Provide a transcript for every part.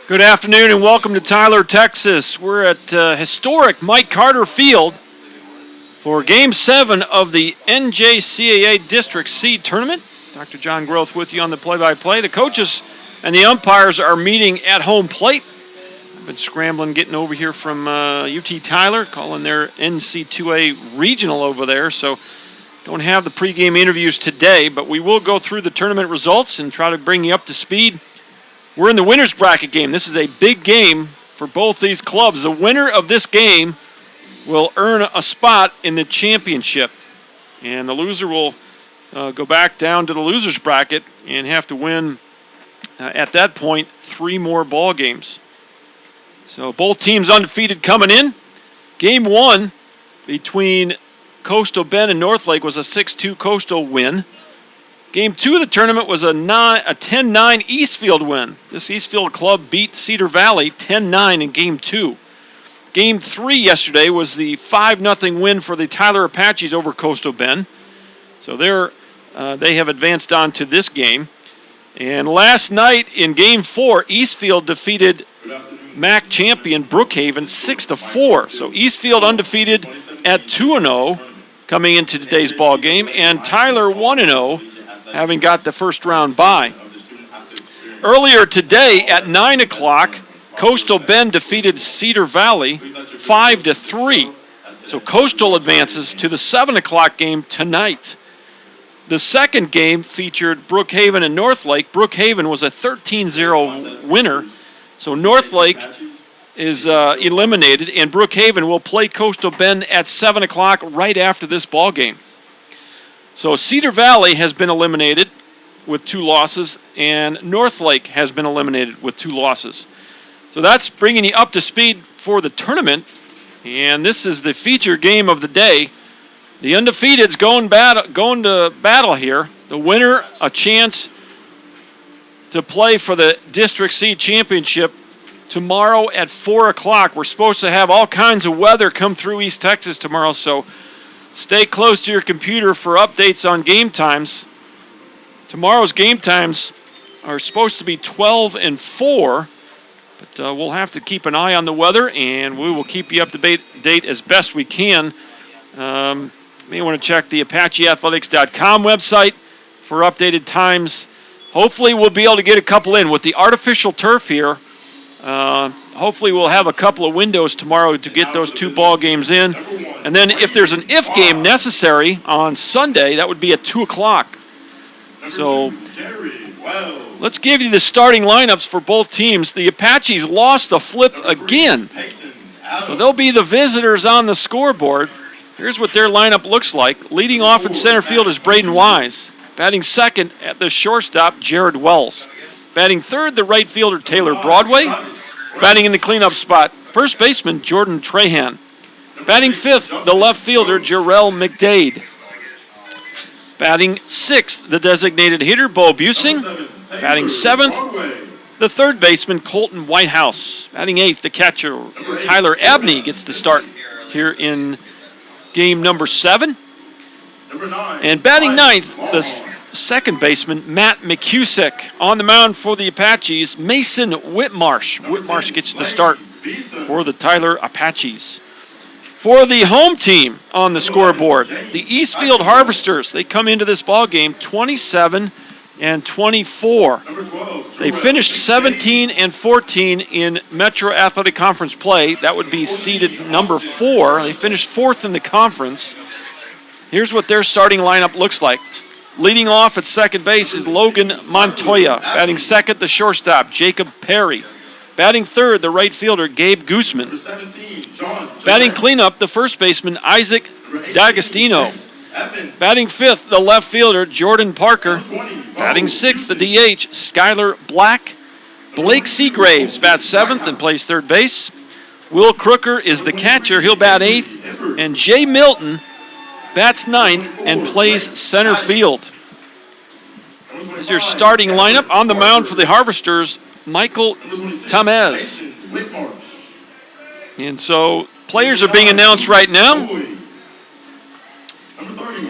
Good afternoon and welcome to Tyler, Texas. We're at historic Mike Carter Field for Game 7 of the NJCAA District C tournament. Dr. John Groth with you on the play-by-play. The coaches and the umpires are meeting at home plate. I've been scrambling getting over here from UT Tyler, calling their NC2A regional over there. So don't have the pregame interviews today, but we will go through the tournament results and try to bring you up to speed. We're in the winner's bracket game. This is a big game for both these clubs. The winner of this game will earn a spot in the championship. And the loser will go back down to the loser's bracket and have to win, at that point, 3 more ball games. So both teams undefeated coming in. Game 1 between Coastal Bend and Northlake was a 6-2 Coastal win. Game 2 of the tournament was a 10-9 Eastfield win. This Eastfield club beat Cedar Valley 10-9 in Game 2. Game 3 yesterday was the 5-0 win for the Tyler Apaches over Coastal Bend. So they have advanced on to this game. And last night in Game 4, Eastfield defeated MAC champion Brookhaven 6-4. So Eastfield undefeated at 2-0 coming into today's ball game, and Tyler 1-0. Having got the first round bye. Earlier today at 9 o'clock, Coastal Bend defeated Cedar Valley 5-3. So Coastal advances to the 7 o'clock game tonight. The second game featured Brookhaven and Northlake. Brookhaven was a 13-0 winner. So Northlake is eliminated, and Brookhaven will play Coastal Bend at 7 o'clock right after this ball game. So Cedar Valley has been eliminated with 2 losses, and Northlake has been eliminated with 2 losses. So that's bringing you up to speed for the tournament, and this is the feature game of the day. The undefeateds going to battle here. The winner a chance to play for the District C championship tomorrow at 4 o'clock. We're supposed to have all kinds of weather come through East Texas tomorrow, so stay close to your computer for updates on game times. Tomorrow's game times are supposed to be 12 and 4, but we'll have to keep an eye on the weather, and we will keep you up to date as best we can. You may want to check the ApacheAthletics.com website for updated times. Hopefully we'll be able to get a couple in. With the artificial turf here, hopefully we'll have a couple of windows tomorrow to get those 2 ball games in. And then if there's an if game necessary on Sunday, that would be at 2 o'clock. So let's give you the starting lineups for both teams. The Apaches lost the flip again. So they'll be the visitors on the scoreboard. Here's what their lineup looks like. Leading off in center field is Braden Wise. Batting second at the shortstop, Jared Wells. Batting third, the right fielder, Taylor Broadway. Batting in the cleanup spot, first baseman, Jordan Trahan. Batting fifth, the left fielder, Jarrell McDade. Batting sixth, the designated hitter, Bo Busing. Batting seventh, the third baseman, Colton Whitehouse. Batting eighth, the catcher, Tyler Abney, gets the start here in game number 7. And batting ninth, the second baseman, Matt McCusick. On the mound for the Apaches, Mason Whitmarsh. Whitmarsh gets the start for the Tyler Apaches. For the home team on the scoreboard, the Eastfield Harvesters, they come into this ball game 27 and 24. They finished 17 and 14 in Metro Athletic Conference play. That would be seeded number 4. They finished 4th in the conference. Here's what their starting lineup looks like. Leading off at second base is Logan Montoya. Batting second, the shortstop, Jacob Perry. Batting third, the right fielder, Gabe Guzman. Batting cleanup, the first baseman, Isaac D'Agostino. Batting fifth, the left fielder, Jordan Parker. Batting sixth, the DH, Skylar Black. Blake Seagraves bats seventh and plays third base. Will Crooker is the catcher. He'll bat eighth. And Jay Milton bats ninth and plays center field. Here's your starting lineup. On the mound for the Harvesters, Michael Tamez. And so players are being announced right now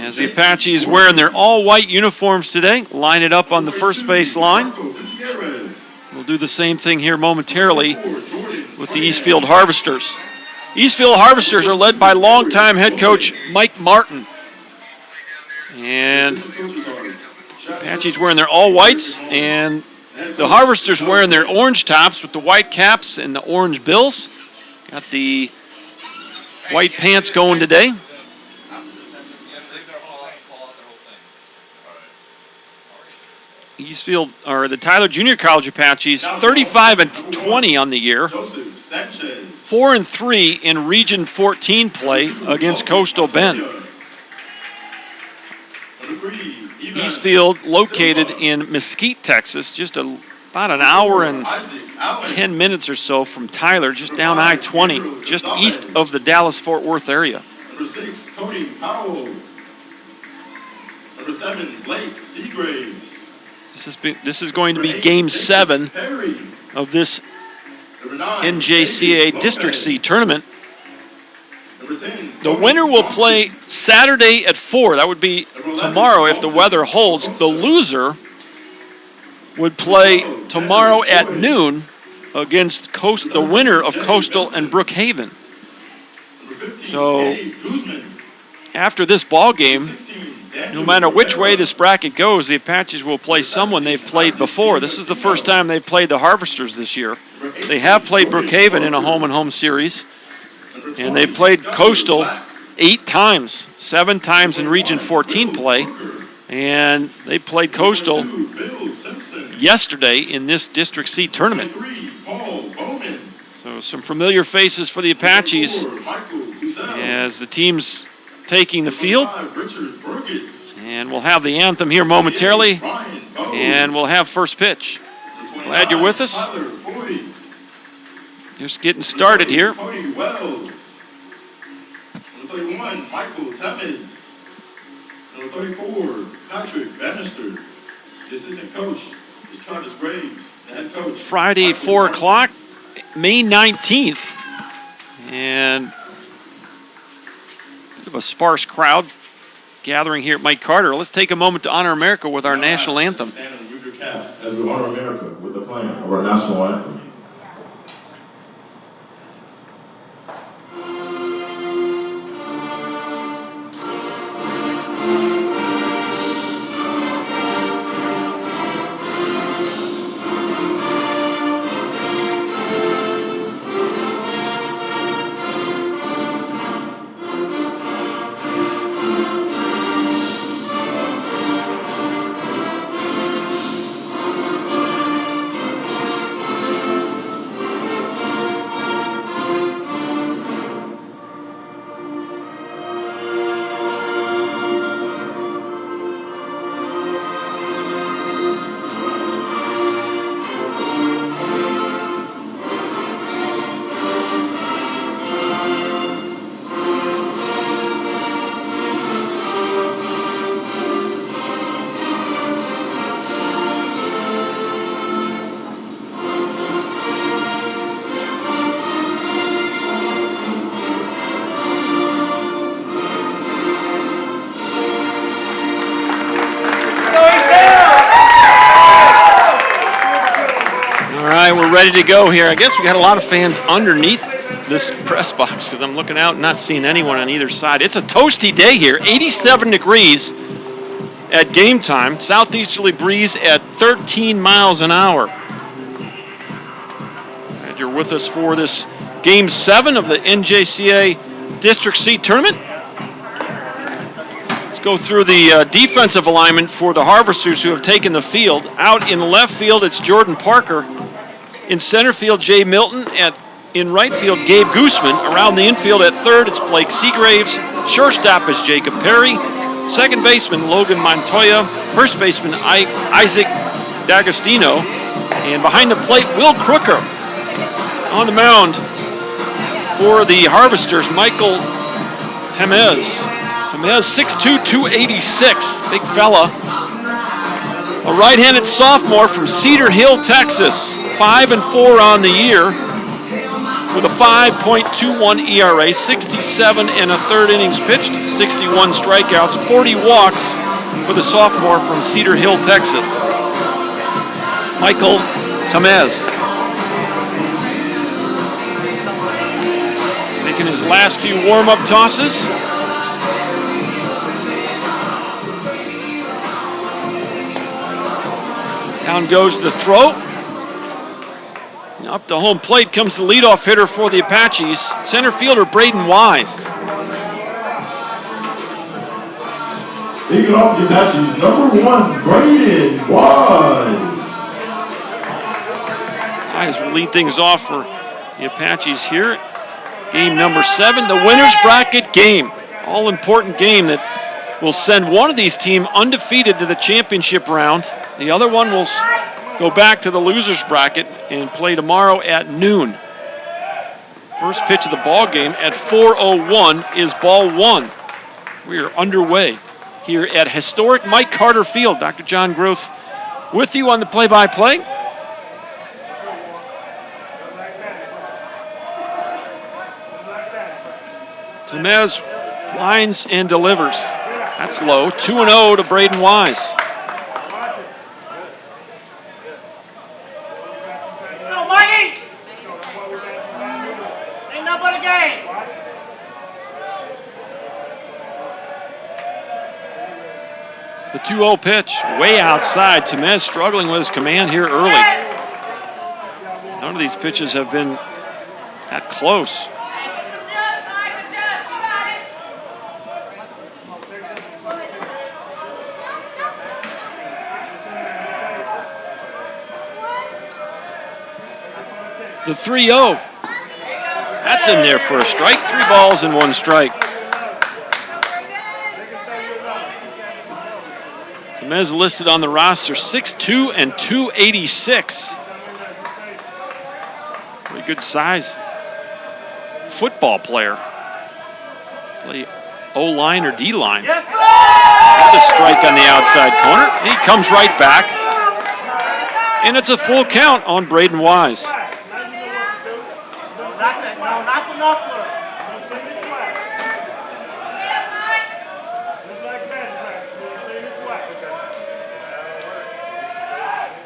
as the Apaches wearing their all-white uniforms today. Line it up on the first base line. We'll do the same thing here momentarily with the Eastfield Harvesters. Eastfield Harvesters are led by longtime head coach Mike Martin. And Apache's wearing their all whites, and the Harvesters wearing their orange tops with the white caps and the orange bills. Got the white pants going today. Eastfield, or the Tyler Junior College Apaches, 35-20 on the year. 4-3 in Region 14 play against Coastal Bend. Eastfield, located in Mesquite, Texas, just about an hour and 10 minutes or so from Tyler, just down I-20, just east of the Dallas-Fort Worth area. Number 6, Cody Powell. Number 7, Blake Seagraves. This is going to be Game 7 of this NJCAA District C tournament. The winner will play Saturday at 4. That would be tomorrow if the weather holds. The loser would play tomorrow at noon against the winner of Coastal and Brookhaven. So after this ball game, no matter which way this bracket goes, the Apaches will play someone they've played before. This is the first time they've played the Harvesters this year. They have played Brookhaven in a home-and-home series, and they played Coastal 8 times, 7 times in Region 14 play, and they played Coastal yesterday in this District C tournament. So some familiar faces for the Apaches as the team's taking the field. And we'll have the anthem here momentarily, and we'll have first pitch. Glad you're with us. Just getting started here. Number 31, Michael Tamez. Number 34, Patrick Bannister. The assistant coach is Travis Graves, the head coach. Friday, 4 o'clock, May 19th. And a bit of a sparse crowd gathering here at Mike Carter. Let's take a moment to honor America with our national anthem. Stand with your caps as we honor America with the playing of our national anthem. Ready to go here. I guess we got a lot of fans underneath this press box because I'm looking out and not seeing anyone on either side. It's a toasty day here, 87 degrees at game time. Southeasterly breeze at 13 miles an hour. And you're with us for this Game 7 of the NJCAA District C tournament. Let's go through the defensive alignment for the Harvesters who have taken the field. Out in left field, it's Jordan Parker. In center field, Jay Milton. In right field, Gabe Gooseman. Around the infield at third, it's Blake Seagraves. Shortstop is Jacob Perry. Second baseman, Logan Montoya. First baseman, Isaac D'Agostino. And behind the plate, Will Crooker. On the mound for the Harvesters, Michael Tamez. Tamez, 6'2", 286, big fella. A right-handed sophomore from Cedar Hill, Texas. 5-4 on the year with a 5.21 ERA, 67 1/3 innings pitched, 61 strikeouts, 40 walks with a sophomore from Cedar Hill, Texas. Michael Tamez. Taking his last few warm-up tosses. Down goes the throw. Up to home plate comes the leadoff hitter for the Apaches, center fielder Braden Wise. Leading off the Apaches, number 1, Braden Wise. Wise will lead things off for the Apaches here. Game number 7, the winner's bracket game. All-important game that will send one of these teams undefeated to the championship round. The other one will go back to the loser's bracket and play tomorrow at noon. First pitch of the ball game at 4:01 is ball 1. We are underway here at historic Mike Carter Field. Dr. John Groth with you on the play-by-play. Tamez lines and delivers. That's low. 2-0 to Braden Wise. The 2-0 pitch, way outside. Tamez struggling with his command here early. None of these pitches have been that close. The 3-0. That's in there for a strike. 3 balls and 1 strike. Tamez listed on the roster 6'2" and 286. Pretty good size football player. Play O-line or D-line. Yes, sir! That's a strike on the outside corner. He comes right back. And it's a full count on Braden Wise.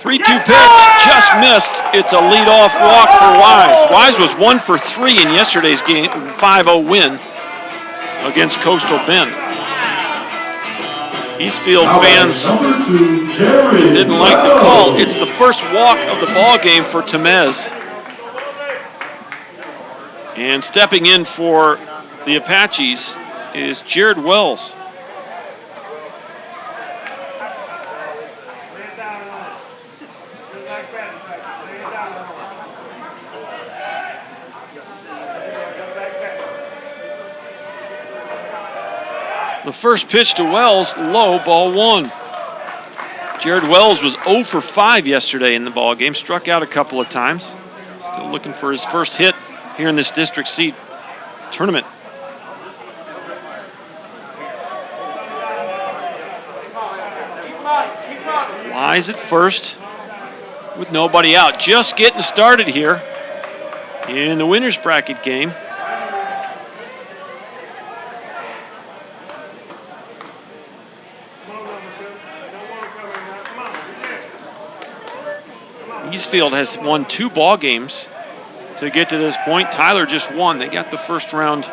Three-two pitch, just missed. It's a leadoff walk for Wise. Wise was 1 for 3 in yesterday's game, 5-0 win against Coastal Bend. Eastfield fans didn't like the call. It's the first walk of the ball game for Tamez. And stepping in for the Apaches is Jared Wells. The first pitch to Wells, low, ball 1. Jared Wells was 0 for 5 yesterday in the ball game, struck out a couple of times. Still looking for his first hit here in this District C tournament. Wise at first with nobody out. Just getting started here in the winner's bracket game. Eastfield has won 2 ball games to get to this point. Tyler just won. They got the first round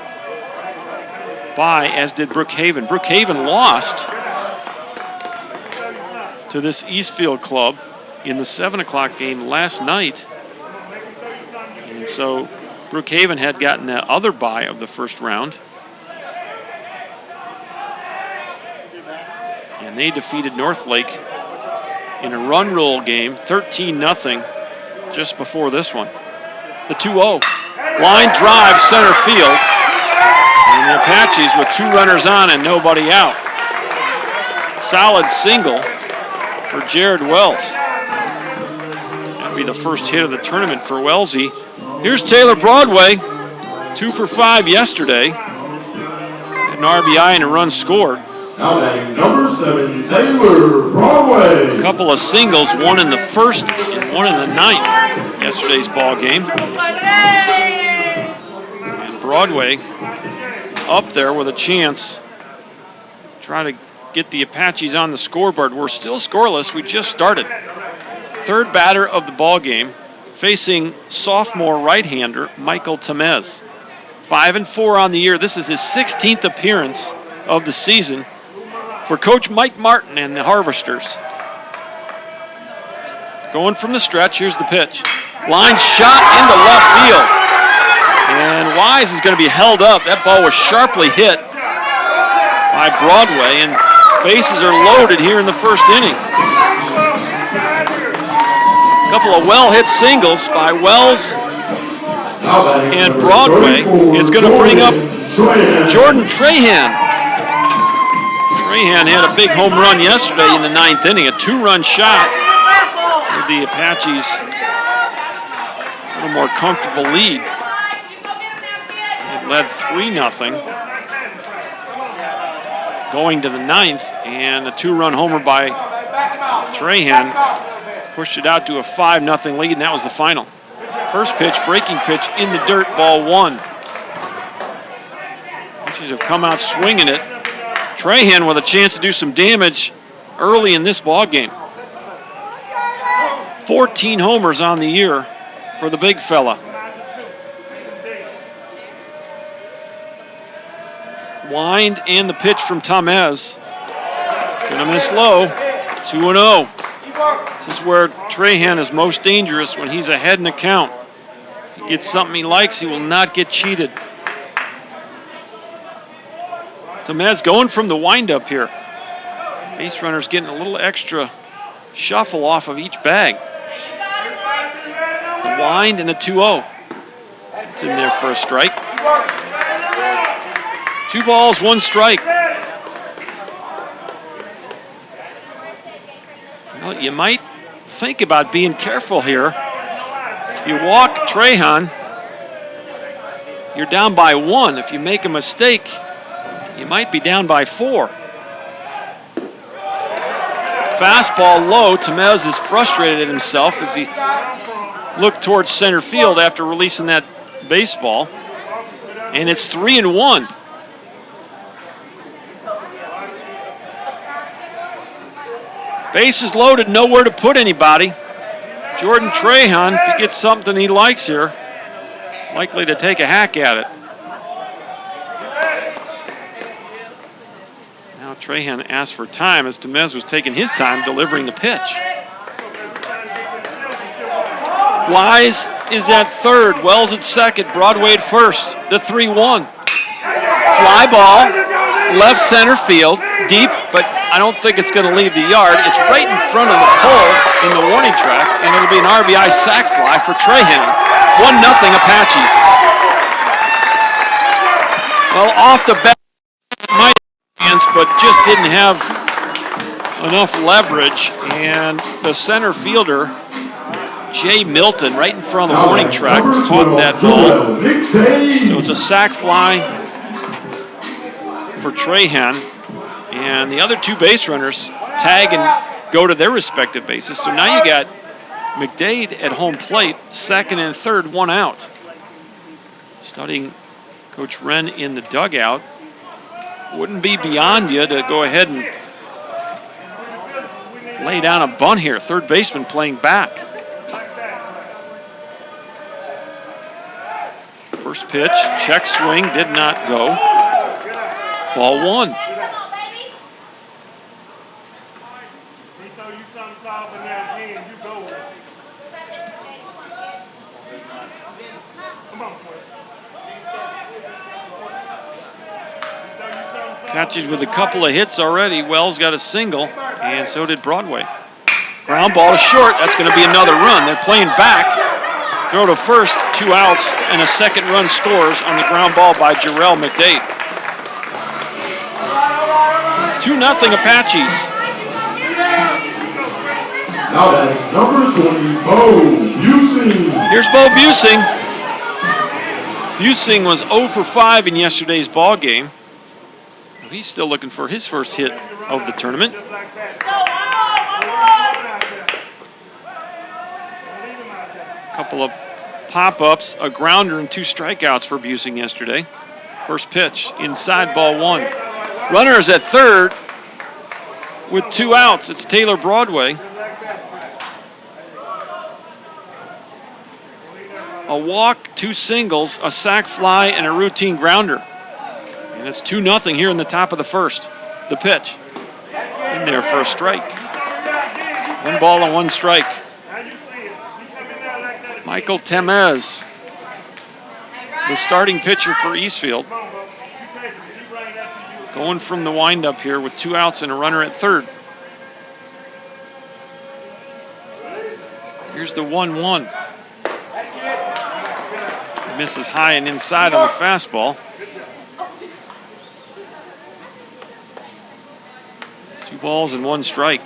bye, as did Brookhaven. Brookhaven lost to this Eastfield club in the 7 o'clock game last night. And so Brookhaven had gotten that other bye of the first round. And they defeated Northlake in a run rule game, 13-0, just before this one. The 2-0. Line drive, center field. And the Apaches with 2 runners on and nobody out. Solid single for Jared Wells. That'd be the first hit of the tournament for Wellesley. Here's Taylor Broadway, 2 for 5 yesterday. An RBI and a run scored. Now batting number 7, Taylor Broadway. A couple of singles, one in the first and one in the ninth, yesterday's ball game. And Broadway up there with a chance. Try to get the Apaches on the scoreboard. We're still scoreless. We just started. third batter of the ball game, facing sophomore right-hander Michael Tamez. 5-4 on the year. This is his 16th appearance of the season for Coach Mike Martin and the Harvesters. Going from the stretch, here's the pitch. Line shot into left field. And Wise is going to be held up. That ball was sharply hit by Broadway, and bases are loaded here in the first inning. A couple of well-hit singles by Wells and Broadway. It's going to bring up Jordan Trahan. Trahan had a big home run yesterday in the 9th inning, a 2-run shot. The Apaches a little more comfortable lead. It led 3-0 going to the 9th, and a 2-run homer by Trahan pushed it out to a 5-0 lead, and that was the final. First pitch, breaking pitch in the dirt, ball 1. Apaches have come out swinging it. Trahan with a chance to do some damage early in this ball game. 14 homers on the year for the big fella. Wind and the pitch from Tamez. It's going to miss low. 2-0. This is where Trahan is most dangerous, when he's ahead in the count. If he gets something he likes, he will not get cheated. Tamez going from the windup here. Base runner's getting a little extra shuffle off of each bag. The wind and the 2-0. It's in there for a strike. 2 balls, 1 strike. Well, you might think about being careful here. If you walk Trahan, you're down by 1. If you make a mistake, you might be down by 4. Fastball low. Tamez is frustrated at himself as he looked towards center field after releasing that baseball. And it's 3-1. Bases loaded, nowhere to put anybody. Jordan Trahan, if he gets something he likes here, likely to take a hack at it. Now Trahan asked for time as Tamez was taking his time delivering the pitch. Wise is at third, Wells at second, Broadway at first. The 3-1. Fly ball, left center field, deep, but I don't think it's going to leave the yard. It's right in front of the pole in the warning track, and it'll be an RBI sac fly for Trahan. 1-0 Apaches. Well, off the bat, might have chance, but just didn't have enough leverage, and the center fielder, Jay Milton, right in front of the warning track, caught that ball. So it's a sac fly for Trahan. And the other 2 base runners tag and go to their respective bases. So now you got McDade at home plate, second and third, 1 out. Studying Coach Wren in the dugout. Wouldn't be beyond you to go ahead and lay down a bunt here. Third baseman playing back. First pitch, check swing, did not go. Ball 1. Apaches with a couple of hits already. Wells got a single, and so did Broadway. Ground ball to short. That's going to be another run. They're playing back. Throw to first, 2 outs, and a second run scores on the ground ball by Jarrell McDade. 2-0 Apaches. Now that's number 20, Bo Busing. Here's Bo Busing. Busing was 0 for 5 in yesterday's ball game. He's still looking for his first hit of the tournament. A couple of pop-ups, a grounder, and 2 strikeouts for Busing yesterday. First pitch, inside, ball 1. Runners at third with 2 outs. It's Taylor Broadway. a walk, 2 singles, a sac fly, and a routine grounder. And it's 2-0 here in the top of the first. The pitch. In there for a strike. 1 ball and 1 strike. Michael Tamez, the starting pitcher for Eastfield. Going from the windup here with 2 outs and a runner at third. Here's the 1-1. Misses high and inside on the fastball. 2 balls and 1 strike.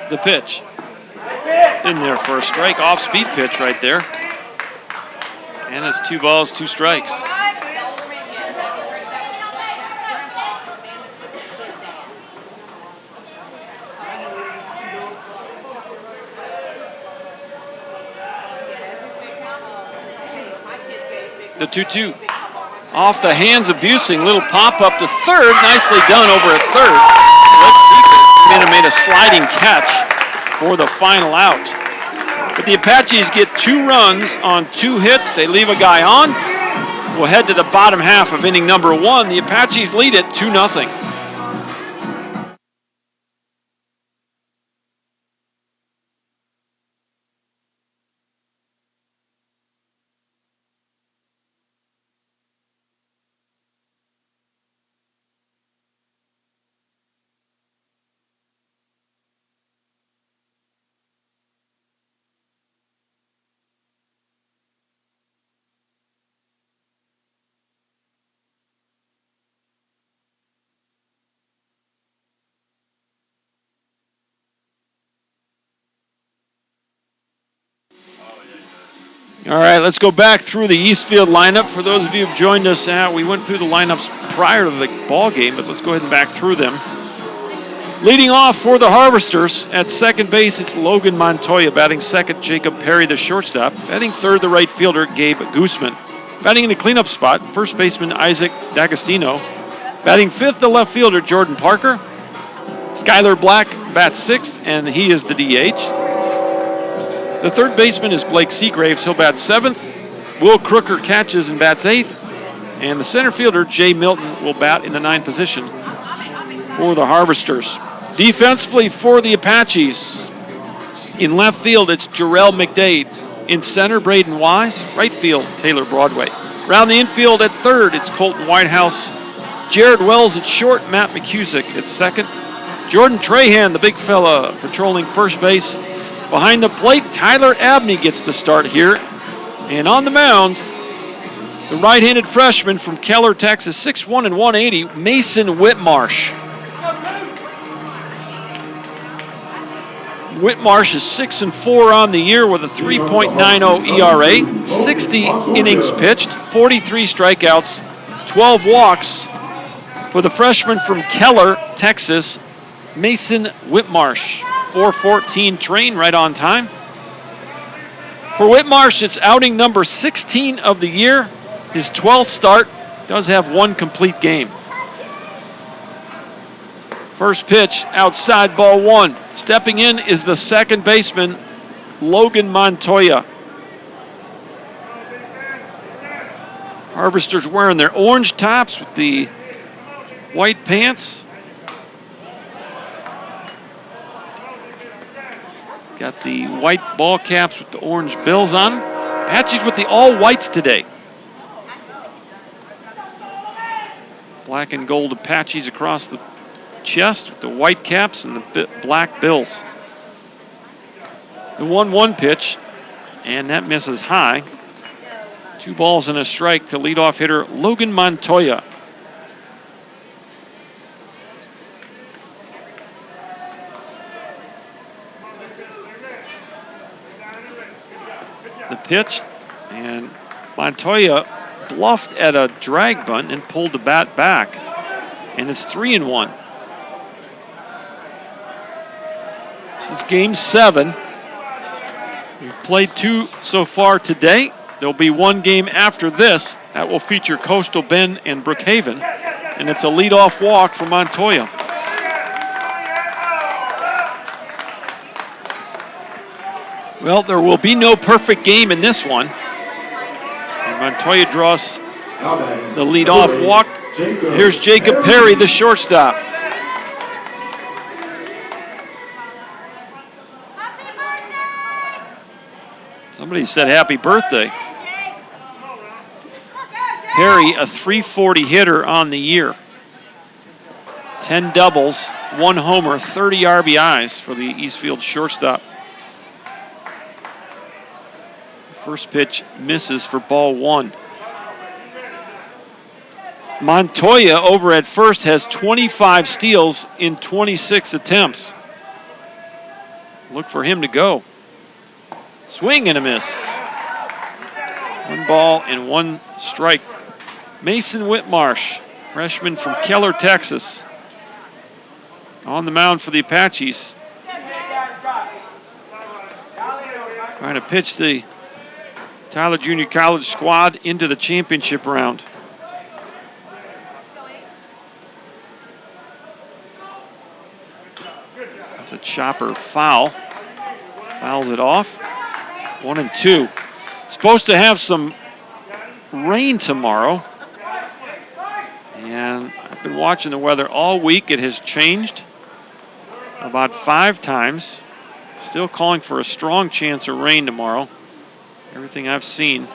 The pitch. In there for a strike. Off-speed pitch right there. And it's 2 balls, 2 strikes. The 2-2. Off the hands of Busing. Little pop-up to third. Nicely done over at third. Made a sliding catch for the final out. But the Apaches get 2 runs on 2 hits. They leave a guy on. We'll head to the bottom half of inning number 1. The Apaches lead it 2-0. All right, let's go back through the Eastfield lineup. For those of you who've joined us, we went through the lineups prior to the ball game, but let's go ahead and back through them. Leading off for the Harvesters, at second base, it's Logan Montoya. Batting second, Jacob Perry, the shortstop. Batting third, the right fielder, Gabe Gooseman. Batting in the cleanup spot, first baseman Isaac D'Agostino. Batting fifth, the left fielder, Jordan Parker. Skylar Black bats sixth, and he is the DH. The third baseman is Blake Seagraves. He'll bat seventh. Will Crooker catches and bats eighth. And the center fielder, Jay Milton, will bat in the ninth position for the Harvesters. Defensively for the Apaches, in left field, it's Jarrell McDade. In center, Braden Wise. Right field, Taylor Broadway. Around the infield at third, it's Colton Whitehouse. Jared Wells at short, Matt McCusick at second. Jordan Trahan, the big fella, patrolling first base. Behind the plate, Tyler Abney gets the start here. And on the mound, the right-handed freshman from Keller, Texas, 6'1" and 180, Mason Whitmarsh. Whitmarsh is 6-4 on the year with a 3.90 ERA, 60 innings pitched, 43 strikeouts, 12 walks for the freshman from Keller, Texas, Mason Whitmarsh. 4:14 train right on time. For Whitmarsh, it's outing number 16 of the year. His 12th start, does have one complete game. First pitch, outside, ball one. Stepping in is the second baseman, Logan Montoya. Harvesters wearing their orange tops with the white pants. Got the white ball caps with the orange bills on them. Apaches with the all whites today. Black and gold Apaches across the chest with the white caps and the black bills. The 1-1 pitch, and that misses high. 2 balls and a strike to leadoff hitter Logan Montoya. The pitch, and Montoya bluffed at a drag bunt and pulled the bat back, and it's 3-1. This is game 7. We've played 2 so far today. There'll be 1 game after this that will feature Coastal Bend and Brookhaven, and it's a leadoff walk for Montoya. Well, there will be no perfect game in this one. And Montoya draws the lead-off walk. Here's Jacob Perry, the shortstop. Somebody said happy birthday. Perry, a .340 hitter on the year. 10 doubles, 1 homer, 30 RBIs for the Eastfield shortstop. First pitch misses for ball 1. Montoya over at first has 25 steals in 26 attempts. Look for him to go. Swing and a miss. 1 ball and 1 strike. Mason Whitmarsh, freshman from Keller, Texas, on the mound for the Apaches. Trying to pitch the Tyler Junior College squad into the championship round. That's a chopper foul. Fouls it off. 1-2. Supposed to have some rain tomorrow. And I've been watching the weather all week. It has changed about 5 times. Still calling for a strong chance of rain tomorrow. Everything I've seen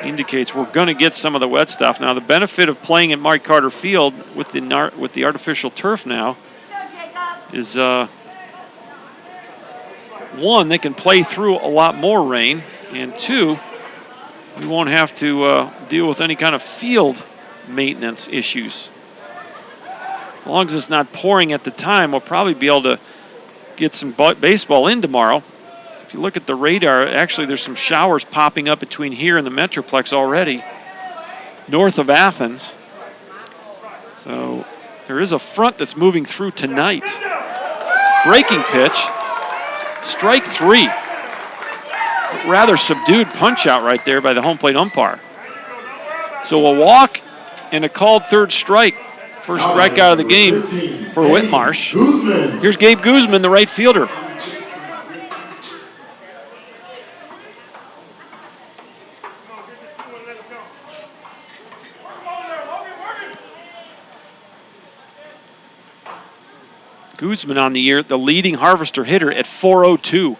indicates we're going to get some of the wet stuff. Now, the benefit of playing at Mike Carter Field with the artificial turf now is, one, they can play through a lot more rain, and 2, we won't have to deal with any kind of field maintenance issues. As long as it's not pouring at the time, we'll probably be able to get some baseball in tomorrow. If you look at the radar, actually there's some showers popping up between here and the Metroplex already, north of Athens. So there is a front that's moving through tonight. Breaking pitch, strike 3. Rather subdued punch out right there by the home plate umpire. So a walk and a called third strike. First strikeout of the game for Whitmarsh. Here's Gabe Guzman, the right fielder. Guzman on the year, the leading Harvester hitter at .402.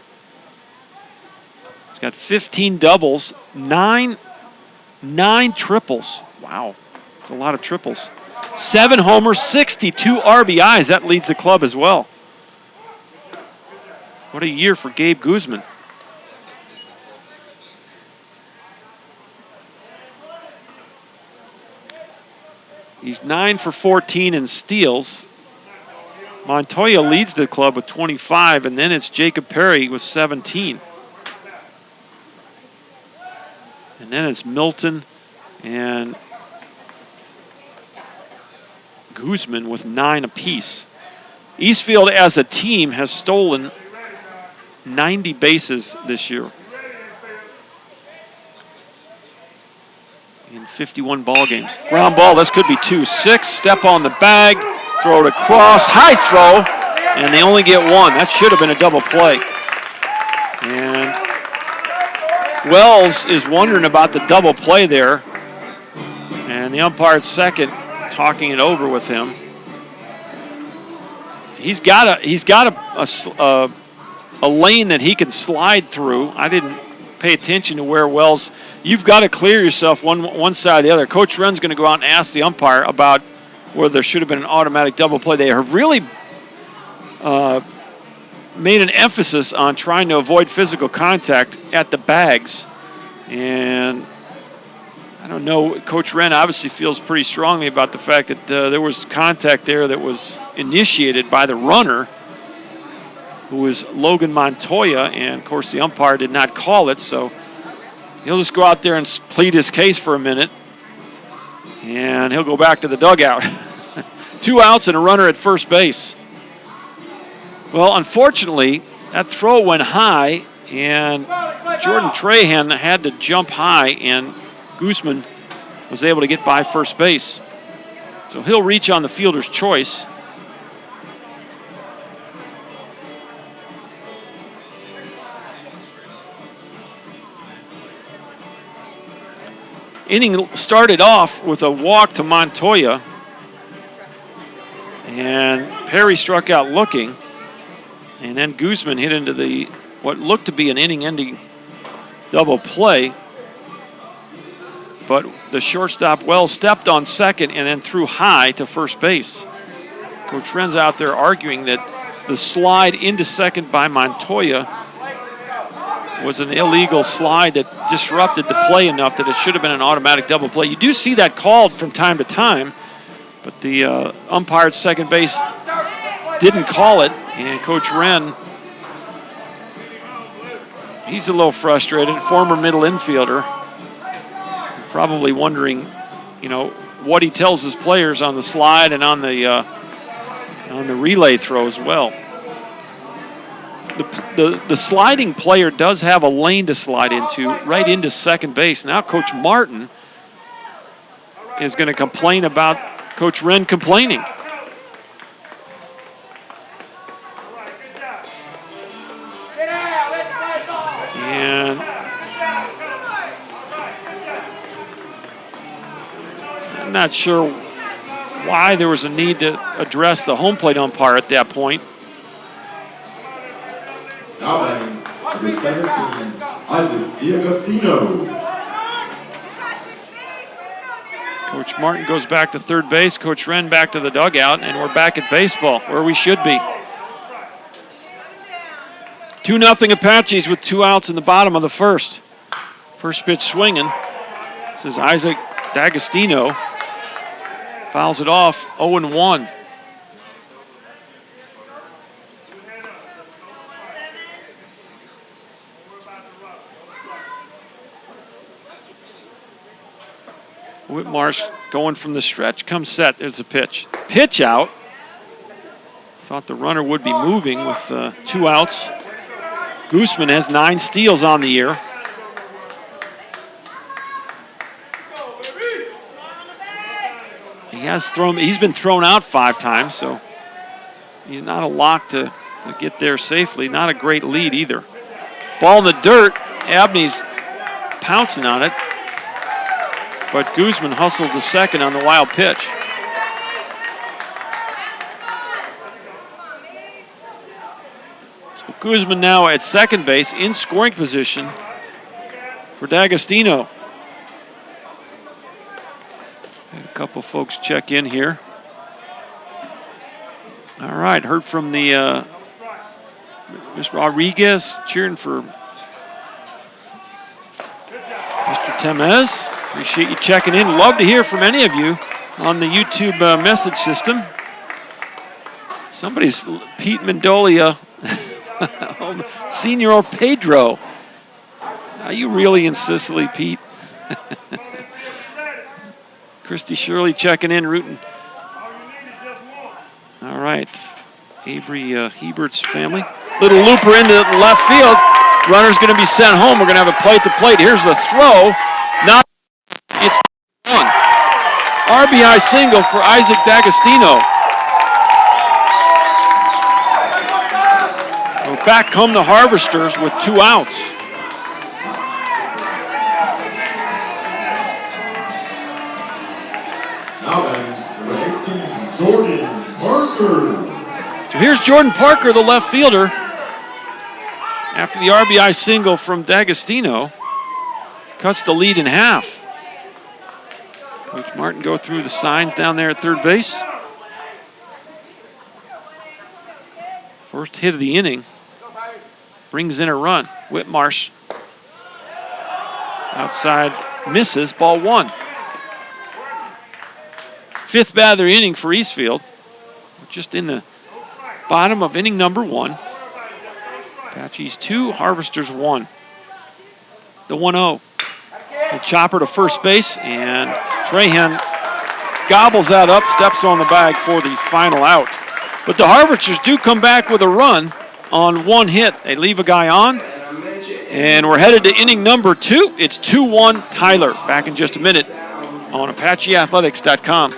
He's got 15 doubles, 9 triples. Wow, that's a lot of triples. 7 homers, 62 RBIs. That leads the club as well. What a year for Gabe Guzman. He's 9 for 14 in steals. Montoya leads the club with 25, and then it's Jacob Perry with 17. And then it's Milton and Guzman with 9 apiece. Eastfield as a team has stolen 90 bases this year in 51 ball games. Ground ball, this could be 2-6. Step on the bag, throw it across, high throw, and they only get 1. That should have been a double play. And Wells is wondering about the double play there, and the umpire at second talking it over with him. He's got a lane that he can slide through. I didn't pay attention to where Wells. You've got to clear yourself one side or the other. Coach Wren's going to go out and ask the umpire about whether there should have been an automatic double play. They have really made an emphasis on trying to avoid physical contact at the bags, and I don't know, Coach Wren obviously feels pretty strongly about the fact that there was contact there that was initiated by the runner, who was Logan Montoya, and of course the umpire did not call it, so he'll just go out there and plead his case for a minute, and he'll go back to the dugout. 2 outs and a runner at first base. Well, unfortunately, that throw went high, and Jordan Trahan had to jump high, and Guzman was able to get by first base. So he'll reach on the fielder's choice. inning started off with a walk to Montoya. And Perry struck out looking. And then Guzman hit into what looked to be an inning-ending double play. But the shortstop Wells stepped on second and then threw high to first base. Coach Wren's out there arguing that the slide into second by Montoya was an illegal slide that disrupted the play enough that it should have been an automatic double play. You do see that called from time to time, but the umpire at second base didn't call it, and Coach Wren, he's a little frustrated, former middle infielder, probably wondering, what he tells his players on the slide and on the relay throw as well. The sliding player does have a lane to slide into, right into second base. Now Coach Martin is going to complain about Coach Wren complaining. And I'm not sure why there was a need to address the home plate umpire at that point. Now batting, number 17, Isaac D'Agostino. Coach Martin goes back to third base, Coach Wren back to the dugout, and we're back at baseball, where we should be. 2-0 Apaches with 2 outs in the bottom of the first. First pitch swinging. This is Isaac D'Agostino. Fouls it off, 0-1. Whitmarsh going from the stretch, comes set. There's a pitch. Pitch out. Thought the runner would be moving with 2 outs. Guzman has 9 steals on the year. He's been thrown out 5 times, so he's not a lock to get there safely. Not a great lead either. Ball in the dirt. Abney's pouncing on it. But Guzman hustles to second on the wild pitch. So Guzman now at second base in scoring position for D'Agostino. Had a couple folks check in here. All right, heard from the Ms. Rodriguez cheering for Mr. Tamez. Appreciate you checking in. Love to hear from any of you on the YouTube message system. Somebody's Pete Mendolia, Senor Pedro. Are you really in Sicily, Pete? Christy Shirley checking in, rooting. All right, Avery Hebert's family. Little looper into left field. Runner's going to be sent home. We're going to have a plate-to-plate. Here's the throw. Now it's 1. RBI single for Isaac D'Agostino. So back come the Harvesters with 2 outs. Now batting, number 18, Jordan Parker. So here's Jordan Parker, the left fielder. After the RBI single from D'Agostino, cuts the lead in half. Coach Martin go through the signs down there at third base. First hit of the inning. Brings in a run. Whitmarsh outside misses, ball 1. 5th bat of the inning for Eastfield. Just in the bottom of inning number 1. Apaches 2, Harvesters 1. The 1-0. The chopper to first base, and Trahan gobbles that up, steps on the bag for the final out. But the Harvesters do come back with a run on 1 hit. They leave a guy on, and we're headed to inning number 2. It's 2-1 Tyler. Back in just a minute on ApacheAthletics.com.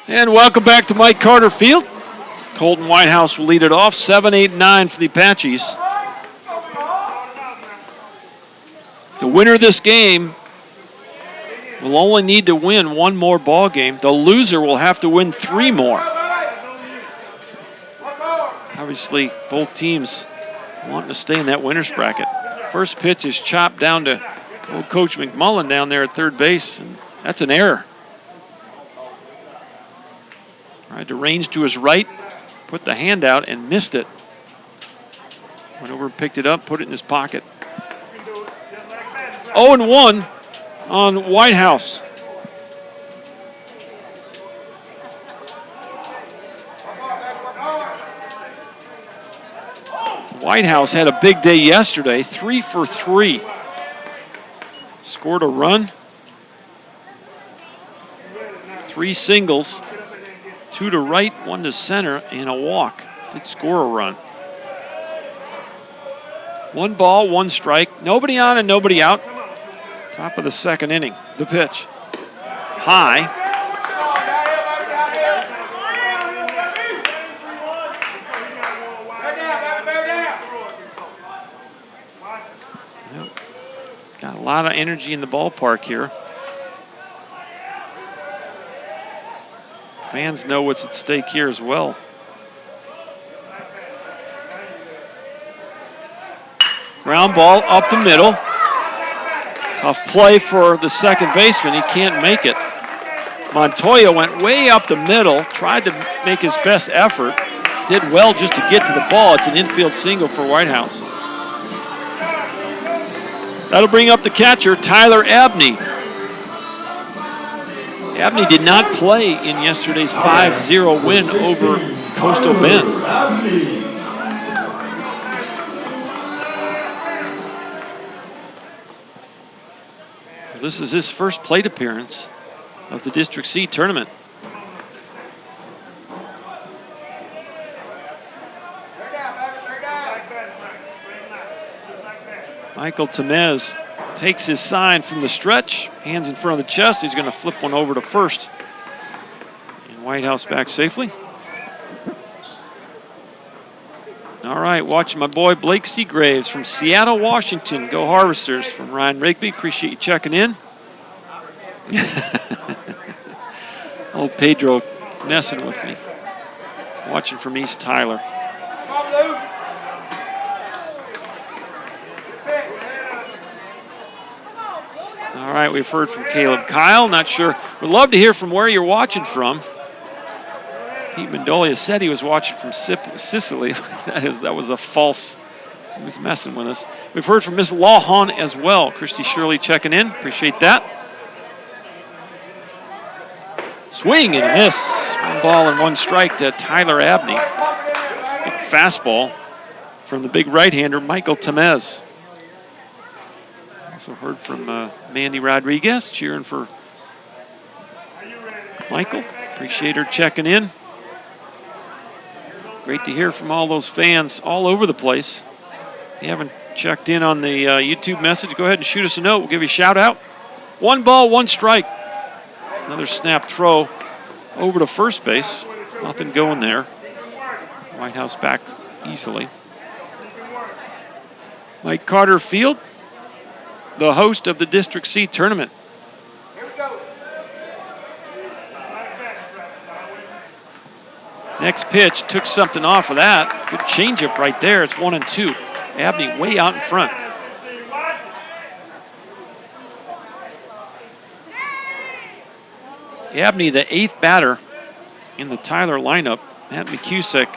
And welcome back to Mike Carter Field. Colton Whitehouse will lead it off, 7-8-9 for the Apaches. The winner of this game will only need to win one more ball game. The loser will have to win 3 more. Obviously, both teams wanting to stay in that winner's bracket. First pitch is chopped down to old Coach McMullen down there at third base, and that's an error. Tried to range to his right, put the hand out, and missed it. Went over and picked it up, put it in his pocket. 0-1 on Whitehouse. Whitehouse had a big day yesterday, 3 for 3. Scored a run, 3 singles, 2 to right, 1 to center, and a walk. Did score a run. 1 ball, 1 strike, nobody on and nobody out. Top of the second inning. The pitch. High. Got a lot of energy in the ballpark here. Fans know what's at stake here as well. Ground ball up the middle. Tough play for the second baseman. He can't make it. Montoya went way up the middle, tried to make his best effort. Did well just to get to the ball. It's an infield single for Whitehouse. That'll bring up the catcher, Tyler Abney. Abney did not play in yesterday's 5-0 win over Coastal Bend. This is his first plate appearance of the District C tournament. Michael Tamez takes his sign from the stretch, hands in front of the chest. He's going to flip one over to first. And Whitehouse back safely. All right, watching my boy Blake Seagraves from Seattle, Washington. Go Harvesters from Ryan Rigby. Appreciate you checking in. Old Pedro messing with me. Watching from East Tyler. All right, we've heard from Caleb Kyle. Not sure. We'd love to hear from where you're watching from. Pete Mendolia said he was watching from Sicily. That was a false. He was messing with us. We've heard from Miss Lawhon as well. Christy Shirley checking in. Appreciate that. Swing and a miss. 1 ball and 1 strike to Tyler Abney. Big fastball from the big right-hander, Michael Tamez. Also heard from Mandy Rodriguez cheering for Michael. Appreciate her checking in. Great to hear from all those fans all over the place. If you haven't checked in on the YouTube message, go ahead and shoot us a note. We'll give you a shout out. 1 ball, 1 strike. Another snap throw over to first base. Nothing going there. Whitehouse back easily. Mike Carter Field, the host of the District C tournament. Next pitch took something off of that. Good changeup right there. It's 1-2. Abney way out in front. Abney, the 8th batter in the Tyler lineup. Matt McCusick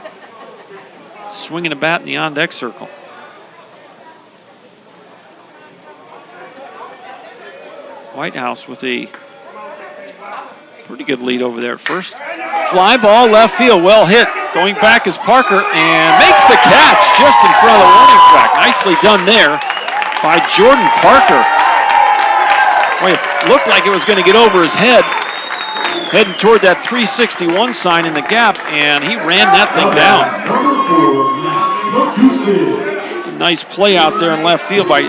swinging a bat in the on-deck circle. Whitehouse with a pretty good lead over there at first. Fly ball left field, well hit. Going back is Parker and makes the catch just in front of the warning track. Nicely done there by Jordan Parker. Boy, it looked like it was going to get over his head. Heading toward that 361 sign in the gap, and he ran that thing down. It's a nice play out there in left field by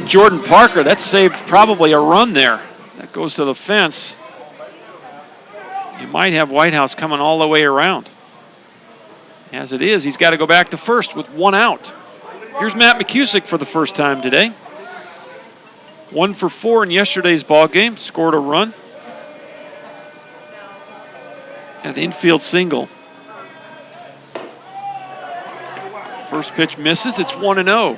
Jordan Parker. That saved probably a run there. That goes to the fence. You might have Whitehouse coming all the way around. As it is, he's got to go back to first with 1 out. Here's Matt McCusick for the first time today. 1 for 4 in yesterday's ball game. Scored a run. An infield single. First pitch misses. It's 1-0.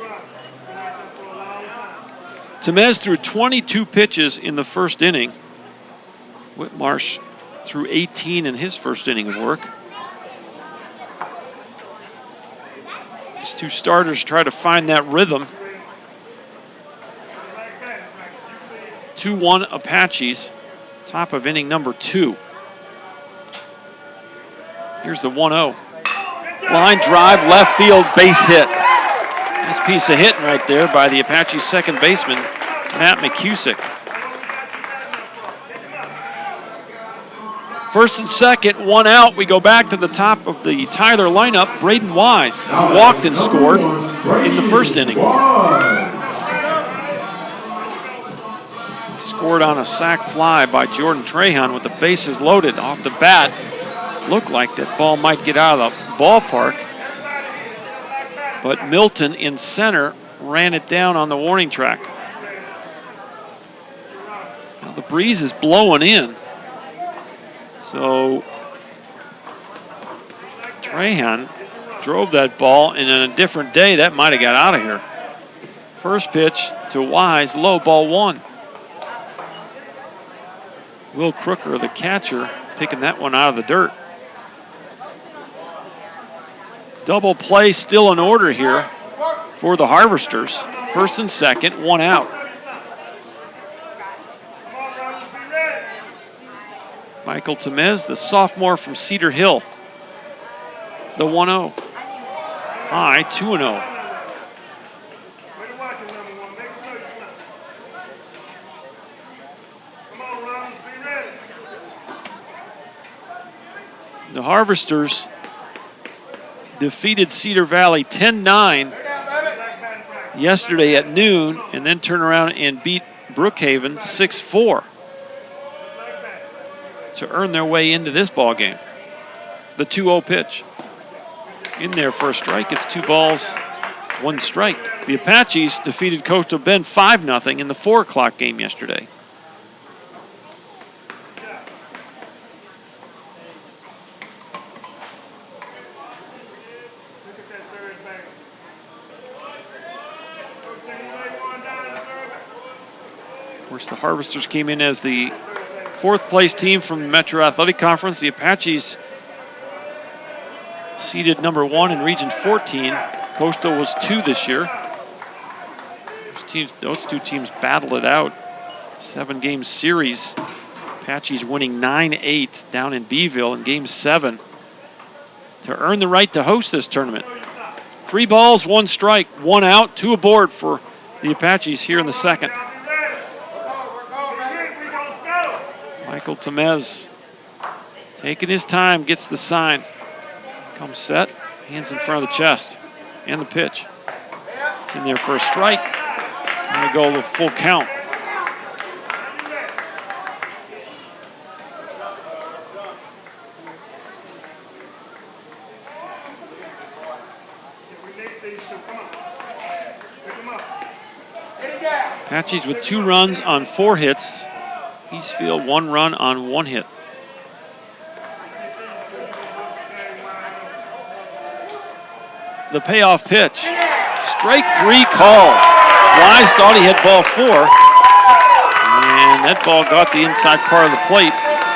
Tamez threw 22 pitches in the first inning. Whitmarsh threw 18 in his first inning of work. These two starters try to find that rhythm. 2-1 Apaches, top of inning number 2. Here's the 1-0. Line drive, left field, base hit. Nice piece of hitting right there by the Apaches' second baseman, Matt McCusick. First and second, 1 out. We go back to the top of the Tyler lineup. Braden Wise walked and scored in the first inning. Scored on a sac fly by Jordan Trahan with the bases loaded off the bat. Looked like that ball might get out of the ballpark, but Milton in center ran it down on the warning track. Now the breeze is blowing in, so Trahan drove that ball, and on a different day, that might have got out of here. First pitch to Wise, low, ball 1. Will Crooker, the catcher, picking that one out of the dirt. Double play still in order here for the Harvesters. First and second, 1 out. Michael Tamez, the sophomore from Cedar Hill. The 1-0. High, 2-0. The Harvesters defeated Cedar Valley 10-9 yesterday at noon, and then turned around and beat Brookhaven 6-4 to earn their way into this ball game. The 2-0 pitch in there for a strike. It's 2 balls, 1 strike. The Apaches defeated Coastal Bend 5-0 in the 4 o'clock game yesterday. Of course, the Harvesters came in as the 4th place team from the Metro Athletic Conference. The Apaches seeded number 1 in Region 14. Coastal was 2 this year. Those two teams battled it out. 7-game series. Apaches winning 9-8 down in Beeville in Game 7 to earn the right to host this tournament. 3 balls, 1 strike, 1 out, 2 aboard for the Apaches here in the second. Michael Tamez taking his time, gets the sign. Comes set, hands in front of the chest, and the pitch. It's in there for a strike. And we go to full count. Apaches with 2 runs on 4 hits. Eastfield 1 run on 1 hit. The payoff pitch. Strike 3 call. Wise thought he had ball 4. And that ball got the inside part of the plate.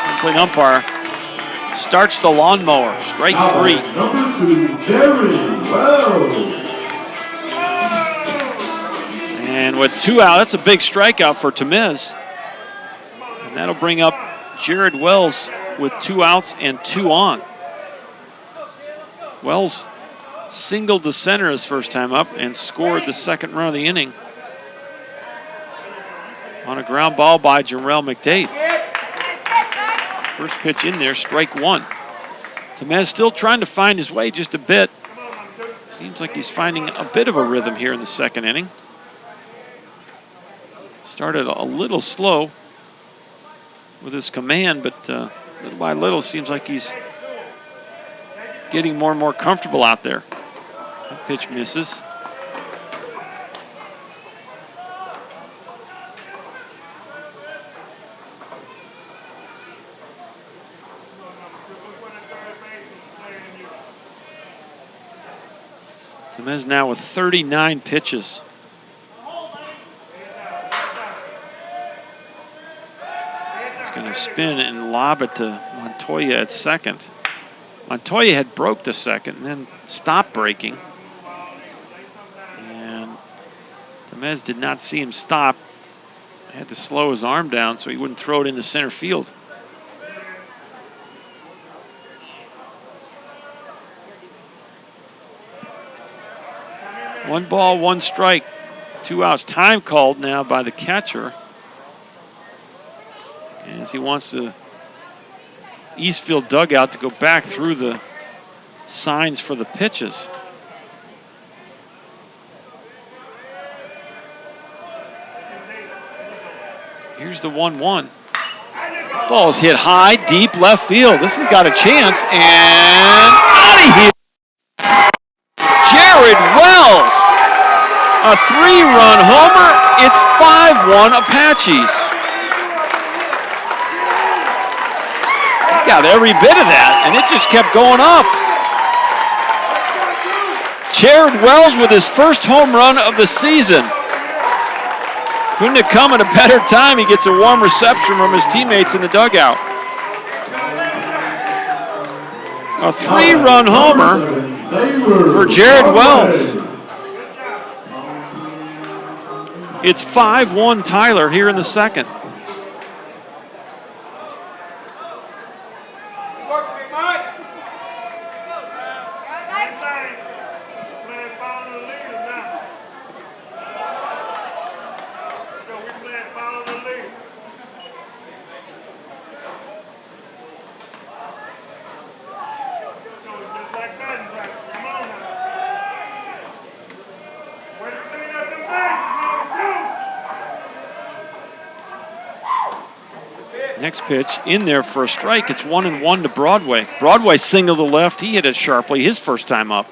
Complete umpire starts the lawnmower. Strike 3. Number 2, Jerry Wells. And with 2 out, that's a big strikeout for Tamez. And that'll bring up Jared Wells with 2 outs and 2 on. Wells singled to center his first time up and scored the second run of the inning on a ground ball by Jarrell McDade. First pitch in there, strike 1. Tamez still trying to find his way just a bit. Seems like he's finding a bit of a rhythm here in the second inning. Started a little slow with his command, but little by little, seems like he's getting more and more comfortable out there. That pitch misses. Tamez now with 39 pitches. He's going to spin and lob it to Montoya at second. Montoya had broke the second and then stopped breaking. And Tamez did not see him stop. Had to slow his arm down so he wouldn't throw it into center field. One ball, one strike, 2 outs. Time called now by the catcher, as he wants the Eastfield dugout to go back through the signs for the pitches. Here's the 1-1. Ball is hit high, deep left field. This has got a chance, and out of here. Jared Wells, a 3-run homer. It's 5-1 Apaches. He got every bit of that, and it just kept going up. Jared Wells with his first home run of the season. Couldn't have come at a better time. He gets a warm reception from his teammates in the dugout. A 3-run homer for Jared Wells. It's 5-1 Tyler here in the second. Next pitch in there for a strike. It's 1-1 to Broadway. Broadway singled to left. He hit it sharply his first time up.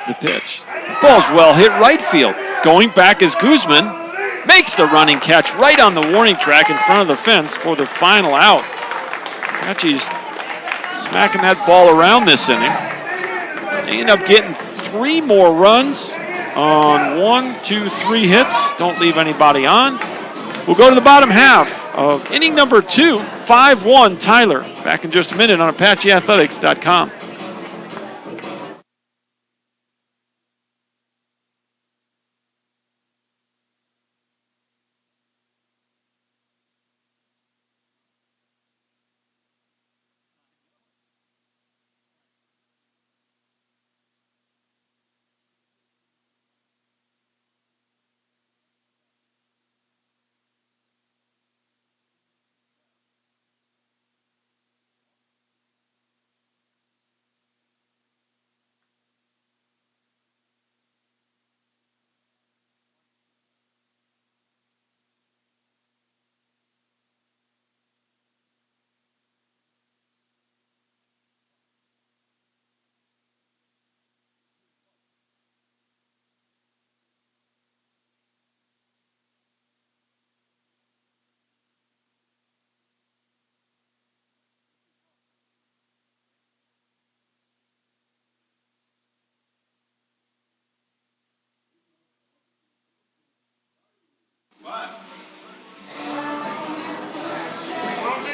The pitch. Ball's well hit right field. Going back is Guzman. Makes the running catch right on the warning track in front of the fence for the final out. Apaches smacking that ball around this inning. They end up getting 3 more runs on 1, 2, 3 hits. Don't leave anybody on. We'll go to the bottom half of inning number 2, 5-1 Tyler. Back in just a minute on ApacheAthletics.com.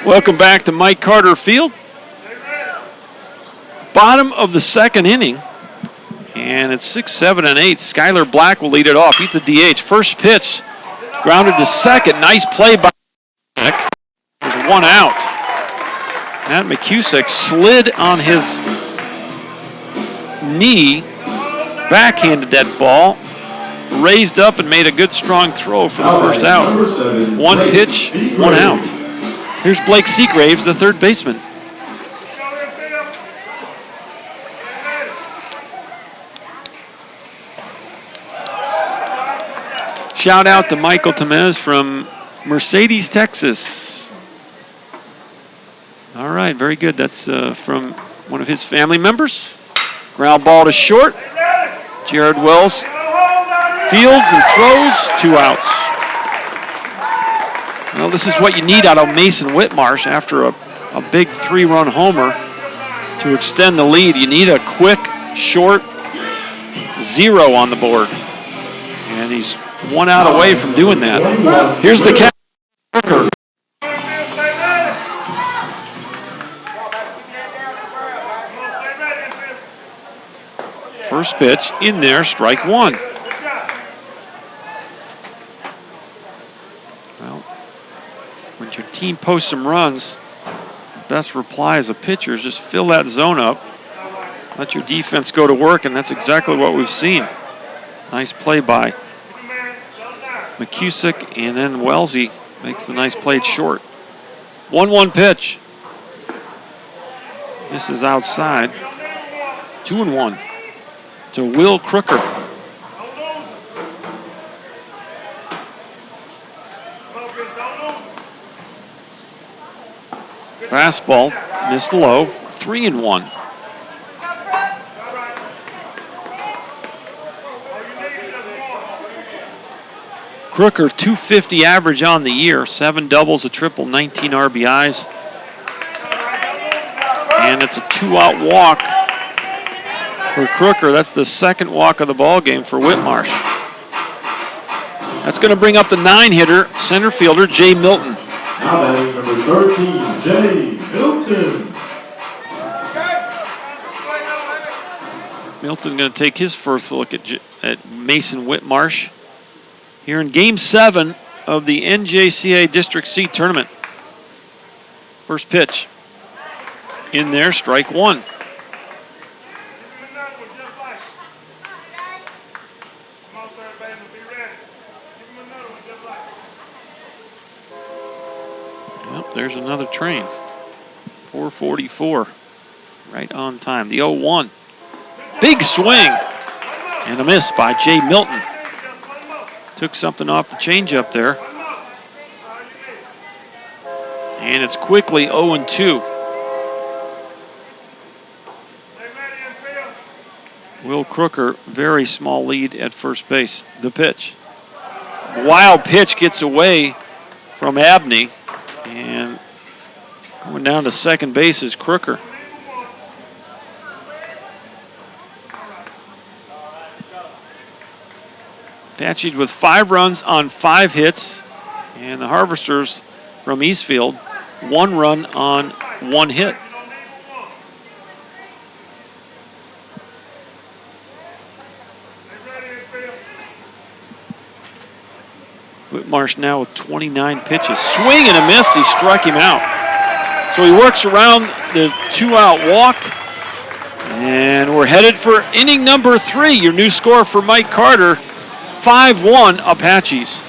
Welcome back to Mike Carter Field. Bottom of the second inning. And it's 6, 7, and 8. Skylar Black will lead it off. He's the DH. First pitch, grounded to second. Nice play by McCusick. There's 1 out. Matt McCusick slid on his knee, backhanded that ball, raised up and made a good strong throw for the first out. 1 pitch, 1 out. Here's Blake Seagraves, the third baseman. shout out to Michael Tamez from Mercedes, Texas. All right, very good. That's from one of his family members. Ground ball to short. Jared Wells fields and throws, 2 outs. Well, this is what you need out of Mason Whitmarsh after a big 3-run homer to extend the lead. You need a quick, short 0 on the board. And he's 1 out away from doing that. Here's the catch. First pitch in there, strike 1. Well, when your team posts some runs, the best reply as a pitcher is just fill that zone up, let your defense go to work, and that's exactly what we've seen. Nice play by McCusick, and then Wellesley makes the nice play short. 1-1 pitch. This is outside. 2-1 to Will Crooker. Fastball missed low. 3-1. Crooker, 250 average on the year, 7 doubles, a triple, 19 RBIs. And it's a 2-out walk for Crooker. That's the second walk of the ball game for Whitmarsh. That's going to bring up the 9-hitter, center fielder Jay Milton. Now batting number 13, Jay Milton. Milton going to take his first look at Mason Whitmarsh here in Game 7 of the NJCAA District C tournament. First pitch in there, strike 1. Well, there's another train. 4:44, right on time. The 0-1. Big swing and a miss by Jay Milton. Took something off the changeup there. And it's quickly 0-2. Will Crooker, very small lead at first base. The pitch. Wild pitch gets away from Abney. And going down to second base is Crooker. Apaches with 5 runs on 5 hits, and the Harvesters from Eastfield, 1 run on 1 hit. Whitmarsh now with 29 pitches. Swing and a miss, he struck him out. So he works around the 2-out walk, and we're headed for inning number 3. Your new score for Mike Carter, 5-1 Apaches.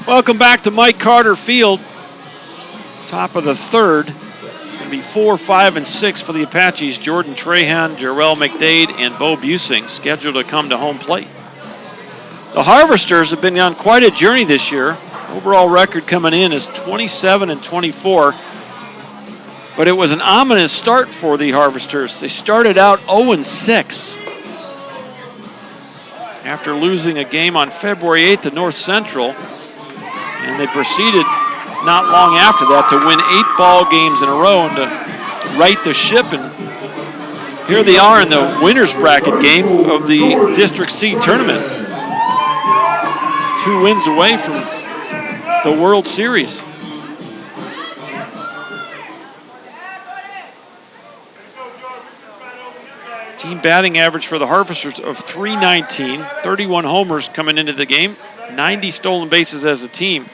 Welcome back to Mike Carter Field. Top of the 3rd. It's going to be 4, 5, and 6 for the Apaches. Jordan Trahan, Jarrell McDade, and Bo Busing scheduled to come to home plate. The Harvesters have been on quite a journey this year. Overall record coming in is 27-24. But it was an ominous start for the Harvesters. They started out 0-6. after losing a game on February 8th to North Central. And they proceeded not long after that to win 8 ball games in a row and to right the ship. And here they are in the winner's bracket game of the District C tournament. 2 wins away from the World Series. Team batting average for the Harvesters of .319, 31 homers coming into the game, 90 stolen bases as a team.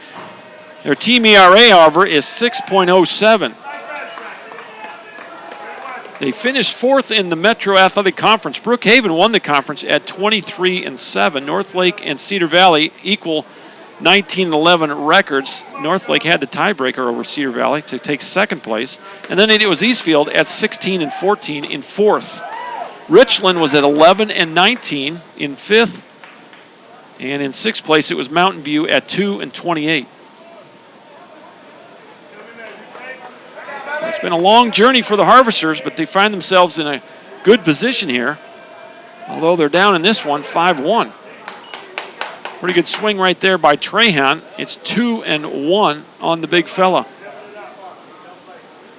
Their team ERA, however, is 6.07. They finished 4th in the Metro Athletic Conference. Brookhaven won the conference at 23-7. Northlake and Cedar Valley equal 19-11 records. Northlake had the tiebreaker over Cedar Valley to take 2nd place. And then it was Eastfield at 16-14 in 4th. Richland was at 11-19 in 5th. And in 6th place, it was Mountain View at 2-28. So it's been a long journey for the Harvesters, but they find themselves in a good position here. Although they're down in this one, 5-1. Pretty good swing right there by Trahan. It's 2-1 on the big fella.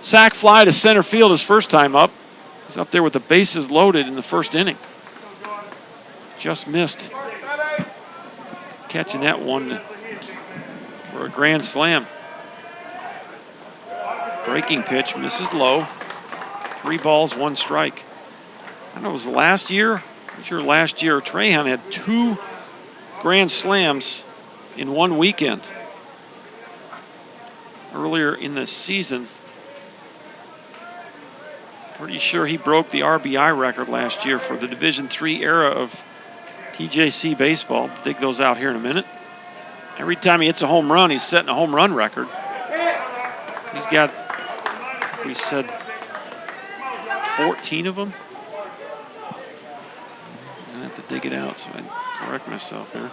Sac fly to center field his first time up. He's up there with the bases loaded in the first inning. Just missed catching that one for a grand slam. Breaking pitch, misses low. 3 balls, 1 strike. I don't know, it was last year? I'm sure last year Trahan had 2 grand slams in one weekend. Earlier in the season. Pretty sure he broke the RBI record last year for the Division III era of TJC baseball. Dig those out here in a minute. Every time he hits a home run, he's setting a home run record. He's got, we said, 14 of them. I'm going to have to dig it out so I correct myself here.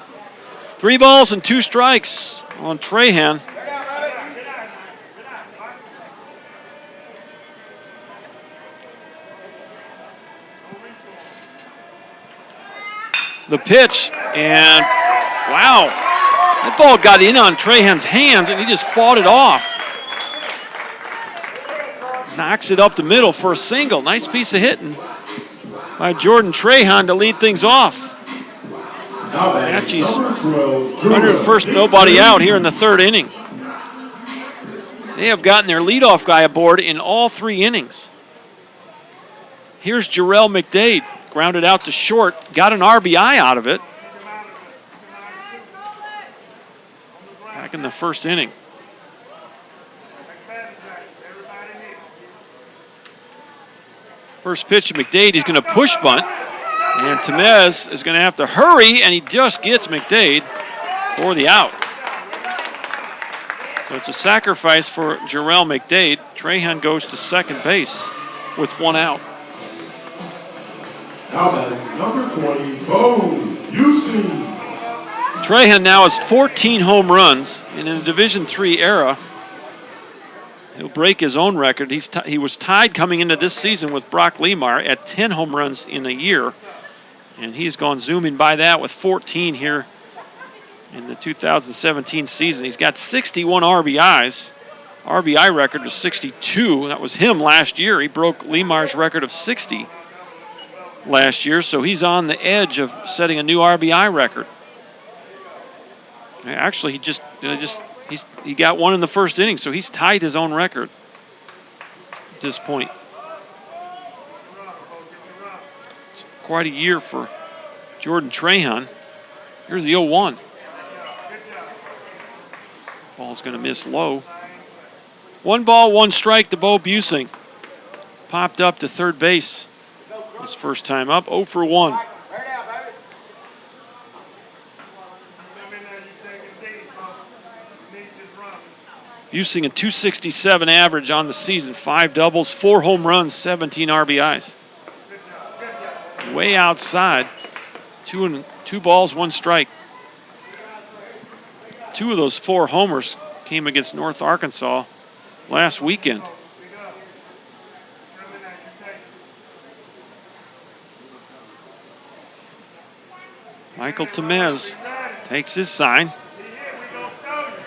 3 balls and 2 strikes on Trahan. The pitch, and wow, that ball got in on Trahan's hands and he just fought it off. Knocks it up the middle for a single. Nice piece of hitting by Jordan Trahan to lead things off. Matchy's under the first, nobody out here in the 3rd inning. They have gotten their leadoff guy aboard in all 3 innings. Here's Jarrell McDade. Grounded out to short, got an RBI out of it. Back in the 1st inning. First pitch to McDade, he's going to push bunt. And Tamez is going to have to hurry, and he just gets McDade for the out. So it's a sacrifice for Jarrell McDade. Trahan goes to 2nd base with 1 out. Now batting number 20, Bo Houston. Trahan now has 14 home runs, and in the Division III era, he'll break his own record. He was tied coming into this season with Brock Lemar at 10 home runs in a year, and he's gone zooming by that with 14 here in the 2017 season. He's got 61 RBIs. RBI record was 62. That was him last year. He broke Lemar's record of 60 last year, so he's on the edge of setting a new RBI record. Actually, he got 1 in the 1st inning, so he's tied his own record at this point. It's quite a year for Jordan Trahan. Here's the 0-1. Ball's going to miss low. 1 ball, 1 strike to Bo Busing. Popped up to 3rd base. His first time up, 0 for 1. Busing a .267 average on the season, 5 doubles, 4 home runs, 17 RBIs. Way outside, 2 balls, 1 strike. 2 of those 4 homers came against North Arkansas last weekend. Michael Tamez takes his sign.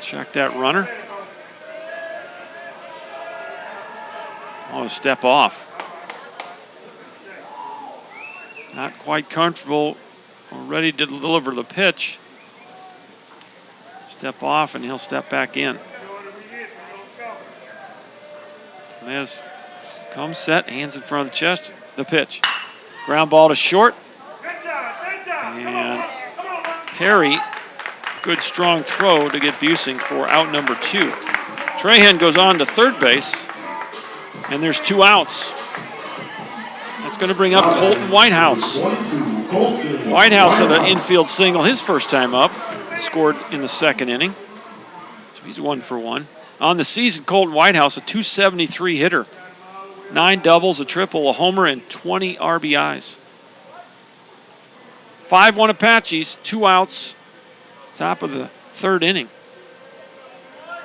Check that runner. Oh, a step off. Not quite comfortable or ready to deliver the pitch. Step off and he'll step back in. Tamez comes set, hands in front of the chest, the pitch. Ground ball to short. And Perry, good strong throw to get Busing for out number 2. Trahan goes on to third base, and there's 2 outs. That's going to bring up Colton Whitehouse. Whitehouse had an infield single his first time up, scored in the second inning. So he's 1 for 1. On the season, Colton Whitehouse, a .273 hitter. 9 doubles, a triple, a homer, and 20 RBIs. 5-1 Apaches, 2 outs, top of the third inning.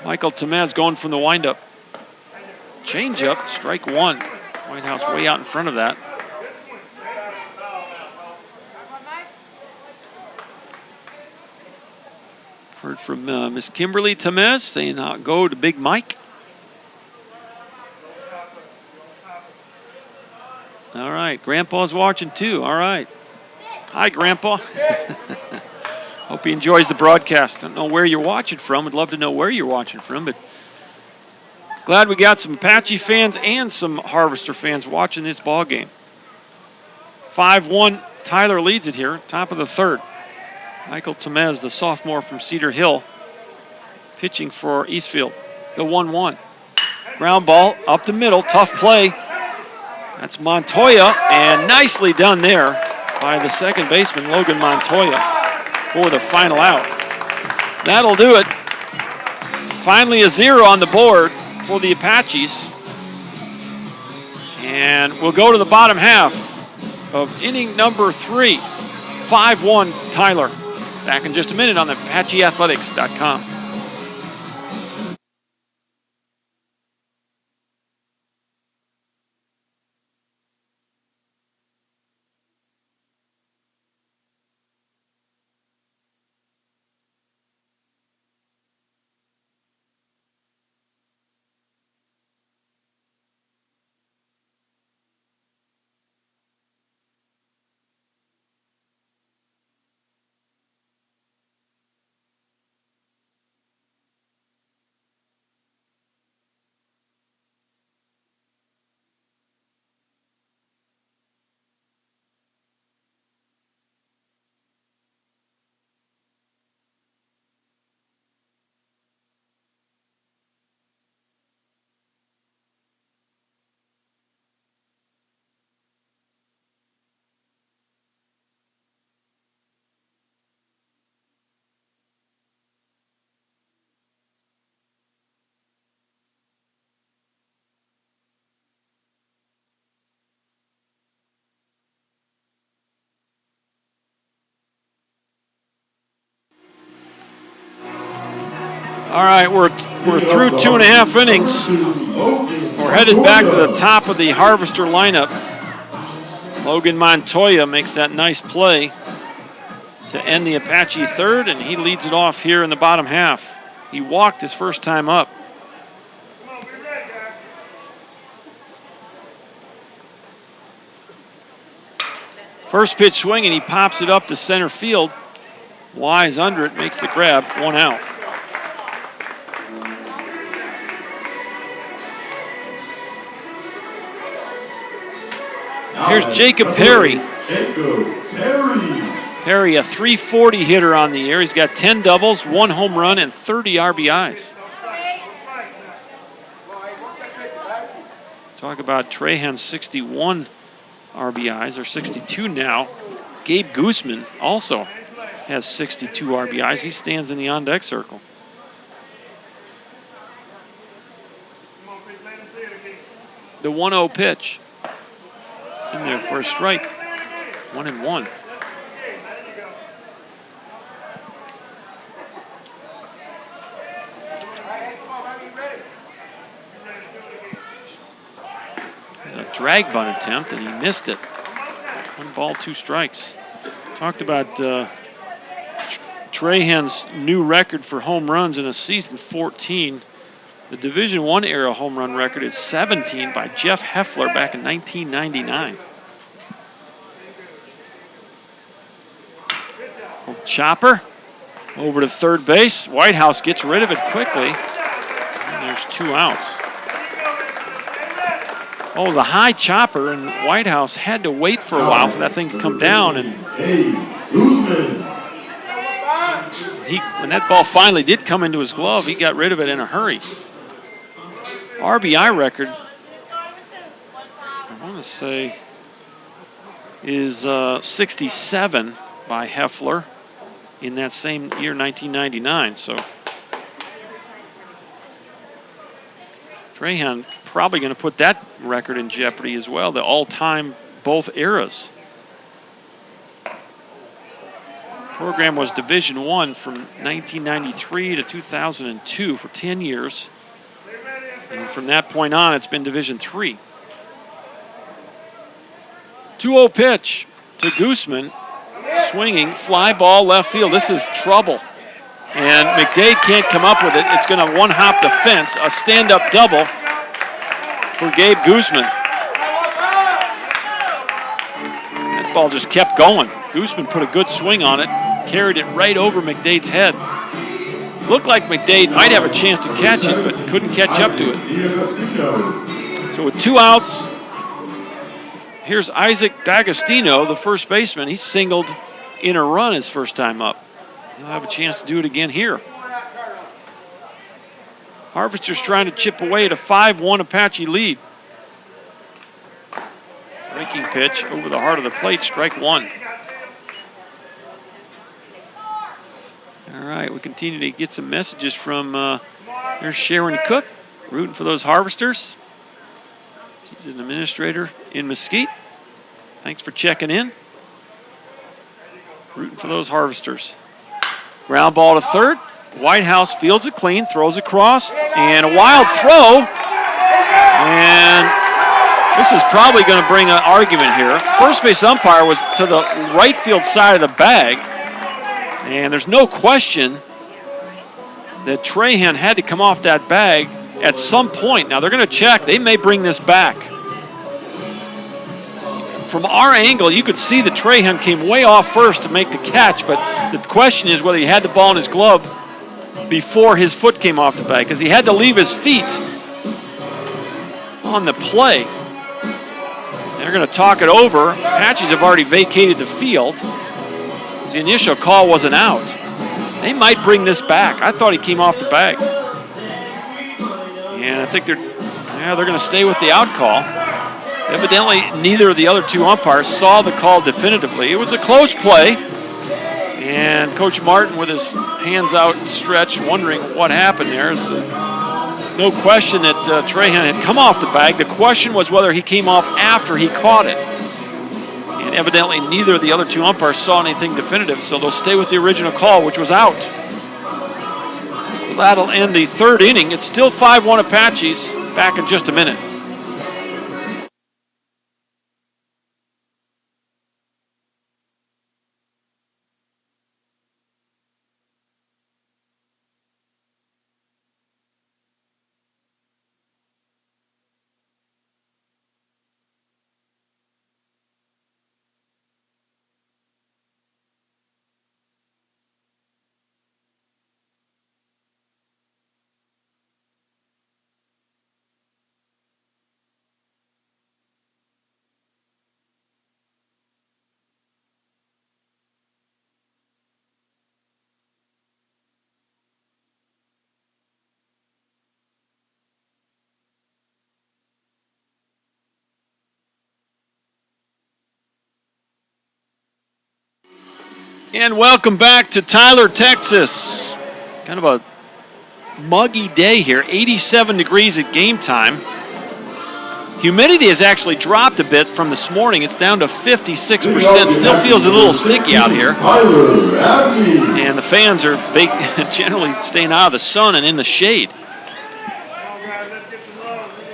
Michael Tamez going from the windup. Changeup, strike 1. Whitehouse way out in front of that. Heard from Miss Kimberly Tamez saying go to Big Mike. All right, Grandpa's watching too. All right. Hi, Grandpa. Hope he enjoys the broadcast. Don't know where you're watching from. Would love to know where you're watching from, but glad we got some Apache fans and some Harvester fans watching this ball game. 5-1, Tyler leads it here, top of the third. Michael Tamez, the sophomore from Cedar Hill, pitching for Eastfield. The 1-1. Ground ball up the middle, tough play. That's Montoya, and nicely done there by the second baseman, Logan Montoya, for the final out. That'll do it. Finally a 0 on the board for the Apaches. And we'll go to the bottom half of inning number 3. 5-1 Tyler. Back in just a minute on the ApacheAthletics.com. All right, we're through 2.5 innings. We're headed back to the top of the Harvester lineup. Logan Montoya makes that nice play to end the Apache third, and he leads it off here in the bottom half. He walked his first time up. First pitch swing, and he pops it up to center field. Wise under it, makes the grab, 1 out. Here's Jacob Perry. Perry, a .340 hitter on the year. He's got 10 doubles, 1 home run, and 30 RBIs. Talk about Trahan's 61 RBIs, or 62 now. Gabe Guzman also has 62 RBIs. He stands in the on-deck circle. The 1-0 pitch. In there for a strike. 1-1. A drag bunt attempt, and he missed it. 1 ball, 2 strikes. Talked about Trahan's new record for home runs in a season, 14. The Division I era home run record is 17 by Jeff Heffler back in 1999. Chopper over to third base. Whitehouse gets rid of it quickly. And there's 2 outs. Oh, it was a high chopper, and Whitehouse had to wait for a while for that thing to come down. And when that ball finally did come into his glove, he got rid of it in a hurry. RBI record, I want to say, is 67 by Heffler in that same year, 1999. So Trahan probably going to put that record in jeopardy as well, the all-time both eras. Program was Division I from 1993 to 2002 for 10 years. And from that point on, it's been Division III. 2-0 pitch to Gooseman. Swinging, fly ball left field. This is trouble. And McDade can't come up with it. It's going to one-hop the fence. A stand-up double for Gabe Gooseman. That ball just kept going. Gooseman put a good swing on it, carried it right over McDade's head. Looked like McDade might have a chance to catch it, but couldn't catch up to it. So with 2 outs, here's Isaac D'Agostino, the first baseman. He singled in a run his first time up. He'll have a chance to do it again here. Harvester's trying to chip away at a 5-1 Apache lead. Breaking pitch over the heart of the plate, strike 1. All right, we continue to get some messages from, there's Sharon Cook, rooting for those Harvesters. She's an administrator in Mesquite. Thanks for checking in. Rooting for those Harvesters. Ground ball to third. Whitehouse fields it clean, throws across, and a wild throw. And this is probably going to bring an argument here. First base umpire was to the right field side of the bag. And there's no question that Trahan had to come off that bag at some point. Now they're going to check. They may bring this back. From our angle, you could see that Trahan came way off first to make the catch, but the question is whether he had the ball in his glove before his foot came off the bag, because he had to leave his feet on the play. They're going to talk it over. Apaches have already vacated the field. The initial call wasn't out. They might bring this back. I thought he came off the bag. And I think they're going to stay with the out call. Evidently, neither of the other 2 umpires saw the call definitively. It was a close play. And Coach Martin, with his hands out stretched, wondering what happened there. No question that Trahan had come off the bag. The question was whether he came off after he caught it. And evidently, neither of the other 2 umpires saw anything definitive, so they'll stay with the original call, which was out. So that'll end the 3rd inning. It's still 5-1 Apaches. Back in just a minute. And welcome back to Tyler, Texas. Kind of a muggy day here, 87 degrees at game time. Humidity has actually dropped a bit from this morning. It's down to 56%. Still feels a little sticky out here. And the fans are generally staying out of the sun and in the shade.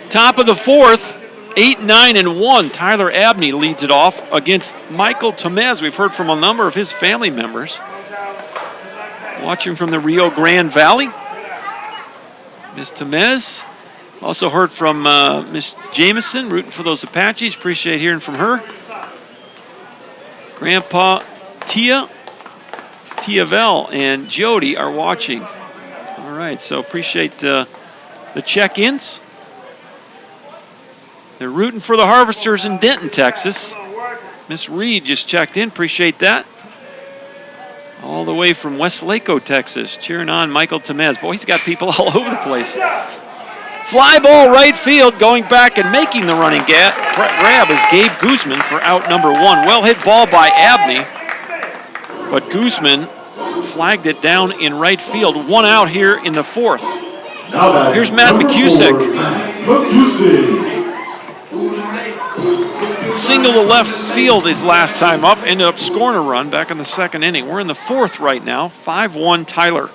Top of the 4th. 8-9-1. Tyler Abney leads it off against Michael Tamez. We've heard from a number of his family members. watching from the Rio Grande Valley. Miss Tamez. Also heard from Miss Jameson, rooting for those Apaches. Appreciate hearing from her. Grandpa Tia Vel, and Jody are watching. All right, so appreciate the check-ins. They're rooting for the Harvesters in Denton, Texas. Miss Reed just checked in. Appreciate that. All the way from Westlaco, Texas, cheering on Michael Tamez. Boy, he's got people all over the place. Fly ball right field, going back and making the running grab is Gabe Guzman for out number 1. Well hit ball by Abney, but Guzman flagged it down in right field. 1 out here in the 4th. Here's Matt McCusick. Single to left field his last time up, ended up scoring a run back in the 2nd inning. We're in the 4th right now, 5-1 Tyler.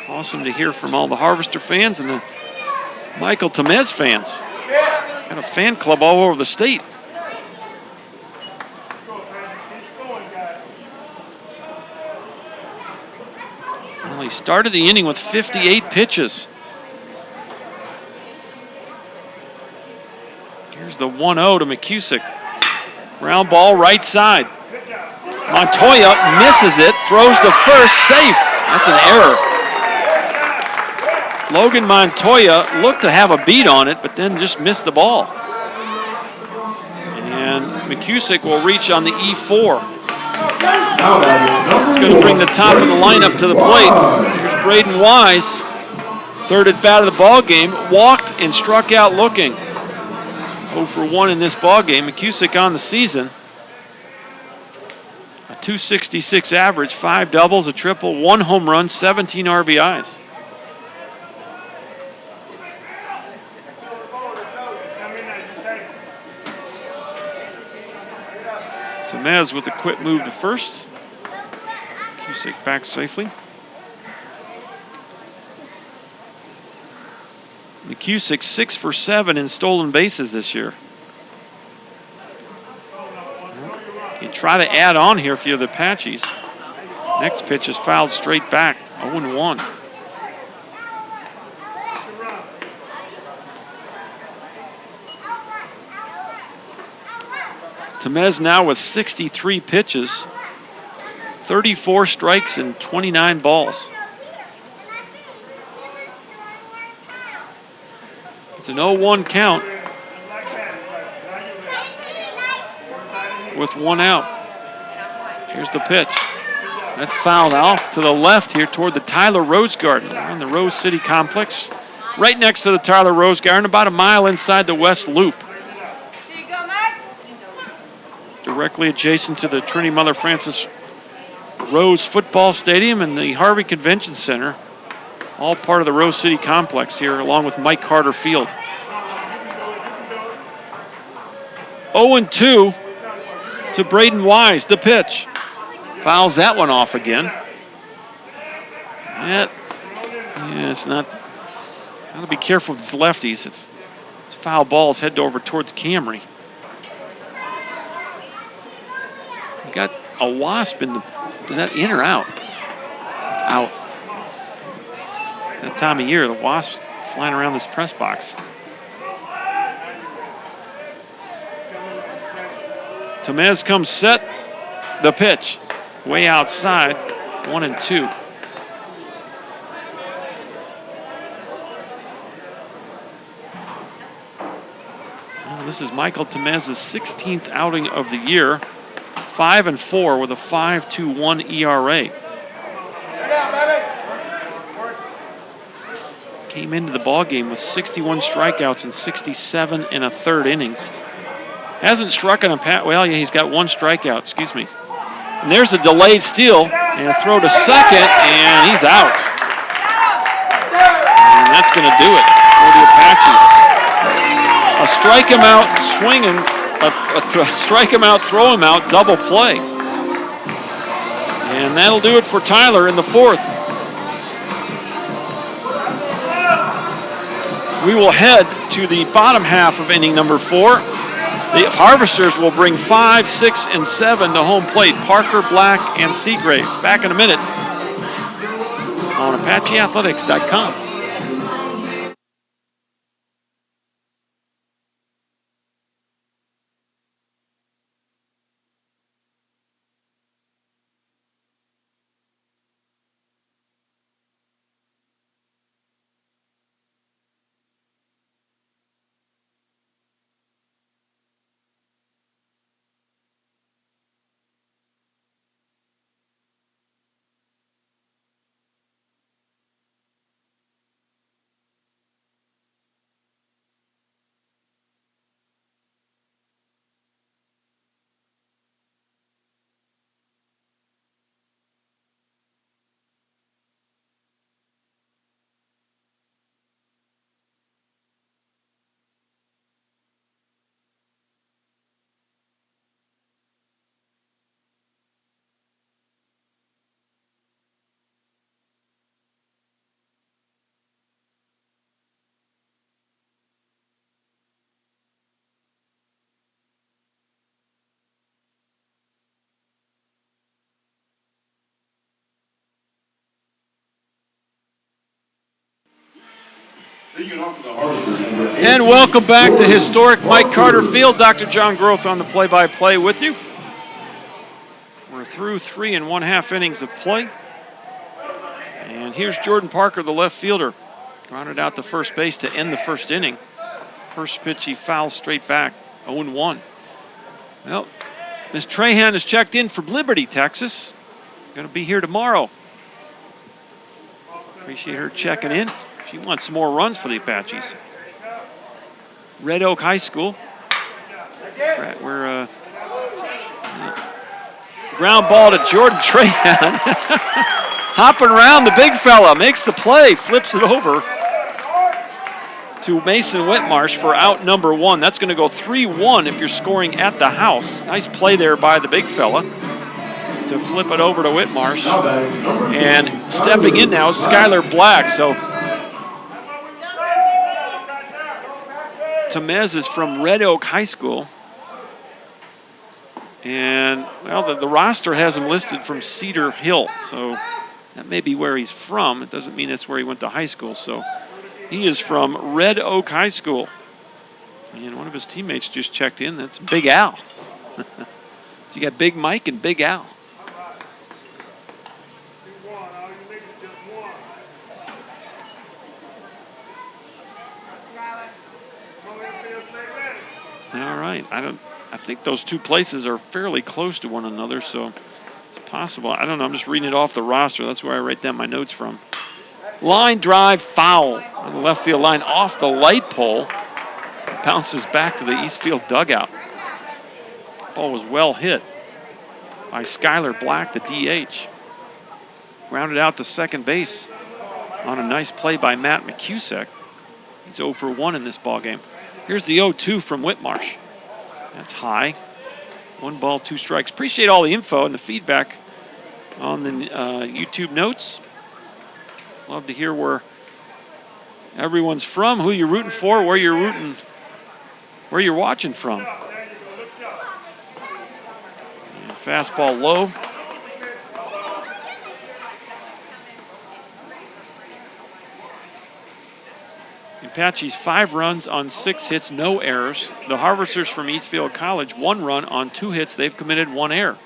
Awesome to hear from all the Harvester fans and the Michael Tamez fans. Got a fan club all over the state. Well, he started the inning with 58 pitches. Here's the 1-0 to McCusick. Ground ball right side. Montoya misses it, throws to first, safe. That's an error. Logan Montoya looked to have a beat on it, but then just missed the ball. And McCusick will reach on the E4. It's going to bring the top of the lineup to the plate. Here's Braden Wise, 3rd at bat of the ball game, walked and struck out looking. 0 for 1 in this ball game. McCusick on the season. A .266 average, 5 doubles, a triple, 1 home run, 17 RBIs. Tamez with a quick move to first. McCusick back safely. McCusick 6 for 7 in stolen bases this year. You try to add on here if you're the Apaches. Next pitch is fouled straight back, 0-1. Tamez now with 63 pitches, 34 strikes and 29 balls. It's an 0-1 count with 1 out. Here's the pitch. That's fouled off to the left here toward the Tyler Rose Garden. We're on the Rose City Complex, right next to the Tyler Rose Garden, about a mile inside the West Loop. Directly adjacent to the Trinity Mother Frances Rose Football Stadium and the Harvey Convention Center. All part of the Rose City Complex here, along with Mike Carter Field. 0-2 to Braden Wise, the pitch. Fouls that one off again. It's not. Got to be careful with these lefties. It's foul balls head over towards Camry. We got a wasp in the. Is that in or out? Out. That time of year, the wasps flying around this press box. Tamez comes set. The pitch. Way outside. 1-2. Well, this is Michael Tamez's 16th outing of the year. 5-4 with a 5.21 ERA. Came into the ballgame with 61 strikeouts and 67 1/3 innings. Hasn't struck on a well, yeah, he's got 1 strikeout, excuse me. And there's a delayed steal and a throw to second, and he's out. And that's going to do it for the Apaches. A strike him out swinging, strike him out, throw him out, double play. And that'll do it for Tyler in the 4th. We will head to the bottom half of inning number 4. The Harvesters will bring 5, 6, and 7 to home plate. Parker, Black, and Seagraves. Back in a minute on ApacheAthletics.com. And welcome back to historic Mike Carter Field. Dr. John Groth on the play-by-play with you. We're through 3 1/2 innings of play. And here's Jordan Parker, the left fielder. Grounded out to first base to end the first inning. First pitch, he fouls straight back, 0-1. Well, Miss Trahan has checked in from Liberty, Texas. Going to be here tomorrow. Appreciate her checking in. She wants some more runs for the Apaches. Red Oak High School. Right, we're ground ball to Jordan Trahan. Hopping around, the big fella makes the play, flips it over to Mason Whitmarsh for out number 1. That's going to go 3-1 if you're scoring at the house. Nice play there by the big fella to flip it over to Whitmarsh. And stepping in now is Skylar Black. So Tamez is from Red Oak High School. And, well, the roster has him listed from Cedar Hill. So that may be where he's from. It doesn't mean that's where he went to high school. So he is from Red Oak High School. And one of his teammates just checked in. That's Big Al. So you got Big Mike and Big Al. All right. I think those two places are fairly close to one another, so it's possible. I don't know. I'm just reading it off the roster. That's where I write down my notes from. Line drive foul on the left field line off the light pole. Bounces back to the Eastfield dugout. Ball was well hit by Skylar Black, the DH. Grounded out to second base on a nice play by Matt McCusick. He's 0 for 1 in this ballgame. Here's the 0-2 from Whitmarsh. That's high. 1 ball, 2 strikes. Appreciate all the info and the feedback on the YouTube notes. Love to hear where everyone's from, who you're rooting for, where you're watching from. And fastball low. Apaches 5 runs on 6 hits, no errors. The Harvesters from Eastfield College 1 run on 2 hits. They've committed 1 error.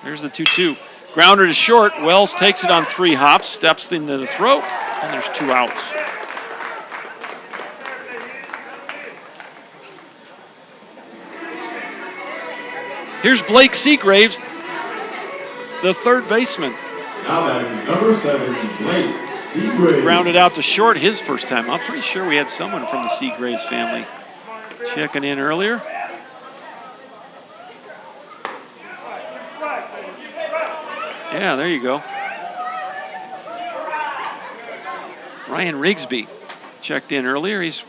There's the 2-2. Grounder to short. Wells takes it on 3 hops, steps into the throw, and there's 2 outs. Here's Blake Seagraves, the third baseman. Now batting number 7, Blake Seagraves. Grounded out to short his first time. I'm pretty sure we had someone from the Seagraves family checking in earlier. Yeah, there you go. Ryan Rigsby checked in earlier. He's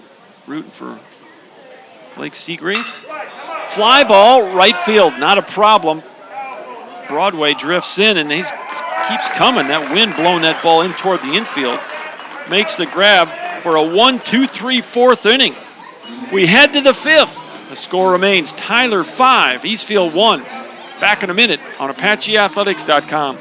rooting for Blake Seagraves. Fly ball, right field, not a problem. Broadway drifts in and he keeps coming. That wind blowing that ball in toward the infield. Makes the grab for a 1-2-3 4th inning. We head to the 5th. The score remains Tyler 5, Eastfield 1. Back in a minute on ApacheAthletics.com.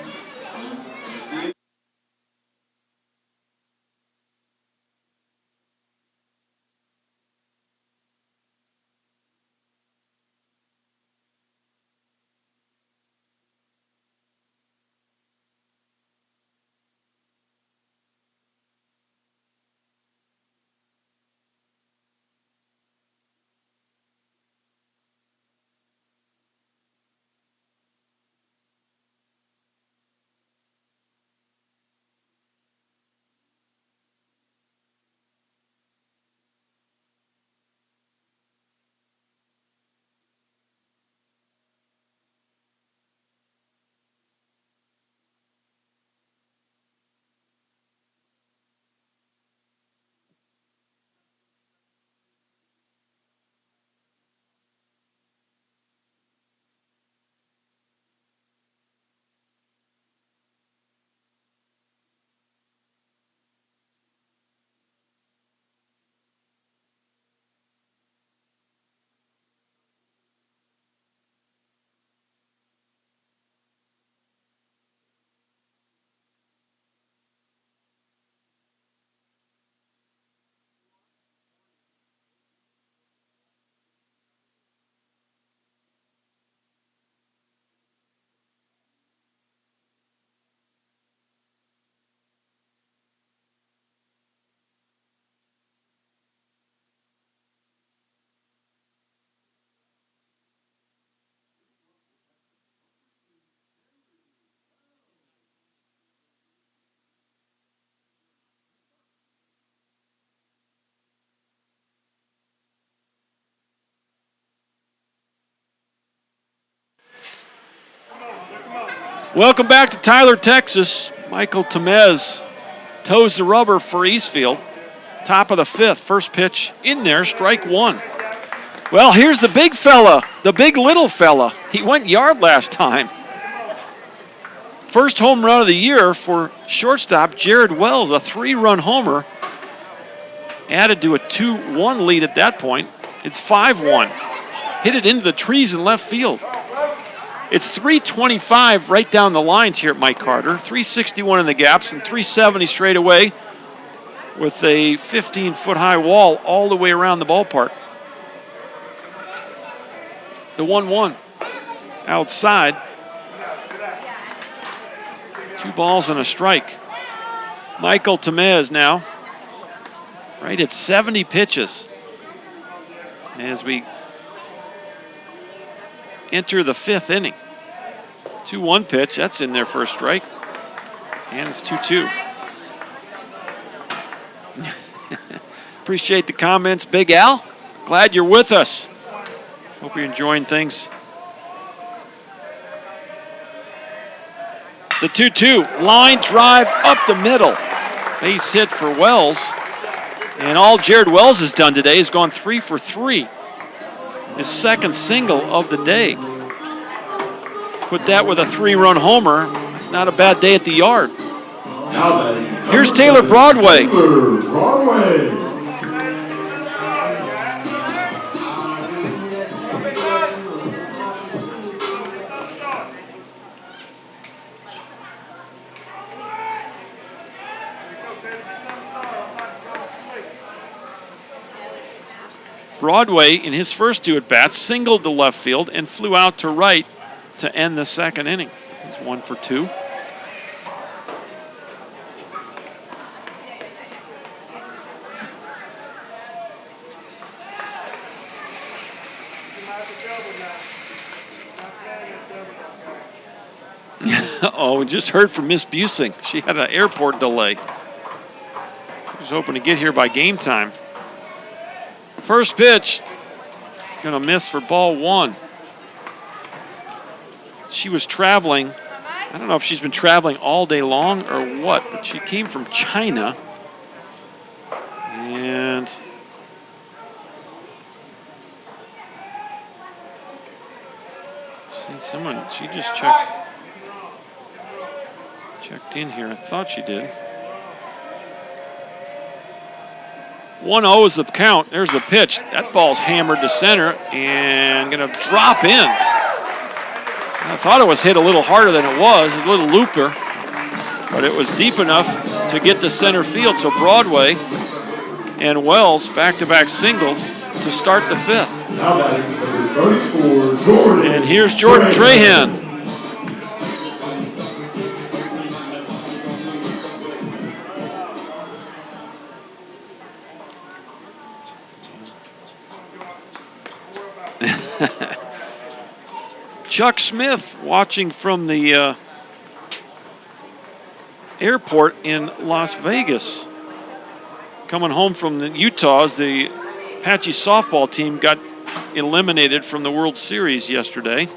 Welcome back to Tyler, Texas. Michael Tamez toes the rubber for Eastfield. Top of the fifth, first pitch in there, strike one. Well, here's the big fella, the big little fella. He went yard last time. First home run of the year for shortstop Jared Wells, a 3-run homer. Added to a 2-1 lead at that point. It's 5-1. Hit it into the trees in left field. It's 325 right down the lines here at Mike Carter. 361 in the gaps and 370 straight away with a 15-foot high wall all the way around the ballpark. The 1-1 outside. 2 balls and a strike. Michael Tamez now. Right at 70 pitches as we enter the fifth inning. 2-1 pitch, that's in there for a strike. And it's 2-2. Appreciate the comments, Big Al. Glad you're with us. Hope you're enjoying things. The 2-2, line drive up the middle. Base hit for Wells. And all Jared Wells has done today is gone 3 for 3. His second single of the day. Put that with a 3-run homer. It's not a bad day at the yard. Here's Taylor Broadway. Broadway, in his first 2 at-bats, singled to left field and flew out to right to end the second inning. So he's 1 for 2. Oh, we just heard from Miss Busing. She had an airport delay. She was hoping to get here by game time. First pitch, gonna miss for ball 1. She was traveling. I don't know if she's been traveling all day long or what, but she came from China. And see someone, she just checked in here. I thought she did. 1-0 is the count. There's the pitch. That ball's hammered to center and going to drop in. I thought it was hit a little harder than it was, a little looper, but it was deep enough to get to center field. So Broadway and Wells back-to-back singles to start the fifth. Now batting number 34, Jordan. And here's Jordan Trahan. Chuck Smith watching from the airport in Las Vegas. Coming home from Utah as the Apache softball team got eliminated from the World Series yesterday.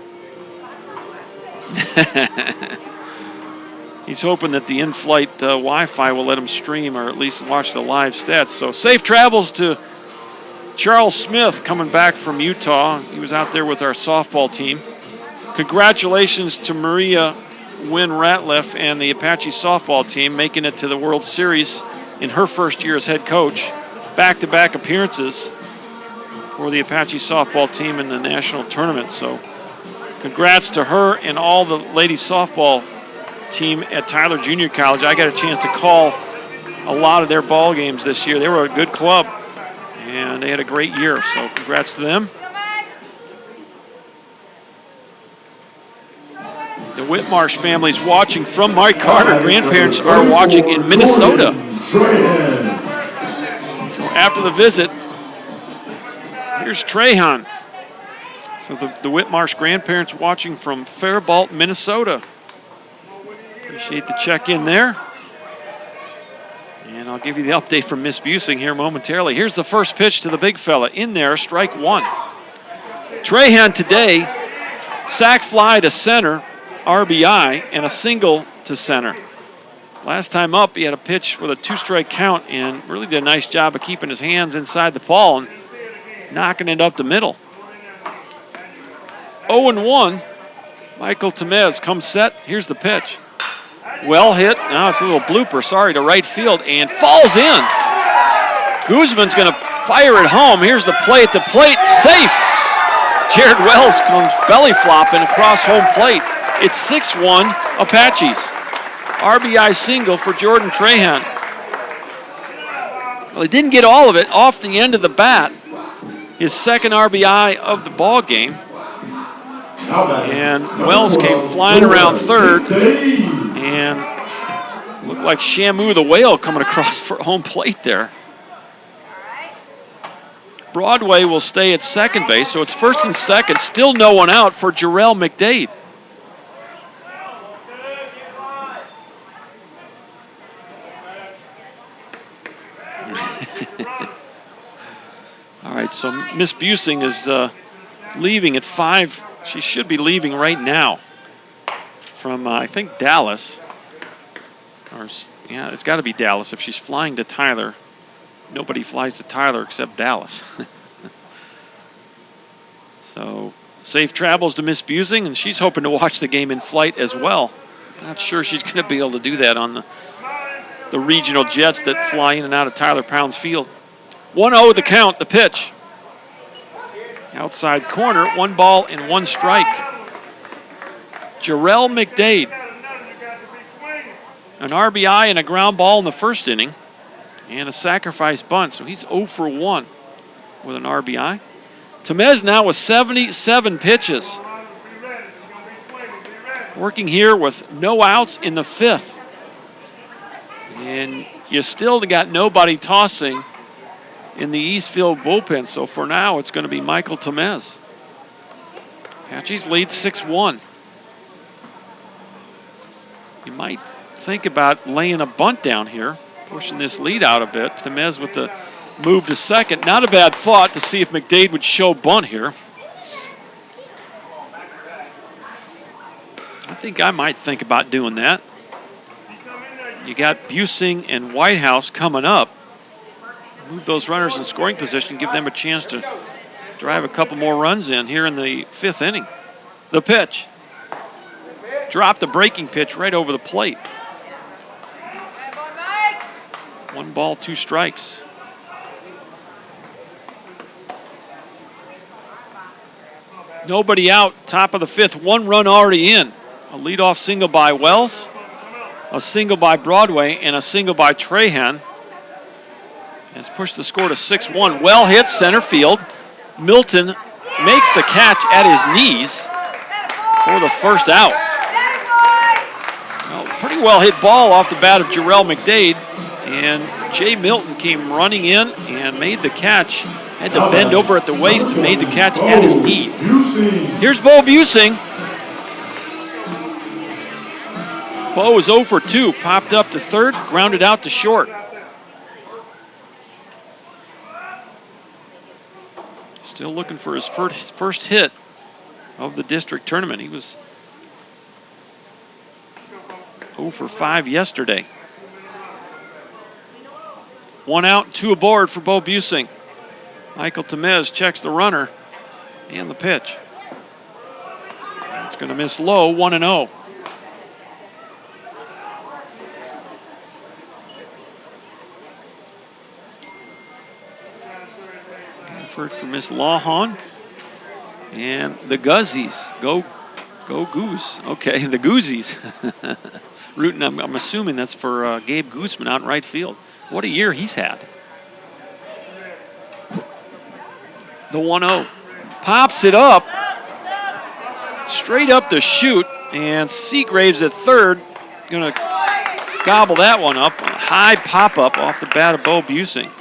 He's hoping that the in-flight Wi-Fi will let him stream or at least watch the live stats. So safe travels to Charles Smith coming back from Utah. He was out there with our softball team. Congratulations to Maria Wynn Ratliff and the Apache softball team making it to the World Series in her first year as head coach. Back-to-back appearances for the Apache softball team in the national tournament. So congrats to her and all the ladies softball team at Tyler Junior College. I got a chance to call a lot of their ball games this year. They were a good club and they had a great year. So congrats to them. The Whitmarsh family's watching from Mike Carter. Grandparents are watching in Minnesota. So after the visit, here's Trahan. So the Whitmarsh grandparents watching from Faribault, Minnesota. Appreciate the check-in there. And I'll give you the update from Miss Busing here momentarily. Here's the first pitch to the big fella. In there, strike one. Trahan today, sac fly to center, RBI, and a single to center. Last time up, he had a pitch with a two-strike count and really did a nice job of keeping his hands inside the ball and knocking it up the middle. 0-1, Michael Tamez comes set. Here's the pitch. Well hit. Now it's a little blooper, sorry, to right field, and falls in. Guzman's going to fire it home. Here's the play at the plate. Safe. Jared Wells comes belly flopping across home plate. It's 6-1 Apaches. RBI single for Jordan Trahan. Well, he didn't get all of it off the end of the bat. His second RBI of the ball game. And Wells came flying around third and looked like Shamu the Whale coming across for home plate there. Broadway will stay at second base, so it's first and second. Still no one out for Jarrell McDade. All right, so Miss Busing is leaving at 5. She should be leaving right now from, I think, Dallas. Or, yeah, it's got to be Dallas if she's flying to Tyler. Nobody flies to Tyler except Dallas. So safe travels to Miss Busing, and she's hoping to watch the game in flight as well. Not sure she's going to be able to do that on the regional jets that fly in and out of Tyler Pounds Field. 1-0 the count, the pitch. Outside corner, 1 ball and 1 strike. Jarrell McDade. An RBI and a ground ball in the first inning and a sacrifice bunt. So he's 0 for 1 with an RBI. Tamez now with 77 pitches. Working here with no outs in the 5th. And you still got nobody tossing in the Eastfield bullpen. So for now, it's going to be Michael Tamez. Apaches lead 6-1. You might think about laying a bunt down here, pushing this lead out a bit. Tamez with the move to second. Not a bad thought to see if McDade would show bunt here. I think I might think about doing that. You got Busing and Whitehouse coming up. Move those runners in scoring position, give them a chance to drive a couple more runs in here in the 5th inning. The pitch. Dropped the breaking pitch right over the plate. 1 ball, 2 strikes. Nobody out, top of the fifth, 1 run already in. A leadoff single by Wells, a single by Broadway, and a single by Trahan. Has pushed the score to 6-1. Well hit center field. Milton makes the catch at his knees for the first out. Well, pretty well hit ball off the bat of Jarrell McDade, and Jay Milton came running in and made the catch. Had to bend over at the waist and made the catch at his knees. Here's Bo Busing. Bo is 0 for 2, popped up to third, grounded out to short. Still looking for his first hit of the district tournament. He was 0 for 5 yesterday. 1 out, 2 aboard for Bo Busing. Michael Tamez checks the runner and the pitch. It's going to miss low, 1-0. Effort for Miss Lawhon. And the Guzzies. Go Goose. Okay, the Goozies. Rooting, I'm assuming that's for Gabe Gooseman out in right field. What a year he's had. The 1-0. Pops it up. Straight up the chute. And Seagraves at third. Going to gobble that one up. A high pop-up off the bat of Bo Busing.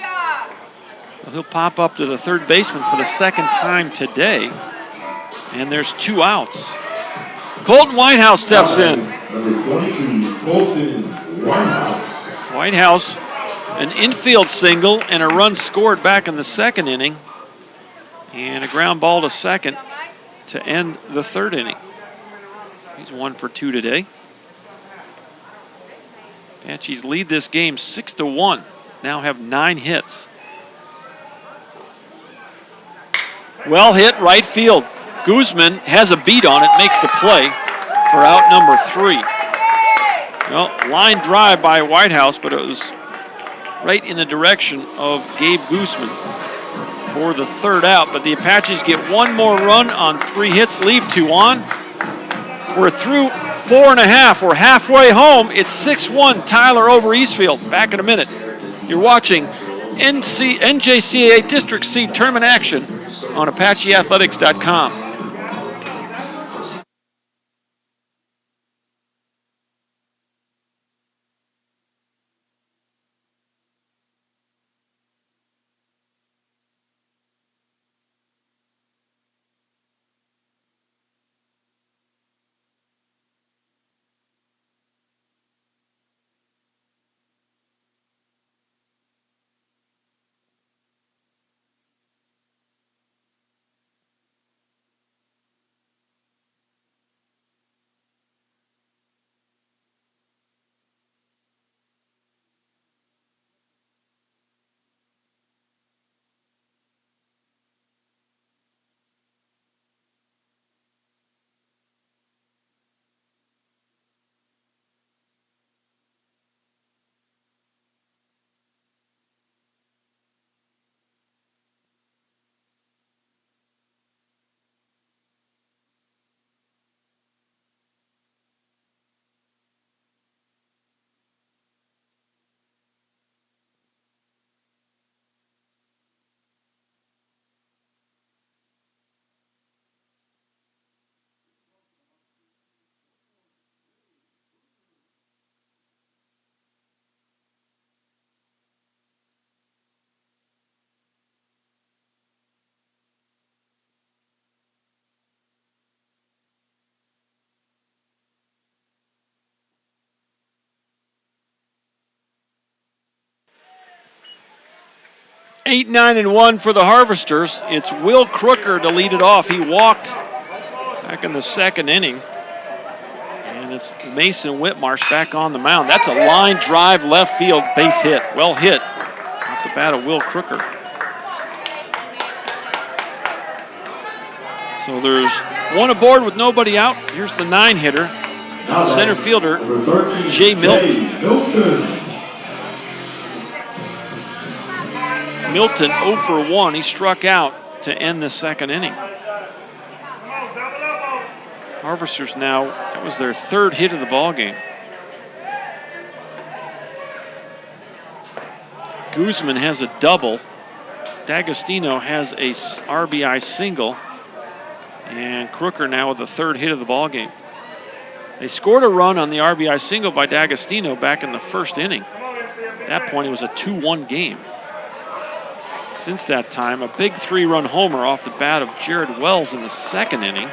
He'll pop up to the third baseman for the second time today. And there's 2 outs. Colton Whitehouse steps in. Number 22, Colton Whitehouse. Whitehouse, an infield single and a run scored back in the second inning. And a ground ball to second to end the third inning. He's 1 for 2 today. Apaches lead this game 6-1. Now have 9 hits. Well hit right field. Guzman has a beat on it, makes the play for out number 3. Well, line drive by Whitehouse, but it was right in the direction of Gabe Guzman for the third out. But the Apaches get 1 more run on 3 hits, leave 2 on. We're through 4.5. We're halfway home. It's 6-1 Tyler over Eastfield. Back in a minute. You're watching NJCAA District C tournament action on ApacheAthletics.com. Eight, 9, and 1 for the Harvesters. It's Will Crooker to lead it off. He walked back in the second inning. And it's Mason Whitmarsh back on the mound. That's a line drive left field base hit. Well hit off the bat of Will Crooker. So there's 1 aboard with nobody out. Here's the 9-hitter. Center fielder, Jay Milton. Milton 0 for 1. He struck out to end the second inning. Harvesters now, that was their third hit of the ball game. Guzman has a double. D'Agostino has a RBI single. And Crooker now with the third hit of the ball game. They scored a run on the RBI single by D'Agostino back in the first inning. At that point, it was a 2-1 game. Since that time, a big 3-run homer off the bat of Jared Wells in the second inning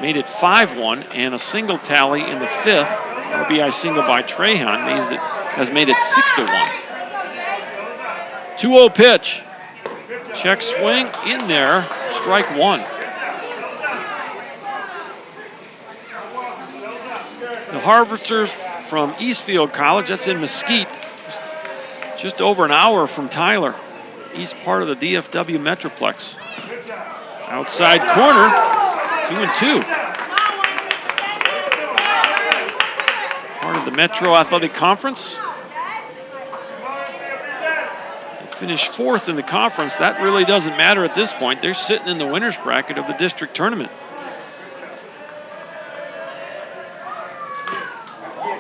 made it 5-1, and a single tally in the fifth, RBI single by Trahan, has made it 6-1. 2-0 pitch. Check swing in there, strike one. The Harvesters from Eastfield College, that's in Mesquite, just over an hour from Tyler, east part of the DFW Metroplex. Outside corner, 2-2. Part of the Metro Athletic Conference. They finished fourth in the conference. That really doesn't matter at this point. They're sitting in the winner's bracket of the district tournament.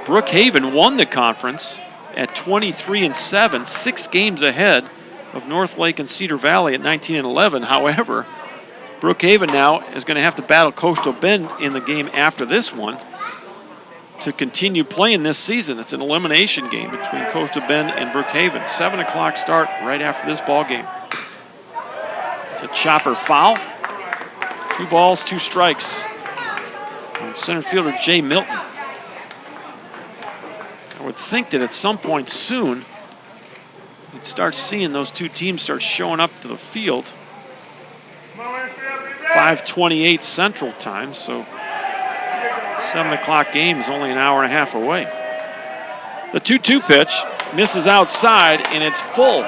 Brookhaven won the conference at 23-7, 6 games ahead of North Lake and Cedar Valley at 19-11. However, Brookhaven now is going to have to battle Coastal Bend in the game after this one to continue playing this season. It's an elimination game between Coastal Bend and Brookhaven. 7 o'clock start right after this ball game. It's a chopper foul. 2 balls, 2 strikes. And center fielder Jay Milton. I would think that at some point soon, you'd start seeing those two teams start showing up to the field. 5:28 Central Time, so 7 o'clock game is only an hour and a half away. The 2-2 pitch misses outside, and it's full.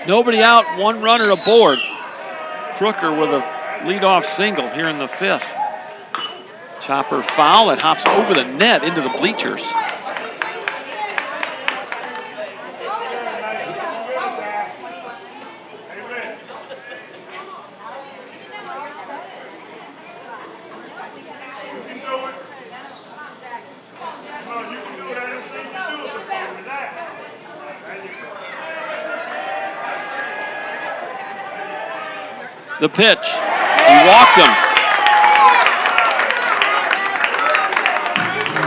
Nobody out, 1 runner aboard. Crooker with a leadoff single here in the fifth. Chopper foul, it hops over the net into the bleachers. The pitch, he walked him.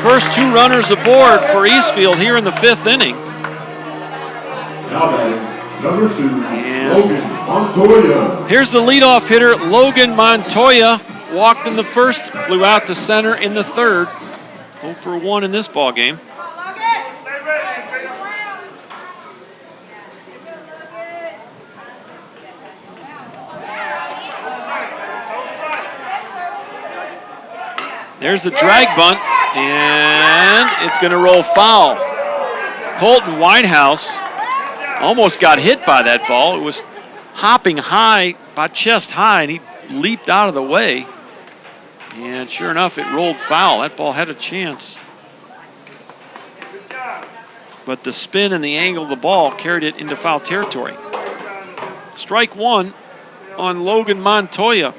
First 2 runners aboard for Eastfield here in the 5th inning. Now batting, number 2, Logan Montoya. Here's the leadoff hitter, Logan Montoya. Walked in the first, flew out to center in the third. 0 for 1 in this ball game. There's the drag bunt, and it's going to roll foul. Colton Whitehouse almost got hit by that ball. It was hopping high, about chest high, and he leaped out of the way. And sure enough, it rolled foul. That ball had a chance. But the spin and the angle of the ball carried it into foul territory. Strike 1 on Logan Montoya.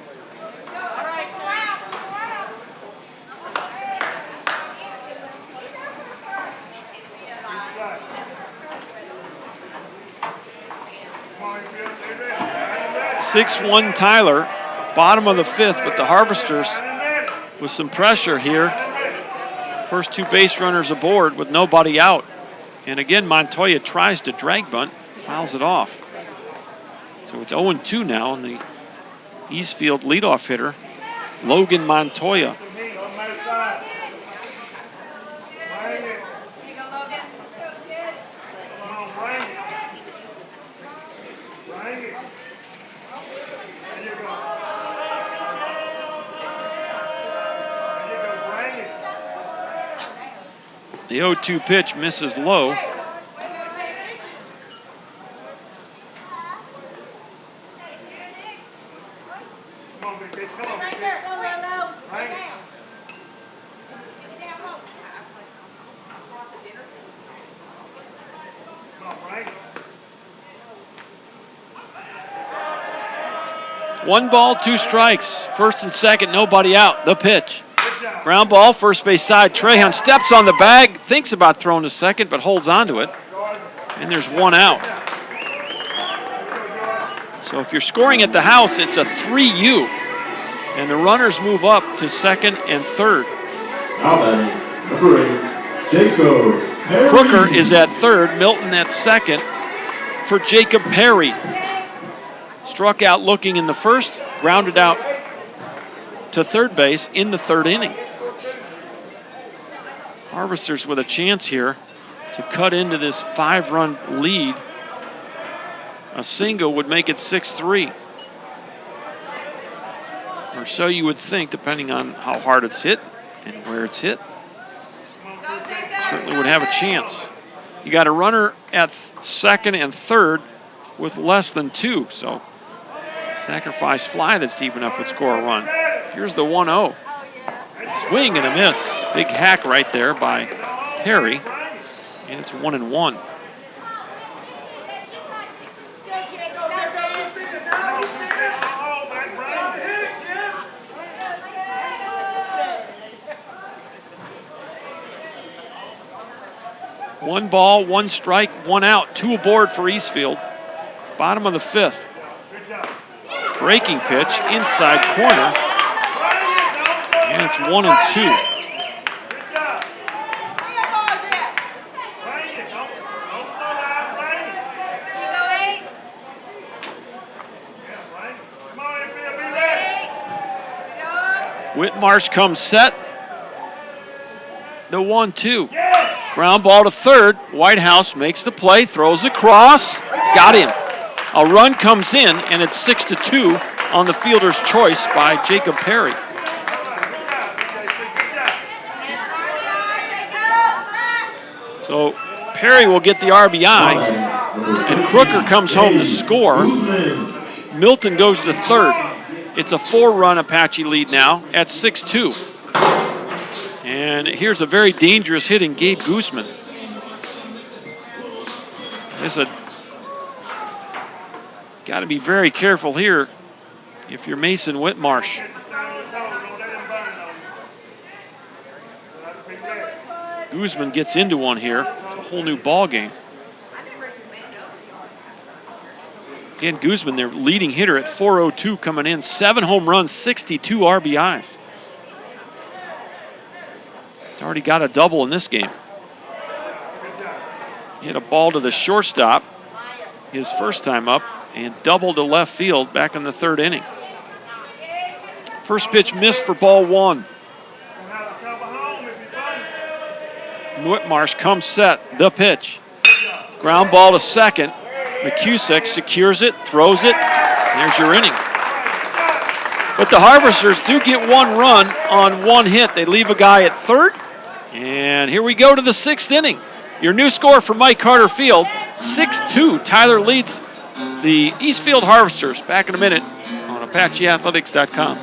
Six-1 Tyler, bottom of the 5th, but the Harvesters with some pressure here. First 2 base runners aboard with nobody out. And again, Montoya tries to drag bunt, fouls it off. So it's 0-2 now on the Eastfield leadoff hitter, Logan Montoya. The 0-2 pitch misses low. One ball, two strikes. First and second, nobody out. The pitch. Ground ball, first base side. Trahan steps on the bag, thinks about throwing to second, but holds on to it. And there's one out. So if you're scoring at the house, it's a 3U. And the runners move up to second and third. Now batting, number 8, Jacob Perry. Crooker is at third, Milton at second for Jacob Perry. Struck out looking in the first, grounded out to third base in the third inning. Harvesters with a chance here to cut into this 5-run lead. A single would make it 6-3. Or so you would think, depending on how hard it's hit and where it's hit. Certainly would have a chance. You got a runner at second and third with less than 2, so sacrifice fly that's deep enough would score a run. Here's the 1-0. Swing and a miss. Big hack right there by Perry, and it's 1-1. One ball, one strike, one out. 2 aboard for Eastfield. Bottom of the 5th. Breaking pitch, inside corner. And it's 1-2. Whitmarsh comes set. The 1-2. Ground ball to third. Whitehouse makes the play, throws across, got in. A run comes in, and it's 6-2 on the fielder's choice by Jacob Perry. So Perry will get the RBI, and Crooker comes home to score. Milton goes to third. It's a 4-run Apache lead now at 6-2. And here's a very dangerous hit in Gabe Guzman. Got to be very careful here if you're Mason Whitmarsh. Guzman gets into one here. It's a whole new ball game. Again, Guzman, their leading hitter at .402 coming in. 7 home runs, 62 RBIs. He's already got a double in this game. Hit a ball to the shortstop his first time up and doubled to left field back in the 3rd inning. First pitch missed for ball 1. Whitmarsh comes set, the pitch. Ground ball to second. McCusick secures it, throws it. There's your inning. But the Harvesters do get 1 run on 1 hit. They leave a guy at third. And here we go to the 6th inning. Your new score for Mike Carter Field, 6-2. Tyler leads the Eastfield Harvesters. Back in a minute on ApacheAthletics.com.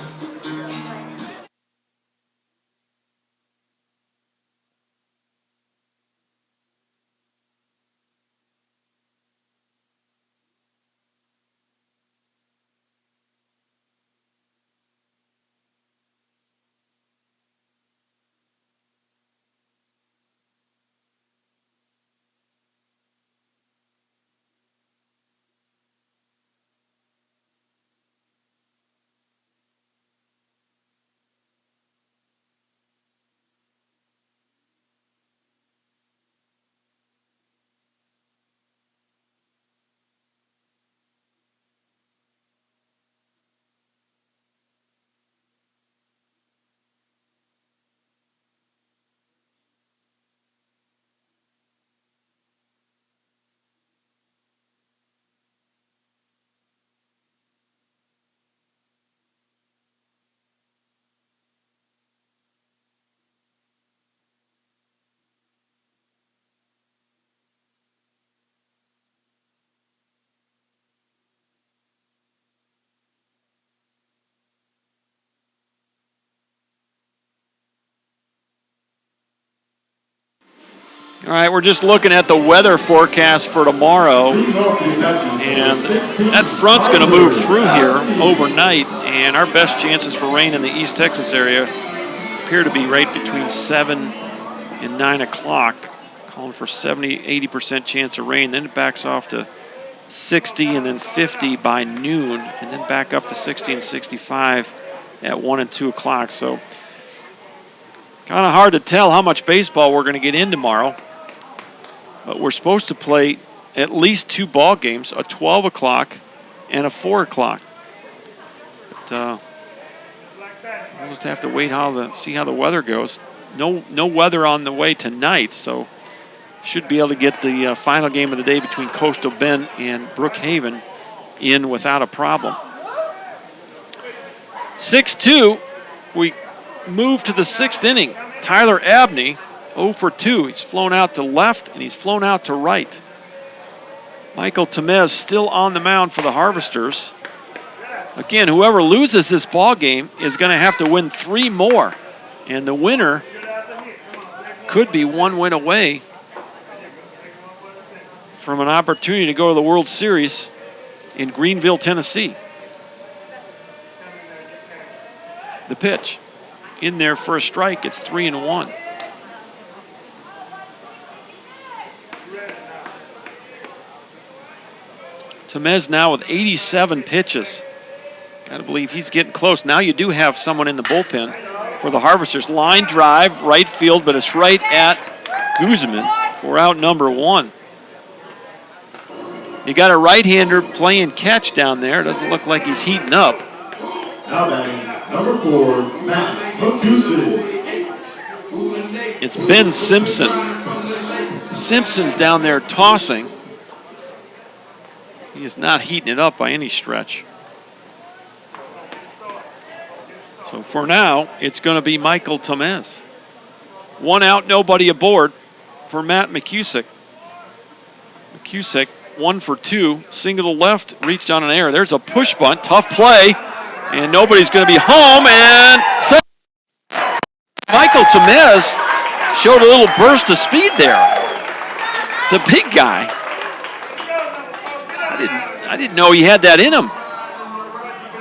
All right, we're just looking at the weather forecast for tomorrow, and that front's going to move through here overnight, and our best chances for rain in the East Texas area appear to be right between 7 and 9 o'clock, calling for 70-80% chance of rain. Then it backs off to 60 and then 50 by noon, and then back up to 60 and 65 at 1 and 2 o'clock. So kind of hard to tell how much baseball we're going to get in tomorrow. But we're supposed to play at least 2 ball games, a 12 o'clock and a 4 o'clock. But we'll just have to wait see how the weather goes. No weather on the way tonight, so should be able to get the final game of the day between Coastal Bend and Brookhaven in without a problem. 6-2, we move to the 6th inning. Tyler Abney, 0 for 2. He's flown out to left and he's flown out to right. Michael Tamez still on the mound for the Harvesters. Again, whoever loses this ball game is going to have to win 3 more, and the winner could be 1 win away from an opportunity to go to the World Series in Greenville, Tennessee. The pitch in there for a strike. It's 3-1. Tamez now with 87 pitches. Got to believe he's getting close. Now you do have someone in the bullpen for the Harvesters. Line drive, right field, but it's right at Guzman for out number 1. You got a right-hander playing catch down there. Doesn't look like he's heating up. Now batting, number 4, Matt McCusick. It's Ben Simpson. Simpson's down there tossing. He is not heating it up by any stretch. So for now, it's going to be Michael Tamez. 1 out, nobody aboard for Matt McCusick. McCusick, 1 for 2, single to left, reached on an error. There's a push bunt, tough play, and nobody's going to be home. And Michael Tamez showed a little burst of speed there. The big guy. I didn't know he had that in him.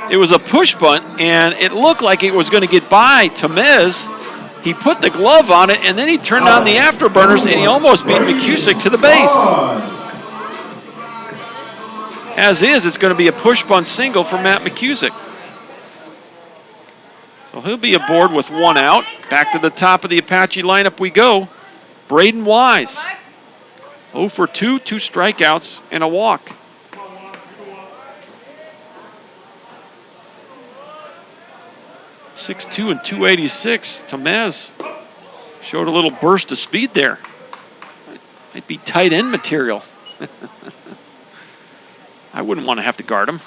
It was a push bunt, and it looked like it was going to get by Tamez. He put the glove on it, and then he turned on the afterburners, and he almost beat McCusick to the base. As is, it's going to be a push bunt single for Matt McCusick. So he'll be aboard with 1 out. Back to the top of the Apache lineup we go. Braden Wise, 0 for 2, 2 strikeouts, and a walk. .62 and 286. Tamez showed a little burst of speed there. Might be tight end material. I wouldn't want to have to guard him.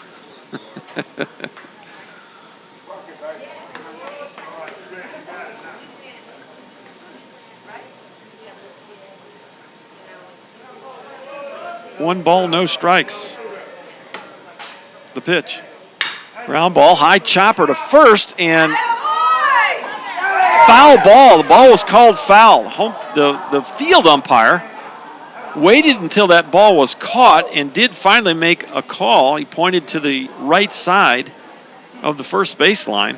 One ball, no strikes. The pitch. Ground ball, high chopper to first, and foul ball. The ball was called foul. The field umpire waited until that ball was caught and did finally make a call. He pointed to the right side of the first baseline.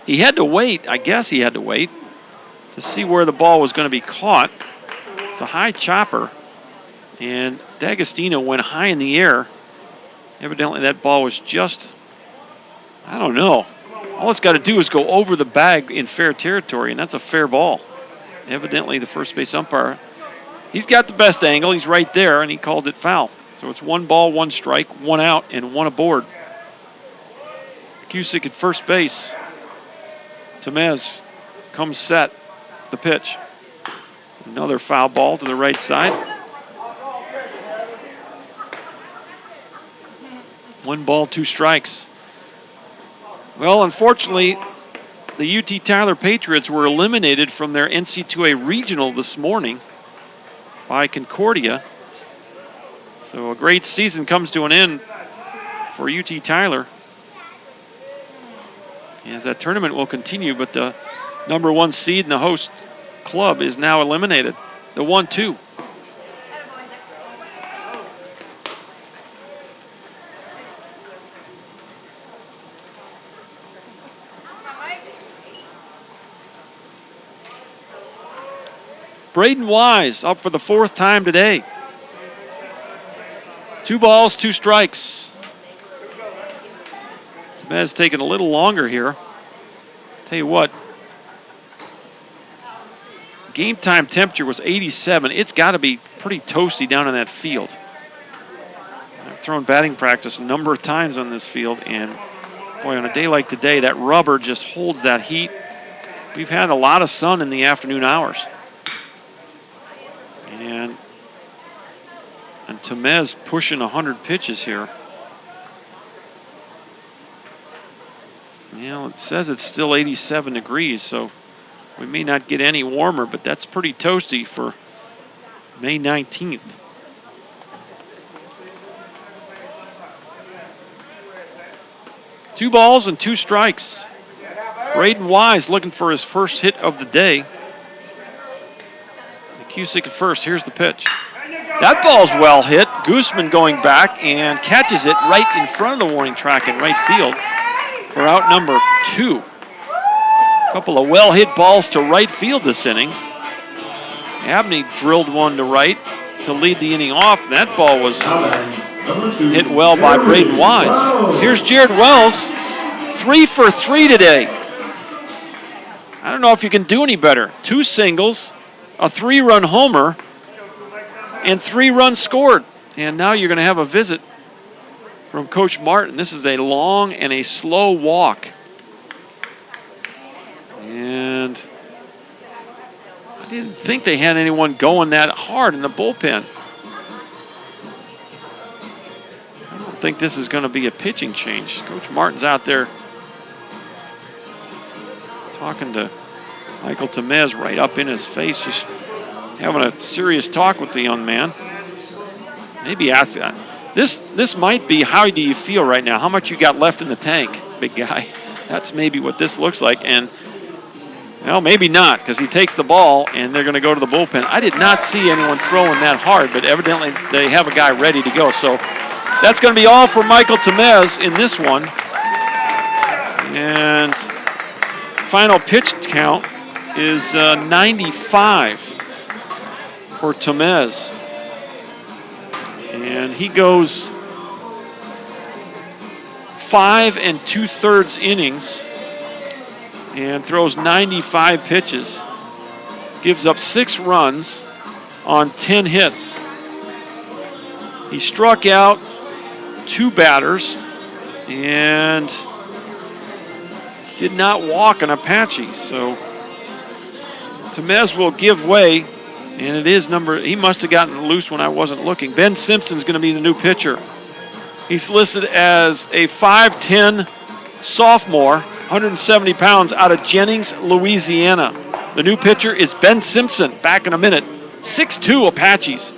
He had to wait, I guess he had to wait, to see where the ball was going to be caught. It's a high chopper, and D'Agostino went high in the air. Evidently that ball was just, I don't know. All it's got to do is go over the bag in fair territory, and that's a fair ball. Evidently the first base umpire, he's got the best angle. He's right there, and he called it foul. So it's 1 ball, 1 strike, 1 out, and 1 aboard. Cusick at first base. Tamez comes set. The pitch. Another foul ball to the right side. 1 ball, 2 strikes. Well, unfortunately, the UT Tyler Patriots were eliminated from their NC2A regional this morning by Concordia. So a great season comes to an end for UT Tyler. As that tournament will continue, but the number 1 seed in the host club is now eliminated. The 1-2. Braden Wise up for the 4th time today. 2 balls, 2 strikes. Tamez taking a little longer here. Tell you what, game time temperature was 87. It's got to be pretty toasty down in that field. I've thrown batting practice a number of times on this field, and boy, on a day like today, that rubber just holds that heat. We've had a lot of sun in the afternoon hours. And Tamez pushing 100 pitches here. Well, it says it's still 87 degrees, so we may not get any warmer, but that's pretty toasty for May 19th. Two balls and 2 strikes. Braden Wise looking for his first hit of the day. McCusick at first. Here's the pitch. That ball's well hit. Gooseman going back and catches it right in front of the warning track in right field for out number 2. A couple of well hit balls to right field this inning. Abney drilled one to right to lead the inning off. And that ball was hit well by Braden Wise. Here's Jared Wells, 3 for 3 today. I don't know if you can do any better. 2 singles, a 3-run homer, and 3 runs scored. And now you're going to have a visit from Coach Martin. This is a long and a slow walk. And I didn't think they had anyone going that hard in the bullpen. I don't think this is going to be a pitching change. Coach Martin's out there talking to Michael Tamez right up in his face, just having a serious talk with the young man. Maybe ask this might be, how do you feel right now? How much you got left in the tank, big guy? That's maybe what this looks like. And well, maybe not, because he takes the ball and they're going to go to the bullpen. I did not see anyone throwing that hard, but evidently they have a guy ready to go. So that's going to be all for Michael Tamez in this one. And final pitch count is 95 for Tamez. And he goes 5 2/3 innings and throws 95 pitches. Gives up 6 runs on 10 hits. He struck out 2 batters and did not walk an Apache. So Tamez will give way, and it is he must have gotten loose when I wasn't looking. Ben Simpson's going to be the new pitcher. He's listed as a 5'10" sophomore, 170 pounds, out of Jennings, Louisiana. The new pitcher is Ben Simpson. Back in a minute. 6'2" Apaches.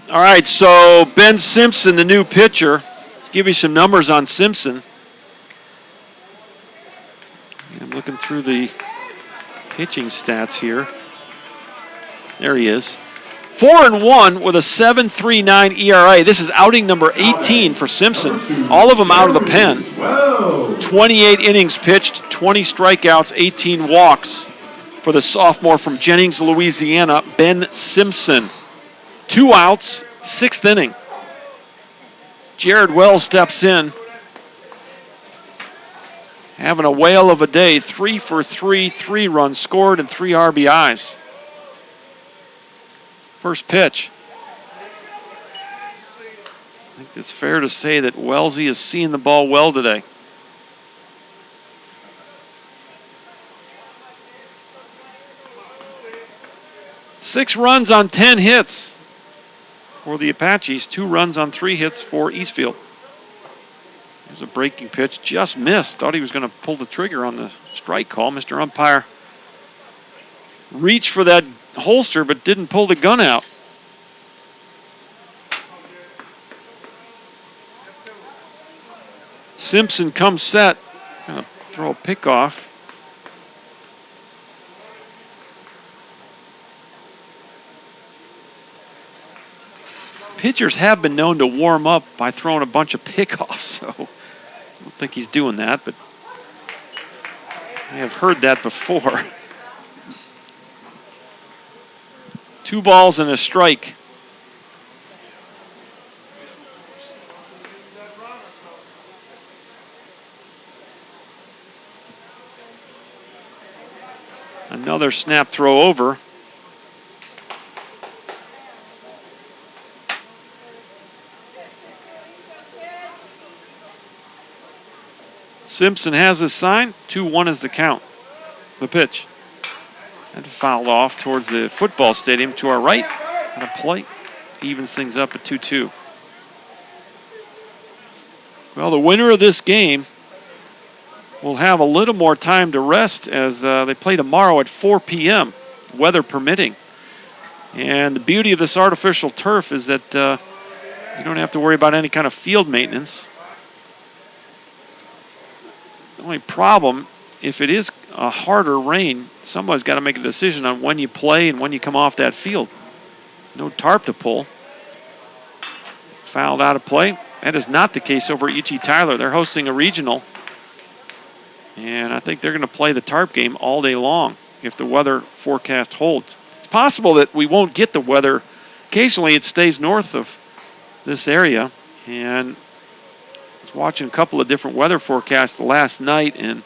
All right, so Ben Simpson, the new pitcher. Let's give you some numbers on Simpson. I'm looking through the pitching stats here. There he is. 4-1 with a 7.39 ERA. This is outing number 18 for Simpson. All of them out of the pen. 28 innings pitched, 20 strikeouts, 18 walks for the sophomore from Jennings, Louisiana, Ben Simpson. 2 outs, 6th inning. Jared Wells steps in, having a whale of a day. 3 for 3, 3 runs scored, and 3 RBIs. First pitch. I think it's fair to say that Wellesley is seeing the ball well today. Six runs on 10 hits for the Apaches. 2 runs on 3 hits for Eastfield. There's a breaking pitch, just missed. Thought he was going to pull the trigger on the strike call. Mr. Umpire reached for that holster but didn't pull the gun out. Simpson comes set. Going to throw a pick off. Pitchers have been known to warm up by throwing a bunch of pickoffs, so I don't think he's doing that, but I have heard that before. 2 balls and a strike. Another snap throw over. Simpson has his sign. 2-1 is the count. The pitch. And fouled off towards the football stadium to our right. On a plate. Evens things up at 2-2. Well, the winner of this game will have a little more time to rest as they play tomorrow at 4 p.m., weather permitting. And the beauty of this artificial turf is that you don't have to worry about any kind of field maintenance. The only problem, if it is a harder rain, somebody's got to make a decision on when you play and when you come off that field. No tarp to pull. Fouled out of play. That is not the case over at UT Tyler. They're hosting a regional. And I think they're going to play the tarp game all day long if the weather forecast holds. It's possible that we won't get the weather. Occasionally it stays north of this area. And I was watching a couple of different weather forecasts last night, and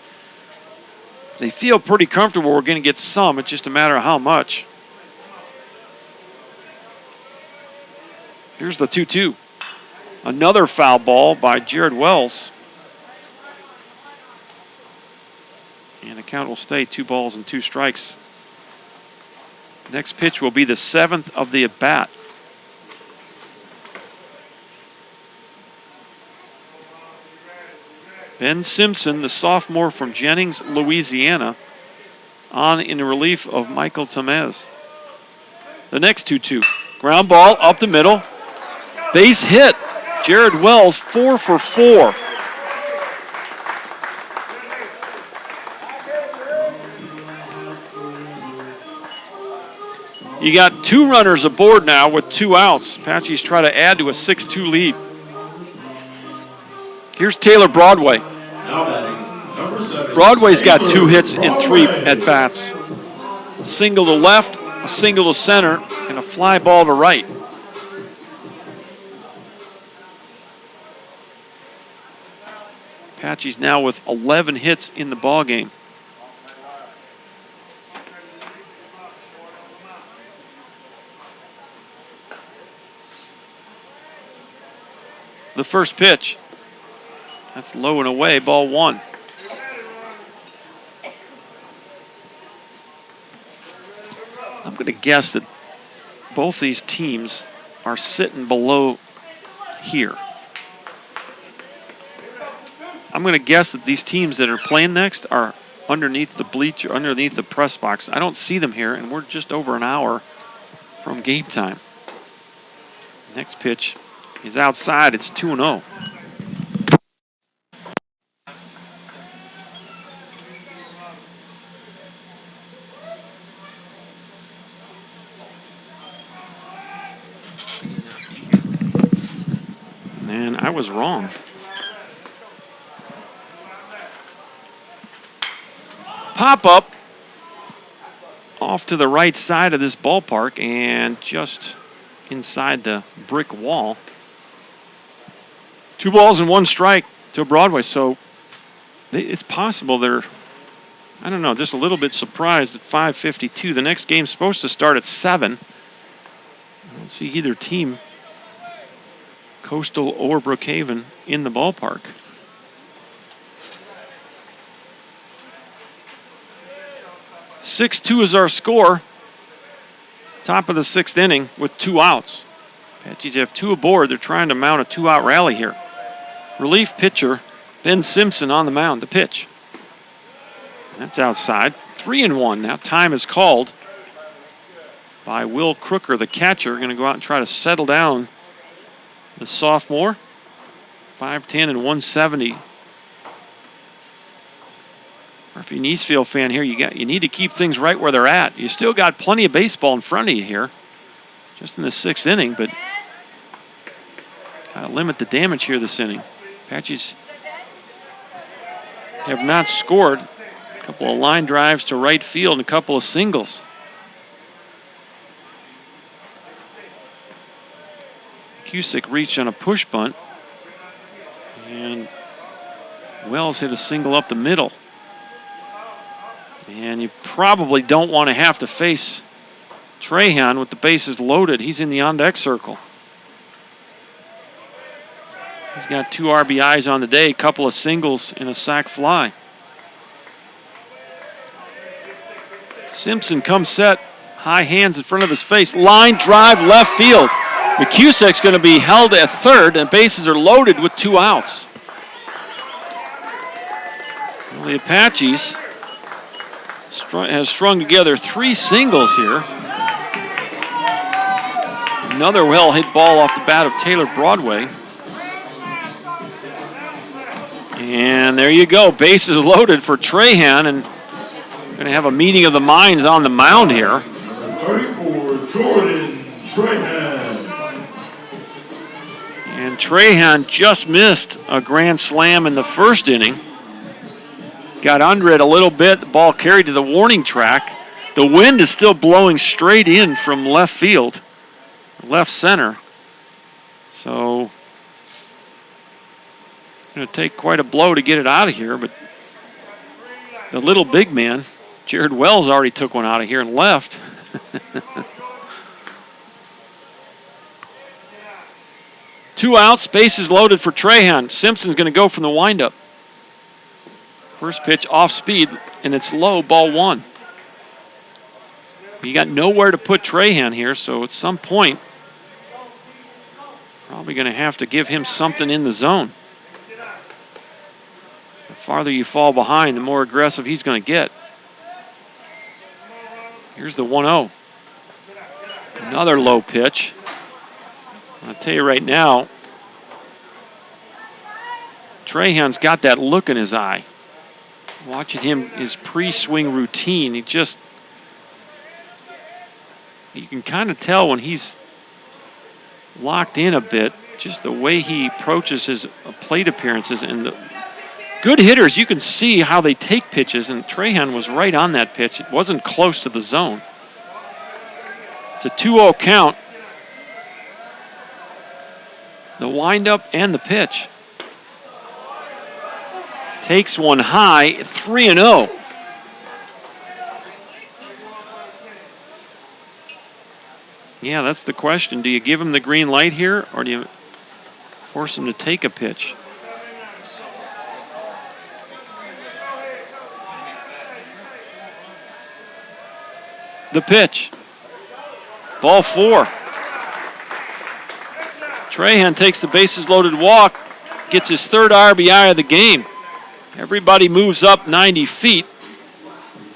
they feel pretty comfortable we're going to get some. It's just a matter of how much. Here's the 2-2. Another foul ball by Jared Wells. And the count will stay 2 balls and 2 strikes. Next pitch will be the 7th of the at-bat. Ben Simpson, the sophomore from Jennings, Louisiana, on in relief of Michael Tamez. The next 2-2. Ground ball up the middle. Base hit. Jared Wells 4 for 4. You got 2 runners aboard now with 2 outs. Apaches try to add to a 6-2 lead. Here's Taylor Broadway. Broadway's got 2 hits in 3 at-bats. A single to left, a single to center, and a fly ball to right. Apaches now with 11 hits in the ballgame. The first pitch. That's low and away, ball 1. I'm going to guess that both these teams are sitting below here. I'm going to guess that these teams that are playing next are underneath the bleacher, underneath the press box. I don't see them here, and we're just over an hour from game time. Next pitch is outside. It's 2-0. And I was wrong. pop-up off to the right side of this ballpark and just inside the brick wall. 2 balls and 1 strike to Broadway, so it's possible they're, I don't know, just a little bit surprised at 5:52. The next game's supposed to start at 7. I don't see either team, Coastal or Brookhaven, in the ballpark. (6-2) is our score. Top of the 6th inning with 2 outs. Apaches have 2 aboard. They're trying to mount a 2-out rally here. Relief pitcher Ben Simpson on the mound. The pitch. That's outside. 3-1. Now time is called by Will Crooker, the catcher. Going to go out and try to settle down the sophomore. 5'10" and 170. If you're an Eastfield fan here, you need to keep things right where they're at. You still got plenty of baseball in front of you here, just in the 6th inning, but gotta limit the damage here this inning. Apaches have not scored. A couple of line drives to right field and a couple of singles. Cusick reached on a push bunt, and Wells hit a single up the middle. And you probably don't want to have to face Trahan with the bases loaded. He's in the on-deck circle. He's got 2 RBIs on the day, a couple of singles and a sac fly. Simpson comes set, high hands in front of his face. Line drive left field. McCusick's going to be held at third, and bases are loaded with 2 outs. Well, the Apaches has strung together 3 singles here. Another well-hit ball off the bat of Taylor Broadway. And there you go, bases loaded for Trahan, and we're going to have a meeting of the minds on the mound here. 34, Jordan Trahan. And Trahan just missed a grand slam in the 1st inning. Got under it a little bit. The ball carried to the warning track. The wind is still blowing straight in from left field, left center. So, going to take quite a blow to get it out of here. But the little big man, Jared Wells, already took one out of here and left. Two outs, bases loaded for Trahan. Simpson's going to go from the windup. First pitch off speed, and it's low, ball 1. You got nowhere to put Trahan here, so at some point, probably going to have to give him something in the zone. The farther you fall behind, the more aggressive he's going to get. Here's the 1-0. Another low pitch. I'll tell you right now, Trahan's got that look in his eye. Watching him, his pre-swing routine, you can kind of tell when he's locked in a bit, just the way he approaches his plate appearances. And the good hitters, you can see how they take pitches, and Trahan was right on that pitch. It wasn't close to the zone. It's a 2-0 count. The windup and the pitch. Takes one high, 3-0. Yeah, that's the question. Do you give him the green light here, or do you force him to take a pitch? The pitch. Ball 4. Trahan takes the bases loaded walk, gets his 3rd RBI of the game. Everybody moves up 90 feet,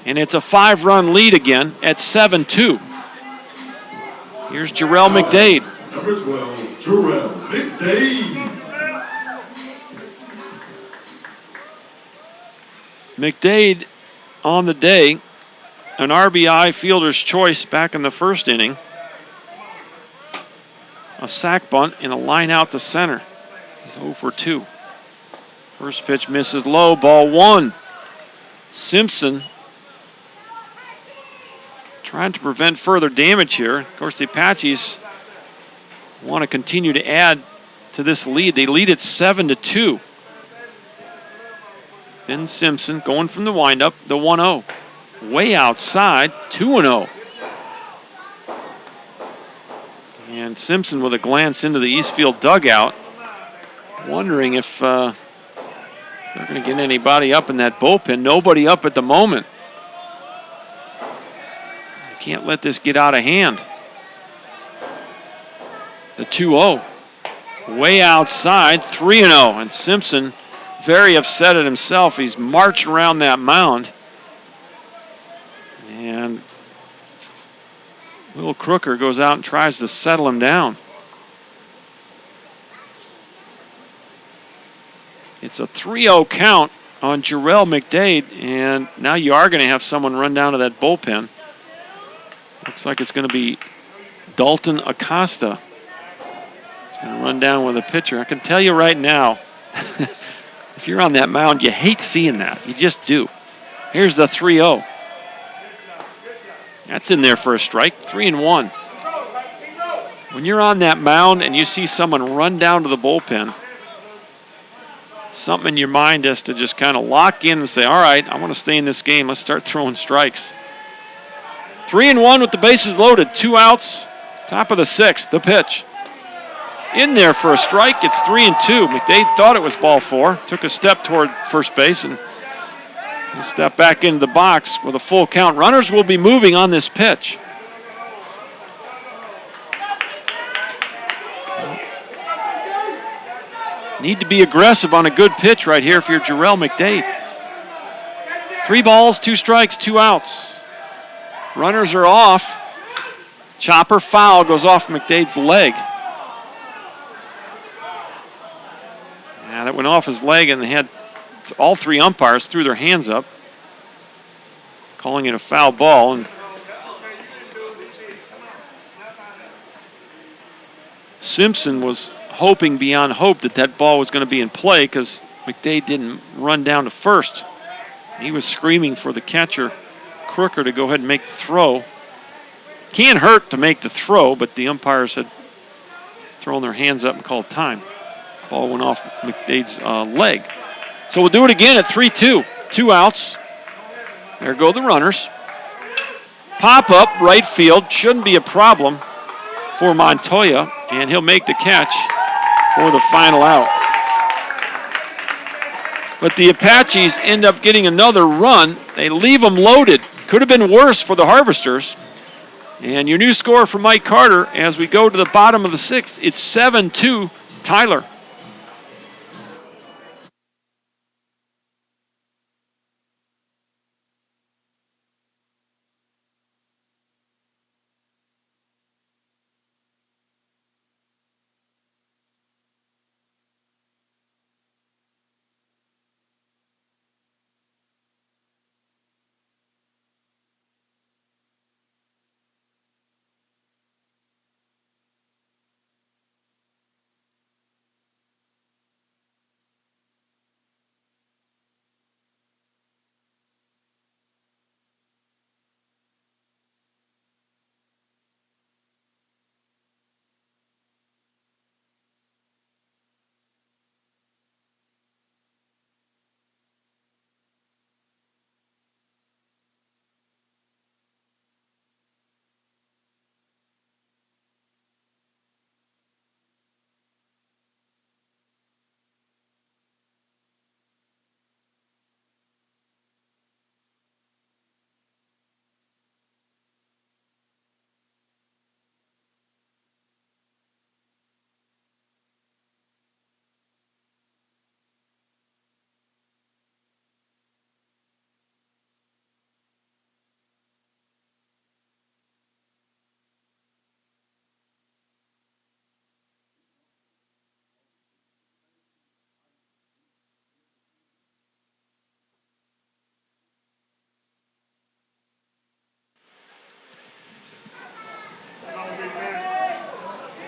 and it's a 5-run lead again at 7-2. Here's Jarrell McDade. Number 12, Jarrell McDade. McDade on the day, an RBI fielder's choice back in the 1st inning. A sac bunt and a line out to center. He's 0 for 2. First pitch misses low, ball 1. Simpson trying to prevent further damage here. Of course, the Apaches want to continue to add to this lead. They lead it 7-2. Ben Simpson going from the windup, the 1-0. Way outside, 2-0. And Simpson with a glance into the Eastfield dugout, wondering if they're going to get anybody up in that bullpen. Nobody up at the moment. You can't let this get out of hand. The 2-0. Way outside, 3-0. And Simpson very upset at himself. He's marched around that mound. And Will Crooker goes out and tries to settle him down. It's a 3-0 count on Jarrell McDade, and now you are going to have someone run down to that bullpen. Looks like it's going to be Dalton Acosta. He's going to run down with a pitcher. I can tell you right now, if you're on that mound, you hate seeing that. You just do. Here's the 3-0. That's in there for a strike, 3-1. When you're on that mound and you see someone run down to the bullpen, something in your mind has to just kind of lock in and say, all right, I want to stay in this game. Let's start throwing strikes. 3-1 with the bases loaded, 2 outs, top of the 6th, the pitch. In there for a strike, it's 3-2. McDade thought it was ball 4, took a step toward first base, and he'll step back into the box with a full count. Runners will be moving on this pitch. Need to be aggressive on a good pitch right here if you're Jarrell McDade. 3 balls, 2 strikes, 2 outs. Runners are off. Chopper foul goes off McDade's leg. Yeah, that went off his leg, and they had all 3 umpires threw their hands up, calling it a foul ball. And Simpson was hoping beyond hope that that ball was going to be in play because McDade didn't run down to first. He was screaming for the catcher, Crooker, to go ahead and make the throw. Can't hurt to make the throw, but the umpires had thrown their hands up and called time. The ball went off McDade's leg. So we'll do it again at 3-2. 2 outs. There go the runners. Pop up right field. Shouldn't be a problem for Montoya, and he'll make the catch for the final out. But the Apaches end up getting another run. They leave them loaded. Could have been worse for the Harvesters. And your new score for Mike Carter as we go to the bottom of the 6th, it's 7-2 Tyler.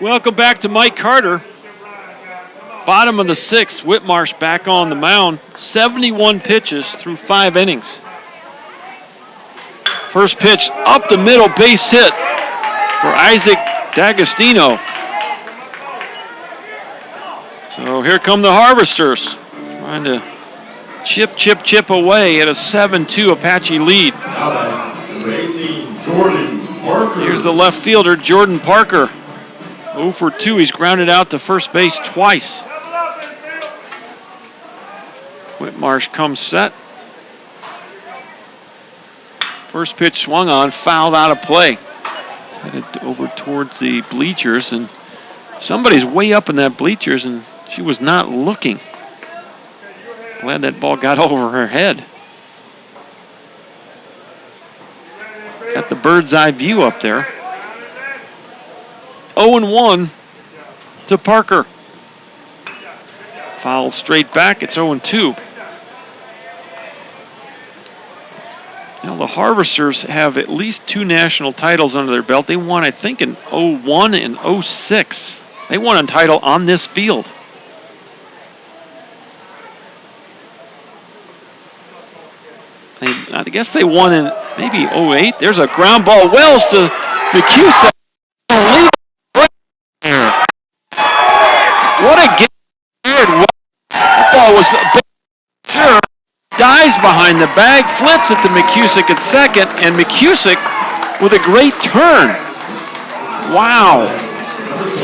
Welcome back to Mike Carter. Bottom of the 6th, Whitmarsh back on the mound. 71 pitches through 5 innings. First pitch up the middle, base hit for Isaac D'Agostino. So here come the Harvesters, trying to chip away at a 7-2 Apache lead. Number 18, Jordan Parker. Here's the left fielder, Jordan Parker. 0 for 2, he's grounded out to first base twice. Whitmarsh comes set. First pitch swung on, fouled out of play. Headed over towards the bleachers, and somebody's way up in that bleachers, and she was not looking. Glad that ball got over her head. Got the bird's eye view up there. 0-1 to Parker. Fouled straight back, it's 0-2. You know, the Harvesters have at least 2 national titles under their belt. They won, I think, in 01 and 06. They won a title on this field. I guess they won in maybe 08. There's a ground ball. Wells to McCusick. What a game. That ball was sure. Dives behind the bag, flips it to McCusick at second, and McCusick with a great turn. Wow.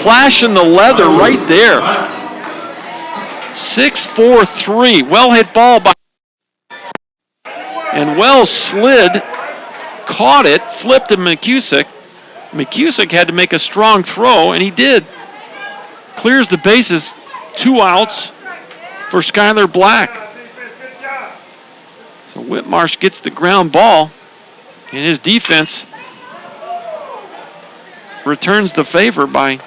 Flashing the leather right there. 6-4-3. Well hit ball by. And Wells slid, caught it, flipped to McCusick. McCusick had to make a strong throw, and he did. Clears the bases, 2 outs for Skylar Black. So Whitmarsh gets the ground ball, and his defense returns the favor by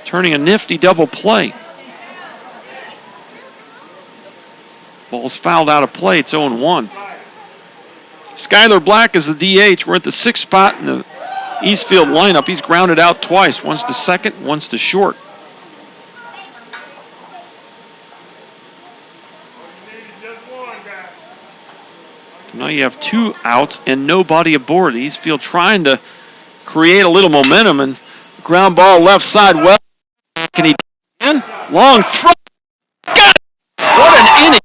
turning a nifty double play. Ball's fouled out of play. It's 0-1. Skylar Black is the DH. We're at the 6th spot in the Eastfield lineup. He's grounded out twice. Once to second, once to short. So now you have 2 outs and nobody aboard. Eastfield trying to create a little momentum, and ground ball left side. Well, can he get in? Long throw. Got it. What an inning.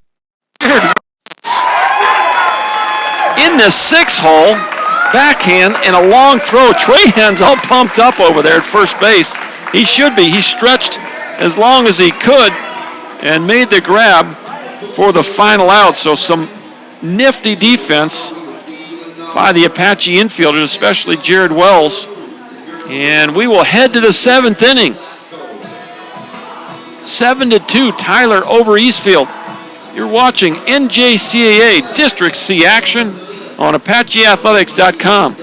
In the 6 hole, backhand and a long throw. Trahan's all pumped up over there at first base. He should be. He stretched as long as he could and made the grab for the final out. So some nifty defense by the Apache infielders, especially Jared Wells. And we will head to the 7th inning. 7-2, Tyler over Eastfield. You're watching NJCAA District C action on ApacheAthletics.com.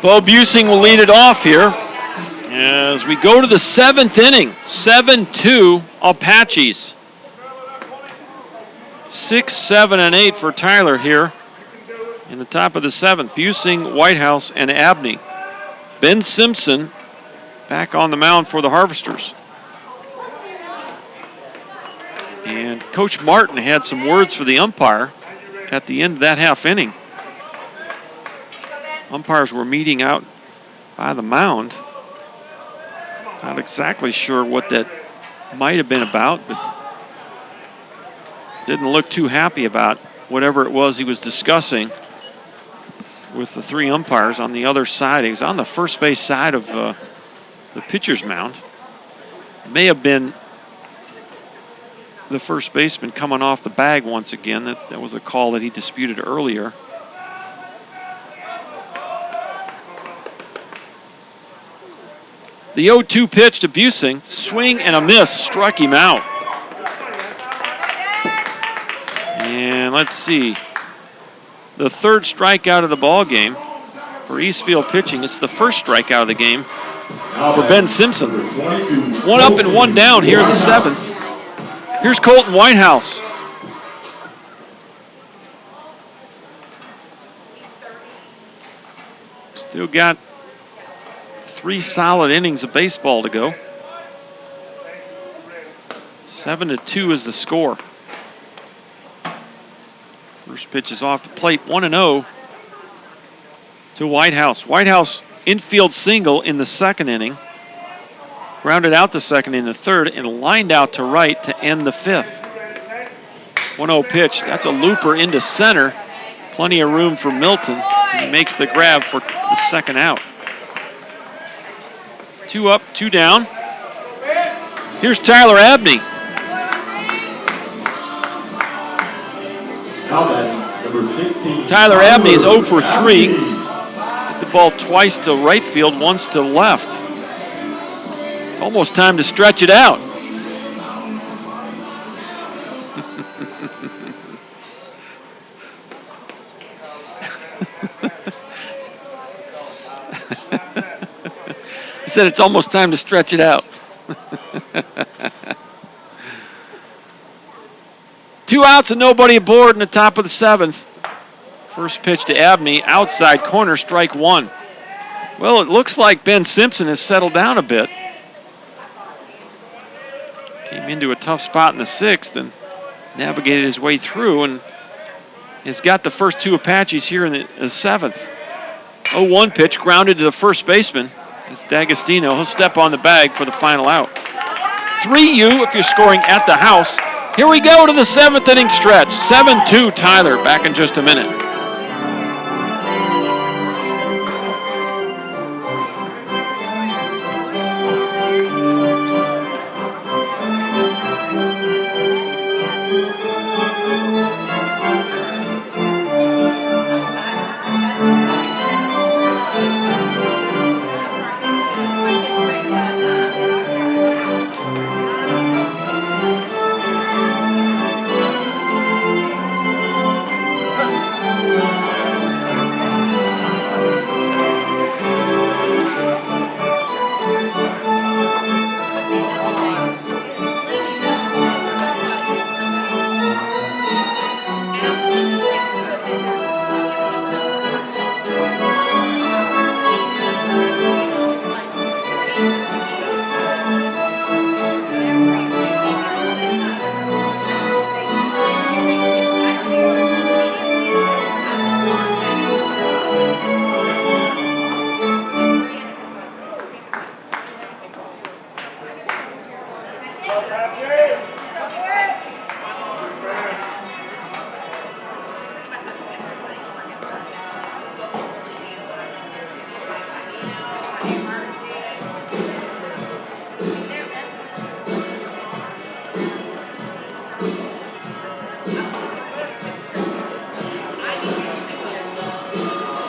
Bo Busing will lead it off here as we go to the 7th inning. 7-2 Apaches. 6, 7, and 8 for Tyler here in the top of the 7th. Busing, Whitehouse, and Abney. Ben Simpson back on the mound for the Harvesters. And Coach Martin had some words for the umpire at the end of that half inning. Umpires were meeting out by the mound. Not exactly sure what that might have been about, but didn't look too happy about whatever it was he was discussing with the three umpires on the other side. He was on the first base side of the pitcher's mound. It may have been the first baseman coming off the bag once again. That was a call that he disputed earlier. The 0-2 pitch to Busing, swing and a miss, struck him out. And let's see, the third strikeout of the ball game for Eastfield pitching. It's the first strikeout of the game for Ben Simpson. One up and one down here in the seventh. Here's Colton Whitehouse. Still got 3 solid innings of baseball to go. 7-2 is the score. First pitch is off the plate, 1-0 to Whitehouse. Whitehouse infield single in the second inning. Grounded out the second in the third and lined out to right to end the fifth. 1-0 pitch. That's a looper into center. Plenty of room for Milton. He makes the grab for the second out. 2 up, 2 down. Here's Tyler Abney. Tyler Abney is 0 for 3. Hit the ball twice to right field, once to left. It's almost time to stretch it out. He said it's almost time to stretch it out. 2 outs and nobody aboard in the top of the seventh. First pitch to Abney, outside corner, strike 1. Well, it looks like Ben Simpson has settled down a bit. Came into a tough spot in the sixth and navigated his way through and has got the first 2 Apaches here in the seventh. 0-1 pitch grounded to the first baseman. It's D'Agostino. He'll step on the bag for the final out. 3U if you're scoring at the house. Here we go to the 7th inning stretch. 7-2 Tyler. Back in just a minute.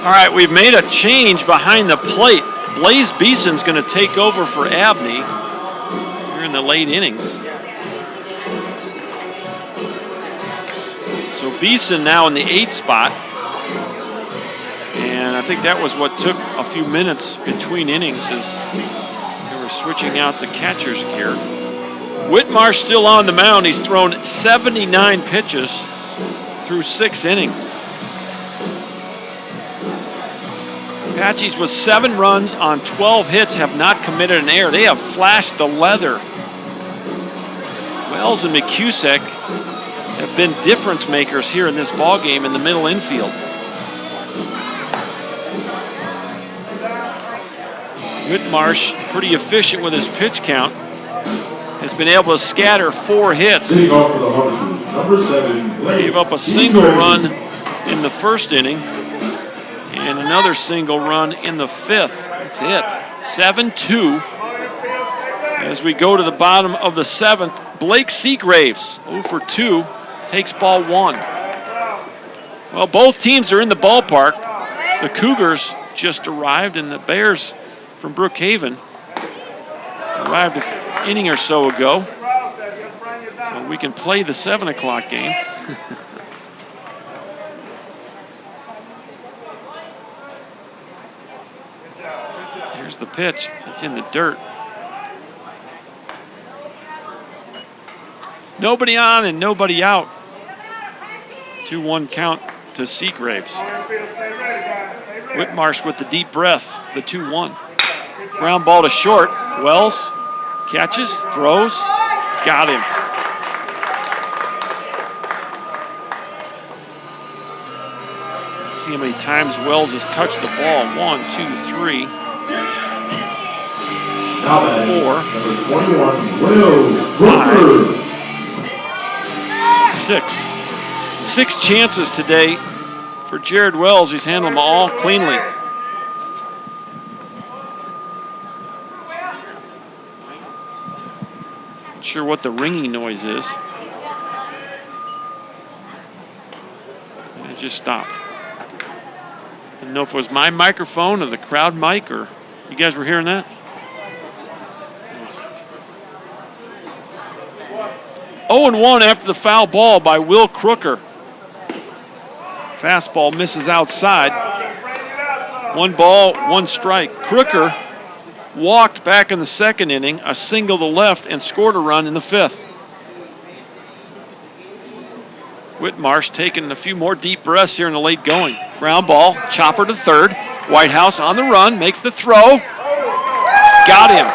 All right, we've made a change behind the plate. Blaze Beeson's going to take over for Abney here in the late innings. So Beeson now in the 8th spot. And I think that was what took a few minutes between innings as they were switching out the catcher's gear. Whitmar's still on the mound. He's thrown 79 pitches through 6 innings. Apaches with 7 runs on 12 hits have not committed an error. They have flashed the leather. Wells and McCusick have been difference makers here in this ball game in the middle infield. Whitmarsh, pretty efficient with his pitch count, has been able to scatter 4 hits. Sitting off for the Hunters, number 7, Blake. Gave up a single run in the first inning and another single run in the 5th. That's it. 7-2. As we go to the bottom of the 7th, Blake Seagraves, 0 for 2, takes ball 1. Well, both teams are in the ballpark. The Cougars just arrived, and the Bears from Brookhaven arrived an inning or so ago. So we can play the 7 o'clock game. Here's the pitch. It's in the dirt. Nobody on and nobody out. 2-1 count to Seagraves. Whitmarsh with the deep breath, the 2-1. Ground ball to short. Wells catches, throws, got him. Let's see how many times Wells has touched the ball. 1, 2, 3, 4, 5, 6 chances today for Jared Wells. He's handled them all cleanly. Not sure what the ringing noise is. And it just stopped. Didn't know if it was my microphone or the crowd mic, or you guys were hearing that? 0-1 after the foul ball by Will Crooker. Fastball misses outside. 1 ball, 1 strike. Crooker walked back in the 2nd inning, a single to left, and scored a run in the 5th. Whitmarsh taking a few more deep breaths here in the late going. Ground ball, chopper to 3rd. Whitehouse on the run, makes the throw. Got him.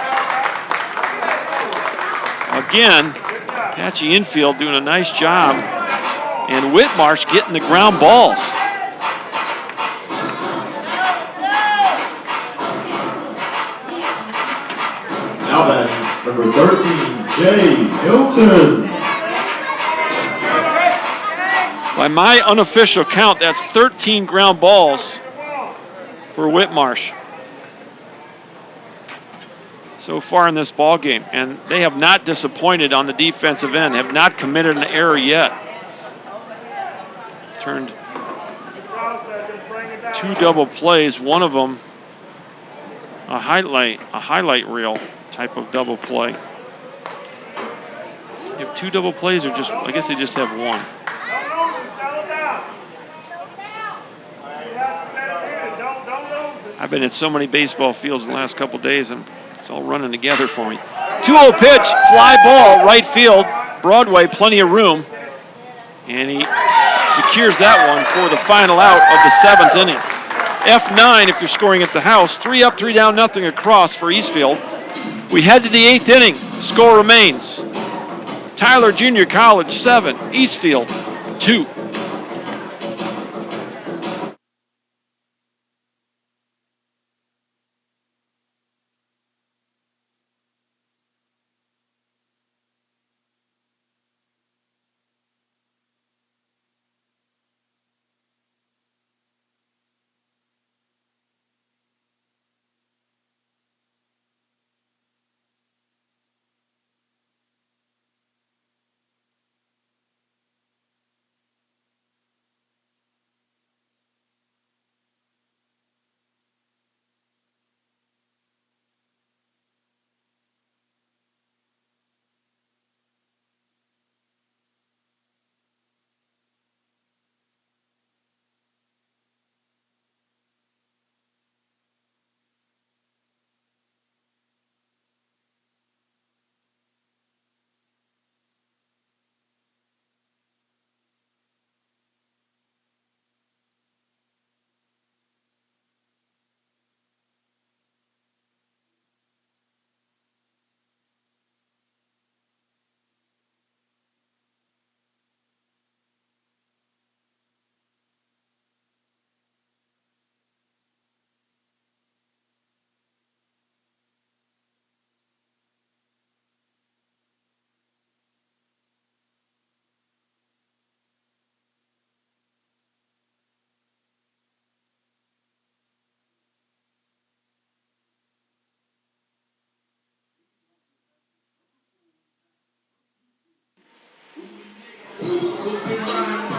Again, Patchy infield doing a nice job. And Whitmarsh getting the ground balls. Now batting, number 13, Jay Hilton. By my unofficial count, that's 13 ground balls for Whitmarsh so far in this ball game, and they have not disappointed on the defensive end, have not committed an error yet. Turned 2 double plays, one of them a highlight reel type of double play. You have 2 double plays, or just, I guess they just have 1. I've been at so many baseball fields in the last couple days, and it's all running together for me. 2-0 pitch, fly ball, right field. Broadway, plenty of room. And he secures that one for the final out of the 7th inning. F9 if you're scoring at the house. 3 up, 3 down, nothing across for Eastfield. We head to the 8th inning. Score remains. Tyler Junior College 7, Eastfield 2.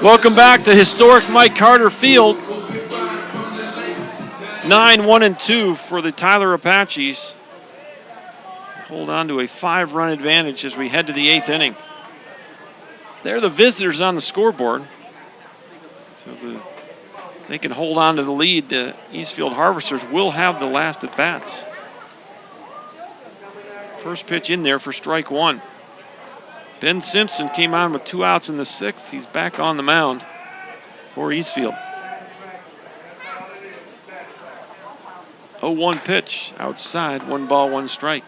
Welcome back to historic Mike Carter Field. 9-1-2 for the Tyler Apaches. Hold on to a 5-run advantage as we head to the 8th inning. They're the visitors on the scoreboard. So they can hold on to the lead. The Eastfield Harvesters will have the last at bats. First pitch in there for strike one. Ben Simpson came on with 2 outs in the 6th. He's back on the mound for Eastfield. 0-1 pitch outside, 1 ball, 1 strike.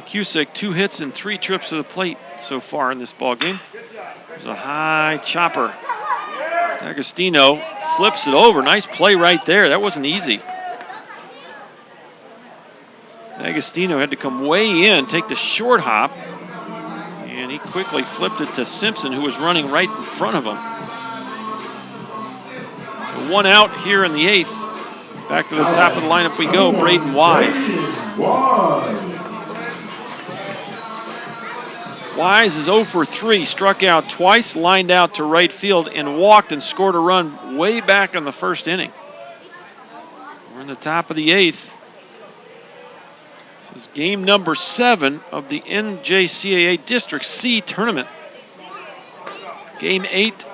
Cusick, 2 hits and 3 trips to the plate so far in this ball game. There's a high chopper. D'Agostino flips it over. Nice play right there. That wasn't easy. D'Agostino had to come way in, take the short hop, and he quickly flipped it to Simpson, who was running right in front of him. So 1 out here in the 8th. Back to the top of the lineup we go, Braden Wise. Wise is 0 for 3, struck out twice, lined out to right field, and walked and scored a run way back in the 1st inning. We're in the top of the 8th. This is game number 7 of the NJCAA District C tournament. Game 8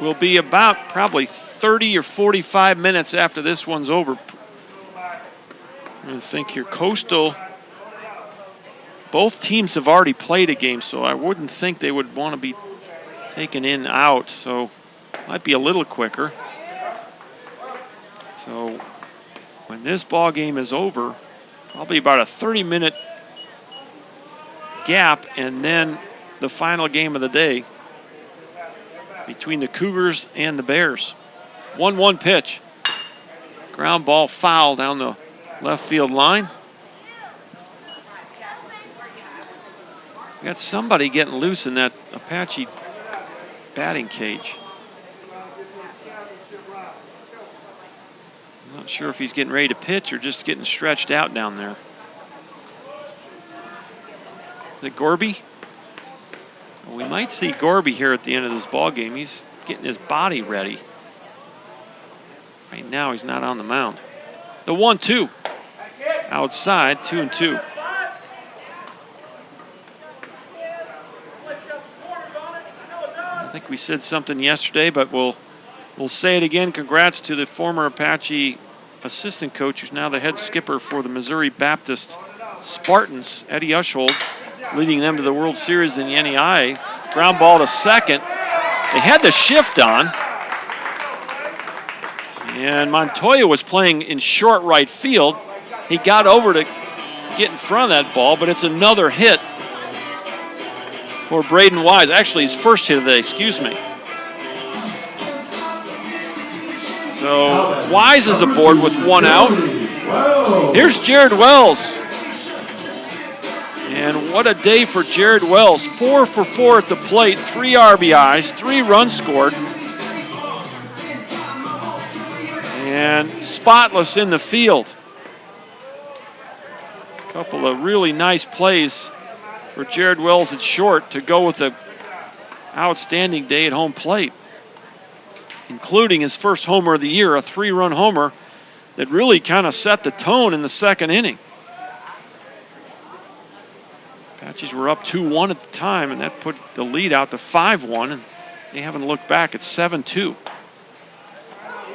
will be about probably 30 or 45 minutes after this one's over. I'm going to think here, Coastal. Both teams have already played a game, so I wouldn't think they would want to be taken in out, so might be a little quicker. So when this ball game is over, probably about a 30-minute gap, and then the final game of the day between the Cougars and the Bears. 1-1 pitch. Ground ball foul down the left field line. We got somebody getting loose in that Apache batting cage. I'm not sure if he's getting ready to pitch or just getting stretched out down there. Is it Gorby? Well, we might see Gorby here at the end of this ball game. He's getting his body ready. Right now he's not on the mound. The 1-2. Outside, 2-2. I think we said something yesterday, but we'll say it again. Congrats to the former Apache assistant coach, who's now the head skipper for the Missouri Baptist Spartans, Eddie Ushhold, leading them to the World Series in the NEI. Ground ball to second. They had the shift on. And Montoya was playing in short right field. He got over to get in front of that ball, but it's another hit for Braden Wise. Actually, his first hit of the day, excuse me. So Wise is aboard with 1 out. Here's Jared Wells. And what a day for Jared Wells. 4 for 4 at the plate, 3 RBIs, 3 runs scored. And spotless in the field. A couple of really nice plays for Jared Wells at short to go with an outstanding day at home plate, including his first homer of the year, a 3-run homer that really kind of set the tone in the 2nd inning. Apaches were up 2-1 at the time, and that put the lead out to 5-1, and they haven't looked back at 7-2.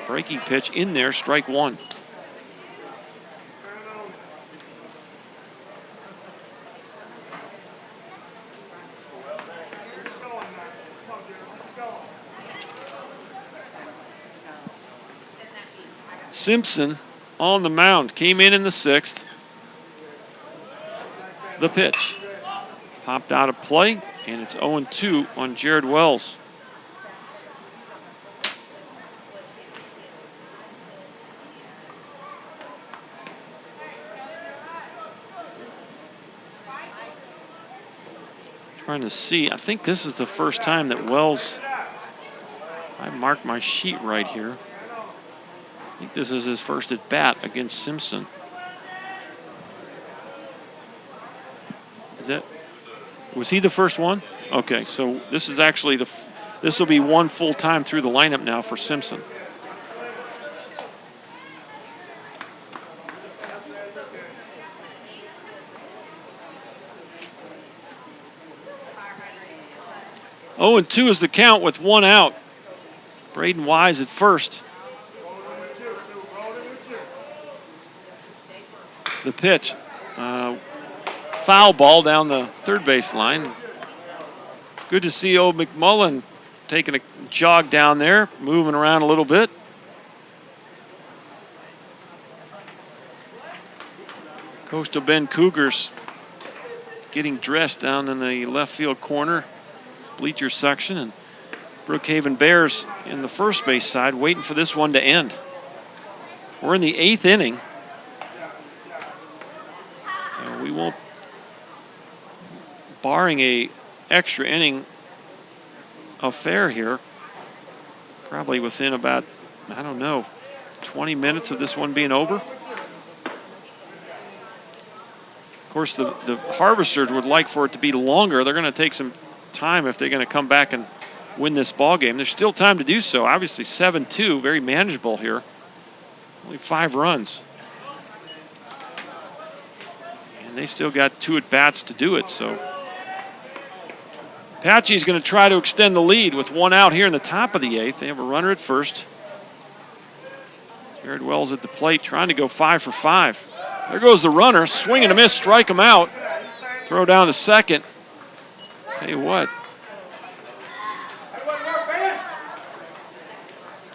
Breaking pitch in there, strike 1. Simpson on the mound, came in the 6th. The pitch popped out of play, and it's 0-2 on Jared Wells. Trying to see, I think this is the first time that Wells, I marked my sheet right here. I think this is his first at bat against Simpson. Was he the first one? Okay, so this is actually this will be one full time through the lineup now for Simpson. Oh, and 2 is the count with 1 out. Braden Wise at first. The pitch. Foul ball down the third base line. Good to see old McMullen taking a jog down there, moving around a little bit. Coastal Bend Cougars getting dressed down in the left field corner, bleacher section, and Brookhaven Bears in the first base side waiting for this one to end. We're in the 8th inning. So we won't, barring a extra inning affair here, probably within about, 20 minutes of this one being over. Of course, the Harvesters would like for it to be longer. They're going to take some time if they're going to come back and win this ball game. There's still time to do so. Obviously 7-2, very manageable here. Only 5 runs. And they still got 2 at-bats to do it, so Apache's going to try to extend the lead with 1 out here in the top of the 8th. They have a runner at first. Jared Wells at the plate trying to go 5 for 5. There goes the runner, swing and a miss, strike him out. Throw down to second. Tell you what,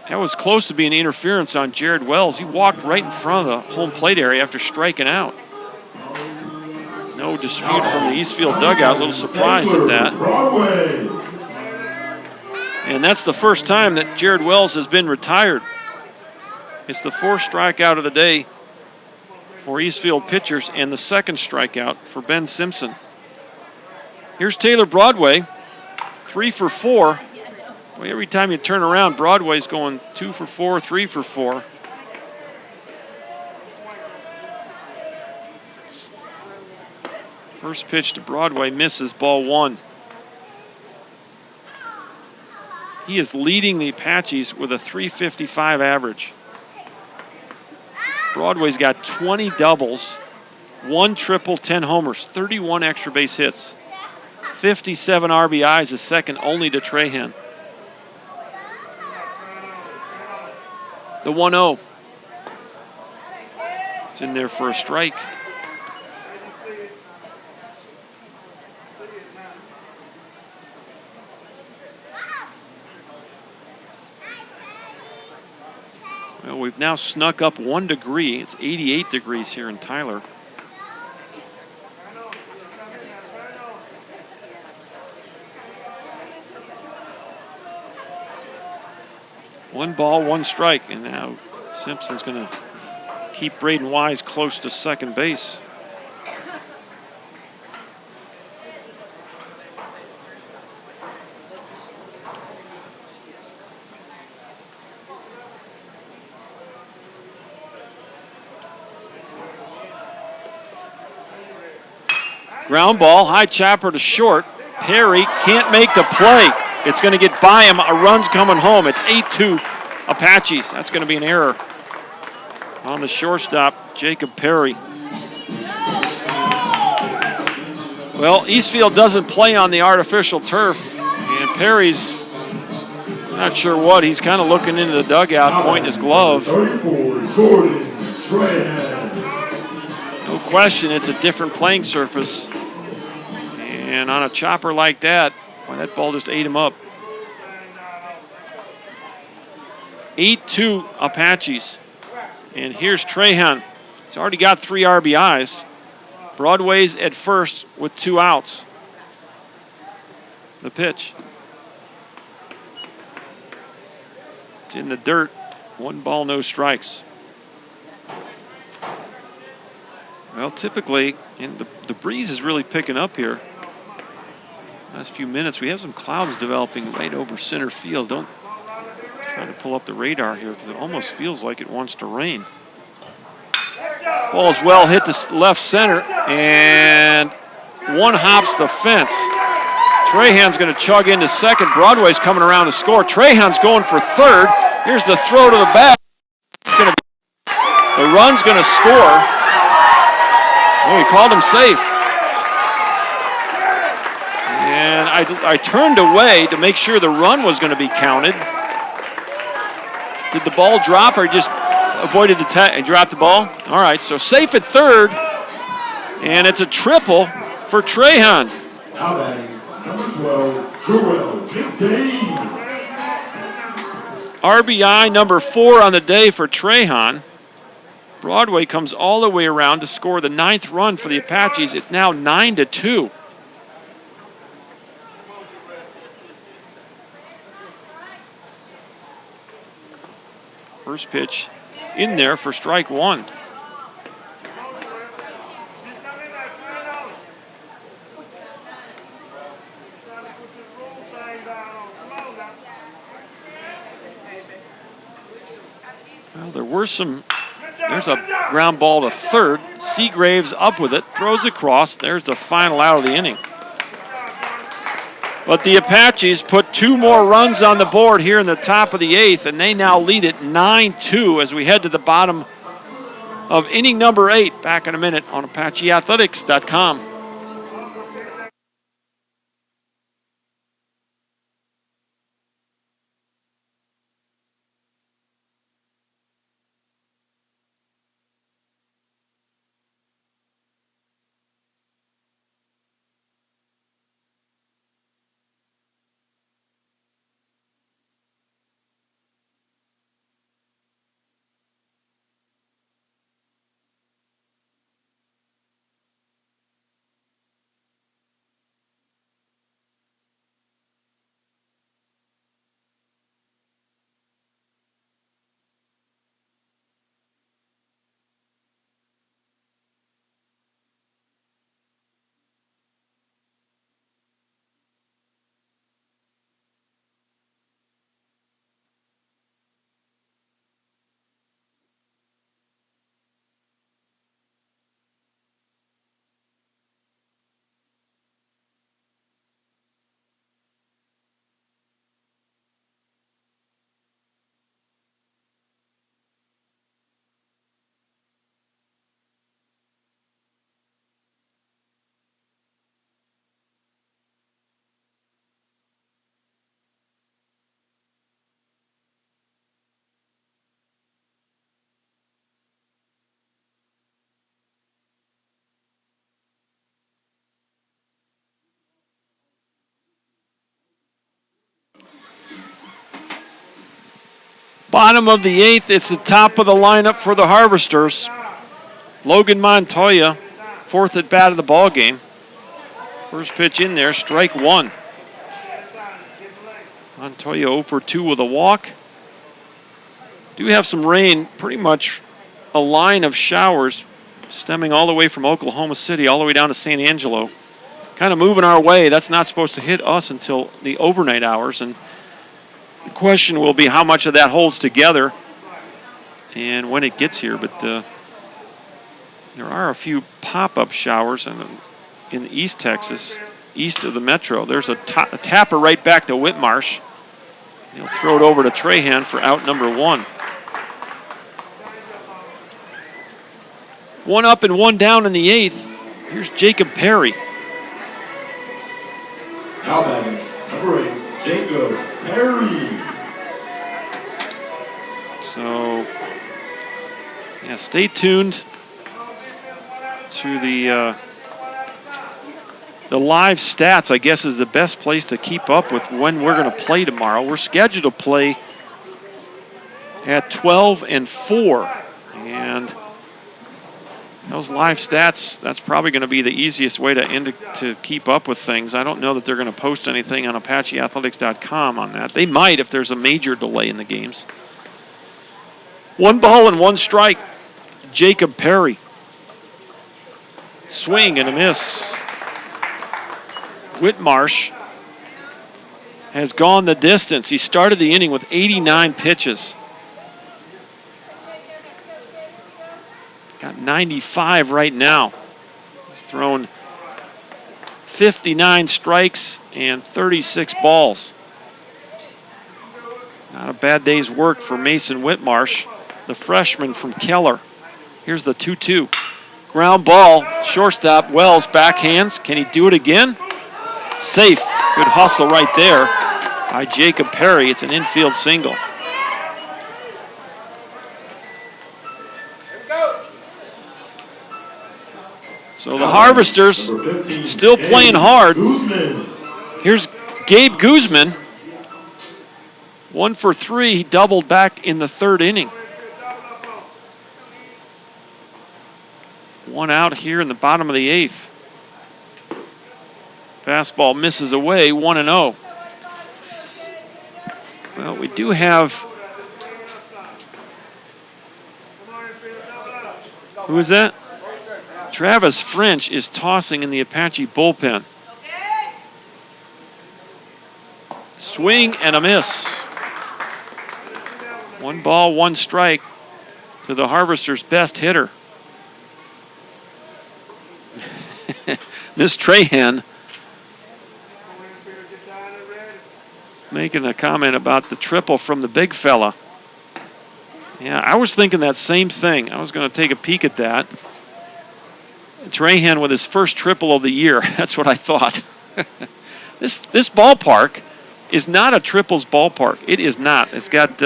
that was close to being interference on Jared Wells. He walked right in front of the home plate area after striking out. No dispute from the Eastfield dugout. A little surprised at that. Broadway. And that's the first time that Jared Wells has been retired. It's the 4th strikeout of the day for Eastfield pitchers and the 2nd strikeout for Ben Simpson. Here's Taylor Broadway, 3 for 4. Boy, every time you turn around, Broadway's going 2 for 4, 3 for 4. First pitch to Broadway misses, ball 1. He is leading the Apaches with a .355 average. Broadway's got 20 doubles, 1 triple, 10 homers, 31 extra base hits, 57 RBIs, is second only to Trahan. The 1-0. It's in there for a strike. Well, we've now snuck up 1 degree. It's 88 degrees here in Tyler. One ball, 1 strike, and now Simpson's going to keep Braden Wise close to second base. Ground ball, high chopper to short. Perry can't make the play. It's going to get by him. A run's coming home. It's 8-2 Apaches. That's going to be an error on the shortstop, Jacob Perry. Well, Eastfield doesn't play on the artificial turf, and Perry's not sure what. He's kind of looking into the dugout, pointing his glove. 34, Jordan Trahan. No question, it's a different playing surface. And on a chopper like that, boy, that ball just ate him up. 8-2 Apaches. And here's Trahan. He's already got 3 RBIs. Broadway's at first with 2 outs. The pitch. It's in the dirt. 1 ball, no strikes. Well, typically, and the breeze is really picking up here. Last few minutes, we have some clouds developing right over center field. Don't Trying to pull up the radar here because it almost feels like it wants to rain. Ball's well hit to left center, and one hops the fence. Trahan's going to chug into second. Broadway's coming around to score. Trahan's going for third. Here's the throw to the back. It's going to be, the run's going to score. Oh, he called him safe. And I turned away to make sure the run was going to be counted. Did the ball drop or just avoided the tag and dropped the ball? All right, so safe at third, and it's a triple for Trahan. Now batting, number 12, Joel McDade. RBI number 4 on the day for Trahan. Broadway comes all the way around to score the 9th run for the Apaches. It's now 9-2. First pitch in there for strike one. Well, there were some, there's a ground ball to third. Seagraves up with it, throws across. There's the final out of the inning. But the Apaches put 2 more runs on the board here in the top of the 8th, and they now lead it 9-2 as we head to the bottom of inning number 8. Back in a minute on ApacheAthletics.com. Bottom of the 8th, it's the top of the lineup for the Harvesters. Logan Montoya, 4th at bat of the ball game. First pitch in there, strike one. Montoya 0 for 2 with a walk. Do have some rain, pretty much a line of showers stemming all the way from Oklahoma City all the way down to San Angelo. Kind of moving our way. That's not supposed to hit us until the overnight hours, and the question will be how much of that holds together and when it gets here. But there are a few pop-up showers in East Texas, east of the metro. There's a tapper right back to Whitmarsh. He'll throw it over to Trahan for out number 1. 1 up and 1 down in the 8th. Here's Jacob Perry. Now batting, number 8, Jacob Perry. So, yeah, stay tuned to the live stats, I guess, is the best place to keep up with when we're going to play tomorrow. We're scheduled to play at 12 and 4. And those live stats, that's probably going to be the easiest way to keep up with things. I don't know that they're going to post anything on ApacheAthletics.com on that. They might if there's a major delay in the games. 1 ball and 1 strike. Jacob Perry. Swing and a miss. Whitmarsh has gone the distance. He started the inning with 89 pitches. Got 95 right now. He's thrown 59 strikes and 36 balls. Not a bad day's work for Mason Whitmarsh, the freshman from Keller. Here's the 2-2. Ground ball, shortstop, Wells, backhands. Can he do it again? Safe. Good hustle right there by Jacob Perry. It's an infield single. So the Harvesters still playing hard. Here's Gabe Guzman. 1 for 3. He doubled back in the third inning. 1 out here in the bottom of the 8th. Fastball misses away, 1-0. Well, we do have... Who is that? Travis French is tossing in the Apache bullpen. Swing and a miss. 1 ball, 1 strike to the Harvesters' best hitter. Miss Trahan making a comment about the triple from the big fella. Yeah, I was thinking that same thing. I was going to take a peek at that. Trahan with his first triple of the year. That's what I thought. This ballpark is not a triples ballpark. It is not. It's got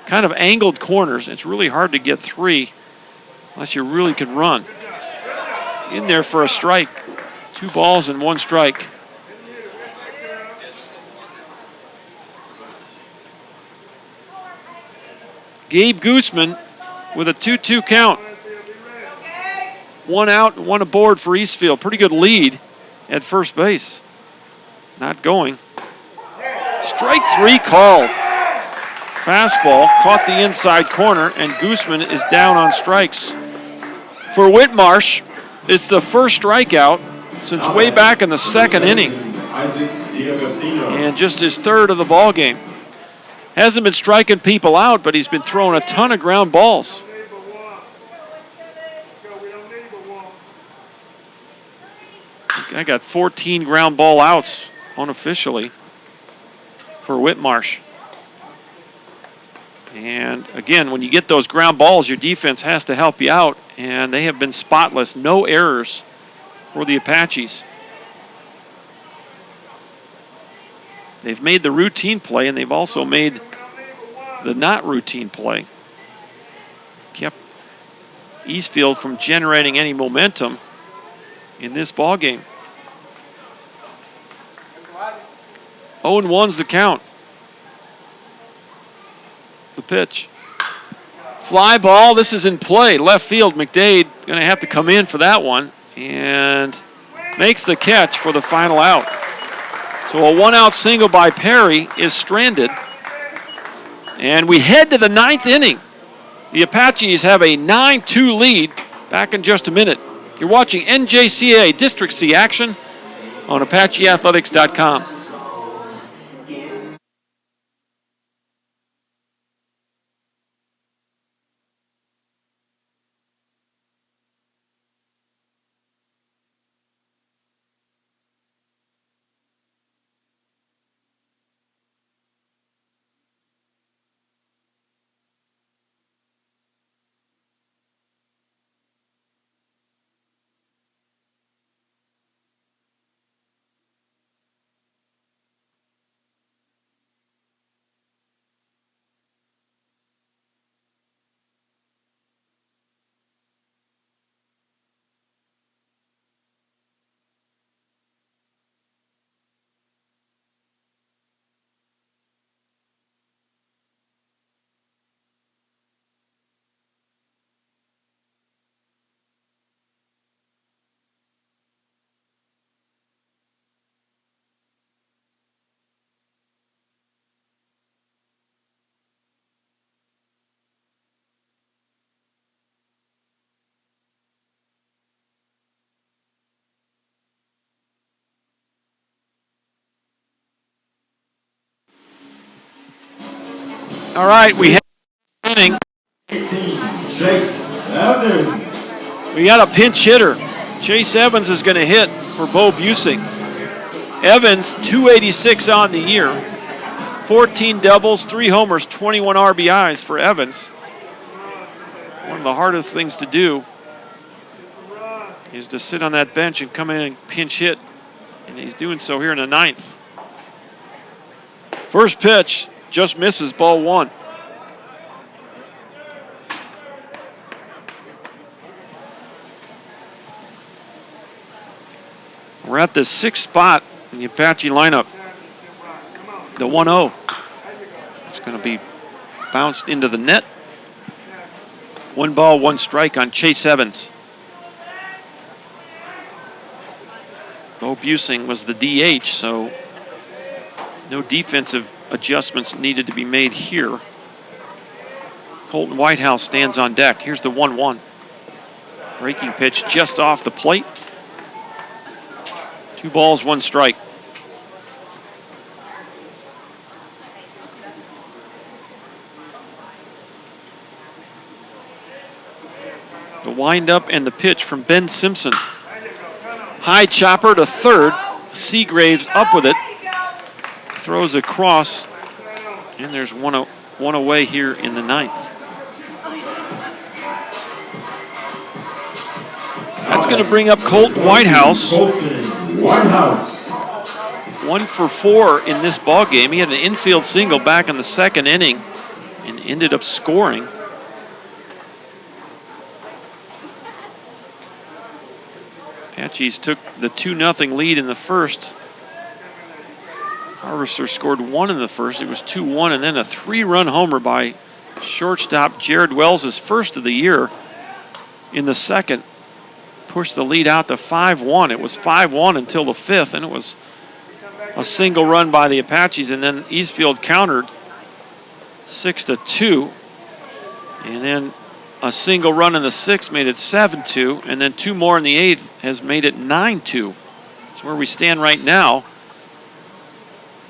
kind of angled corners. It's really hard to get 3 unless you really can run. In there for a strike. 2 balls and 1 strike. Gabe Guzman with a 2-2 count. 1 out and 1 aboard for Eastfield. Pretty good lead at first base. Not going. Strike 3 called. Fastball caught the inside corner, and Guzman is down on strikes. For Whitmarsh, it's the first strikeout since way back in the 2nd inning. And just his 3rd of the ball game. Hasn't been striking people out, but he's been throwing a ton of ground balls. I got 14 ground ball outs unofficially for Whitmarsh. And again, when you get those ground balls, your defense has to help you out, and they have been spotless. No errors for the Apaches. They've made the routine play, and they've also made the not routine play. Kept Eastfield from generating any momentum in this ball game. 0-1's the count. The pitch. Fly ball, this is in play. Left field, McDade going to have to come in for that one and makes the catch for the final out. So a 1-out single by Perry is stranded. And we head to the 9th inning. The Apaches have a 9-2 lead. Back in just a minute. You're watching NJCAA District C action on ApacheAthletics.com. All right, we have inning. 18, Chase Evans. We got a pinch hitter. Chase Evans is going to hit for Bo Busing. Evans, 286 on the year, 14 doubles, 3 homers, 21 RBIs for Evans. One of the hardest things to do is to sit on that bench and come in and pinch hit, and he's doing so here in the 9th. First pitch, just misses, ball 1. We're at the 6th spot in the Apache lineup. The 1-0. It's going to be bounced into the net. 1 ball, 1 strike on Chase Evans. Bo Busing was the DH, so no defensive adjustments needed to be made here. Colton Whitehouse stands on deck. Here's the 1-1. Breaking pitch just off the plate. 2 balls, 1 strike. The windup and the pitch from Ben Simpson. High chopper to third. Seagraves up with it. Throws across. And there's one away here in the 9th. That's going to bring up Colton Whitehouse. 1 for 4 in this ball game. He had an infield single back in the 2nd inning and ended up scoring. Apaches took the 2-0 lead in the first. Harvester scored 1 in the first. It was 2-1, and then a 3-run homer by shortstop Jared Wells, his first of the year, in the second. Pushed the lead out to 5-1. It was 5-1 until the 5th, and it was a single run by the Apaches, and then Eastfield countered 6-2, and then a single run in the 6th made it 7-2, and then 2 more in the 8th has made it 9-2. That's where we stand right now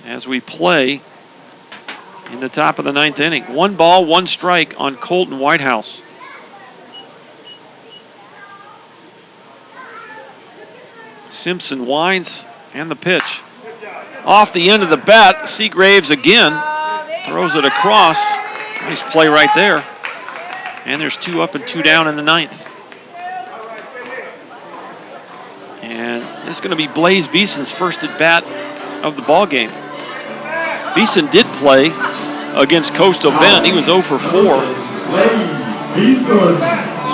as we play in the top of the 9th inning. 1 ball, 1 strike on Colton Whitehouse. Simpson winds and the pitch. Off the end of the bat, Seagraves again throws it across. Nice play right there. And there's 2 up and 2 down in the 9th. And this is going to be Blaze Beeson's first at bat of the ball game. Beeson did play against Coastal Bend. He was 0 for 4.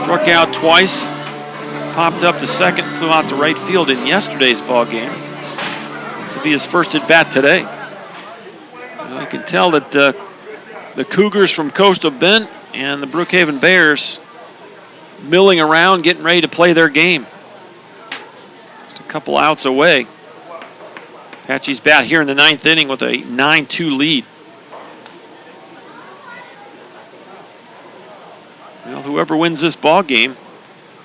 Struck out twice. Popped up to second, flew out to right field in yesterday's ball game. This will be his first at bat today. You can tell that the Cougars from Coastal Bend and the Brookhaven Bears milling around, getting ready to play their game. Just a couple outs away. Apache's bat here in the 9th inning with a 9-2 lead. Well, whoever wins this ball game,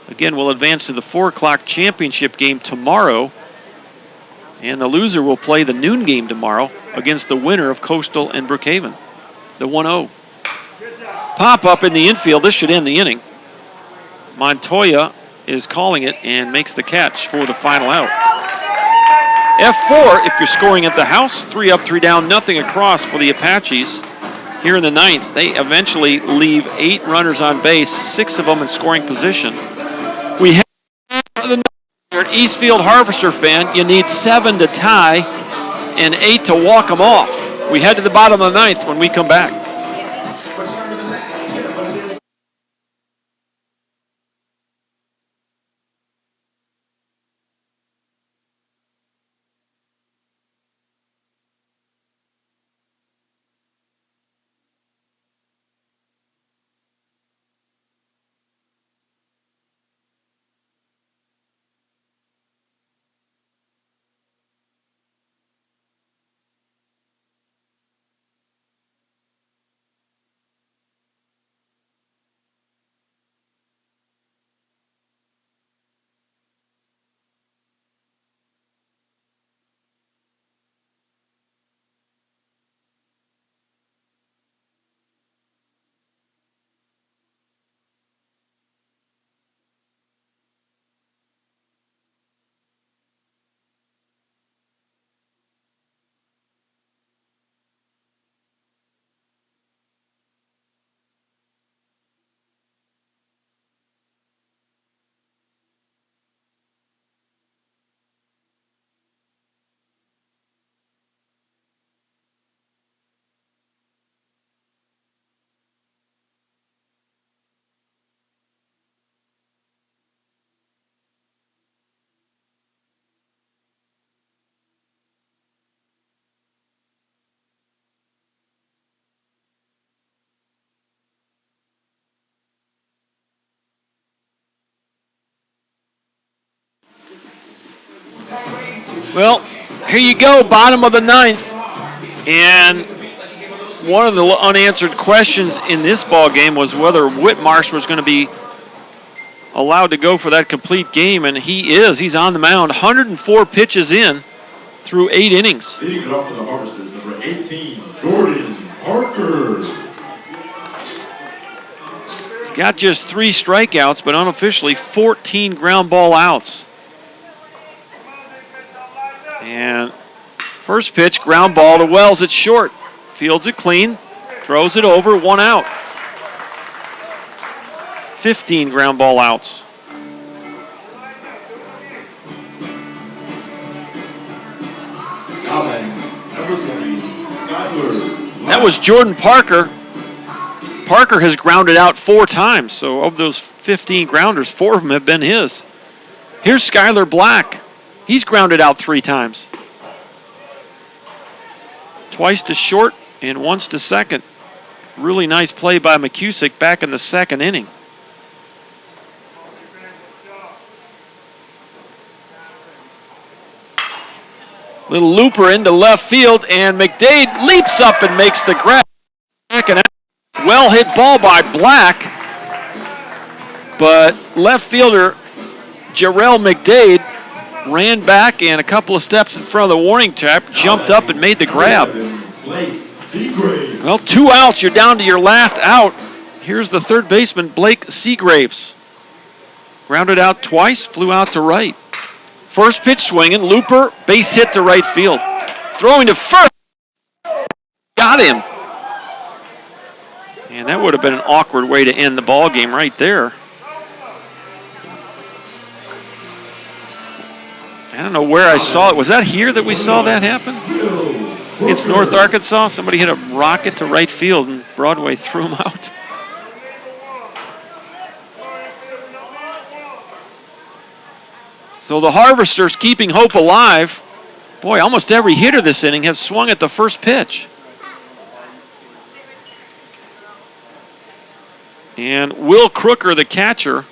again, will advance to the 4 o'clock championship game tomorrow. And the loser will play the noon game tomorrow against the winner of Coastal and Brookhaven. The 1-0. Pop up in the infield. This should end the inning. Montoya is calling it and makes the catch for the final out. F4 if you're scoring at the house. 3 up, 3 down, nothing across for the Apaches. Here in the 9th, they eventually leave 8 runners on base, 6 of them in scoring position. We have the you're an Eastfield Harvester fan. You need 7 to tie and 8 to walk them off. We head to the bottom of the 9th when we come back. Well, here you go, bottom of the ninth. And one of the unanswered questions in this ball game was whether Whitmarsh was going to be allowed to go for that complete game, and he is. He's on the mound. 104 pitches in through 8 innings. Leading it off for the Harvesters, number 18, Jordan Parker. He's got just 3 strikeouts, but unofficially 14 ground ball outs. And first pitch, ground ball to Wells. It's short. Fields it clean, throws it over, 1 out. 15 ground ball outs. Number 20, Skyler. That was Jordan Parker. Parker has grounded out 4 times, so of those 15 grounders, 4 of them have been his. Here's Skyler Black. He's grounded out 3 times. Twice to short and once to second. Really nice play by McCusick back in the 2nd inning. Little looper into left field, and McDade leaps up and makes the grab. Well hit ball by Black, but left fielder Jarrell McDade ran back and a couple of steps in front of the warning track, jumped up and made the grab. Well, 2 outs, you're down to your last out. Here's the third baseman, Blake Seagraves. Grounded out twice, flew out to right. First pitch swinging, looper, base hit to right field. Throwing to first, got him. And that would have been an awkward way to end the ball game right there. I don't know where I saw it. Was that here that we saw that happen? It's North Arkansas. Somebody hit a rocket to right field and Broadway threw him out. So the Harvesters keeping hope alive. Boy, almost every hitter this inning has swung at the first pitch. And Will Crooker, the catcher,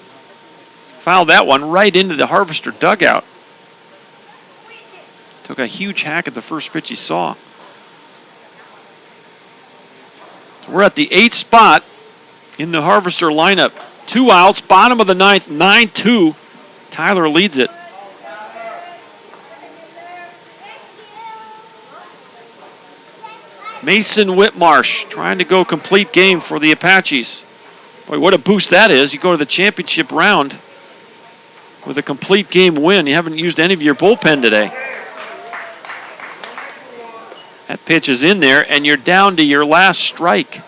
fouled that one right into the Harvester dugout. Took a huge hack at the first pitch he saw. We're at the 8th spot in the Harvester lineup. 2 outs, bottom of the 9th, 9-2. Tyler leads it. Mason Whitmarsh trying to go complete game for the Apaches. Boy, what a boost that is. You go to the championship round with a complete game win. You haven't used any of your bullpen today. That pitch is in there, and you're down to your last strike.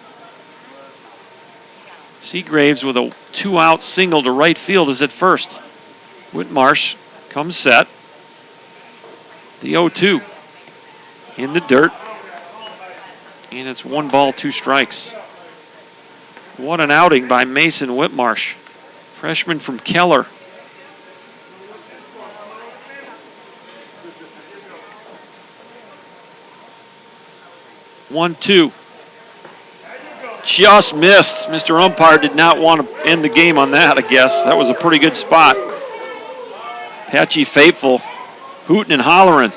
Seagraves with a 2-out single to right field is at first. Whitmarsh comes set. The 0-2 in the dirt. And it's 1 ball, 2 strikes. What an outing by Mason Whitmarsh, freshman from Keller. One, 2. Just missed. Mr. Umpire did not want to end the game on that, I guess. That was a pretty good spot. Apache faithful hooting and hollering.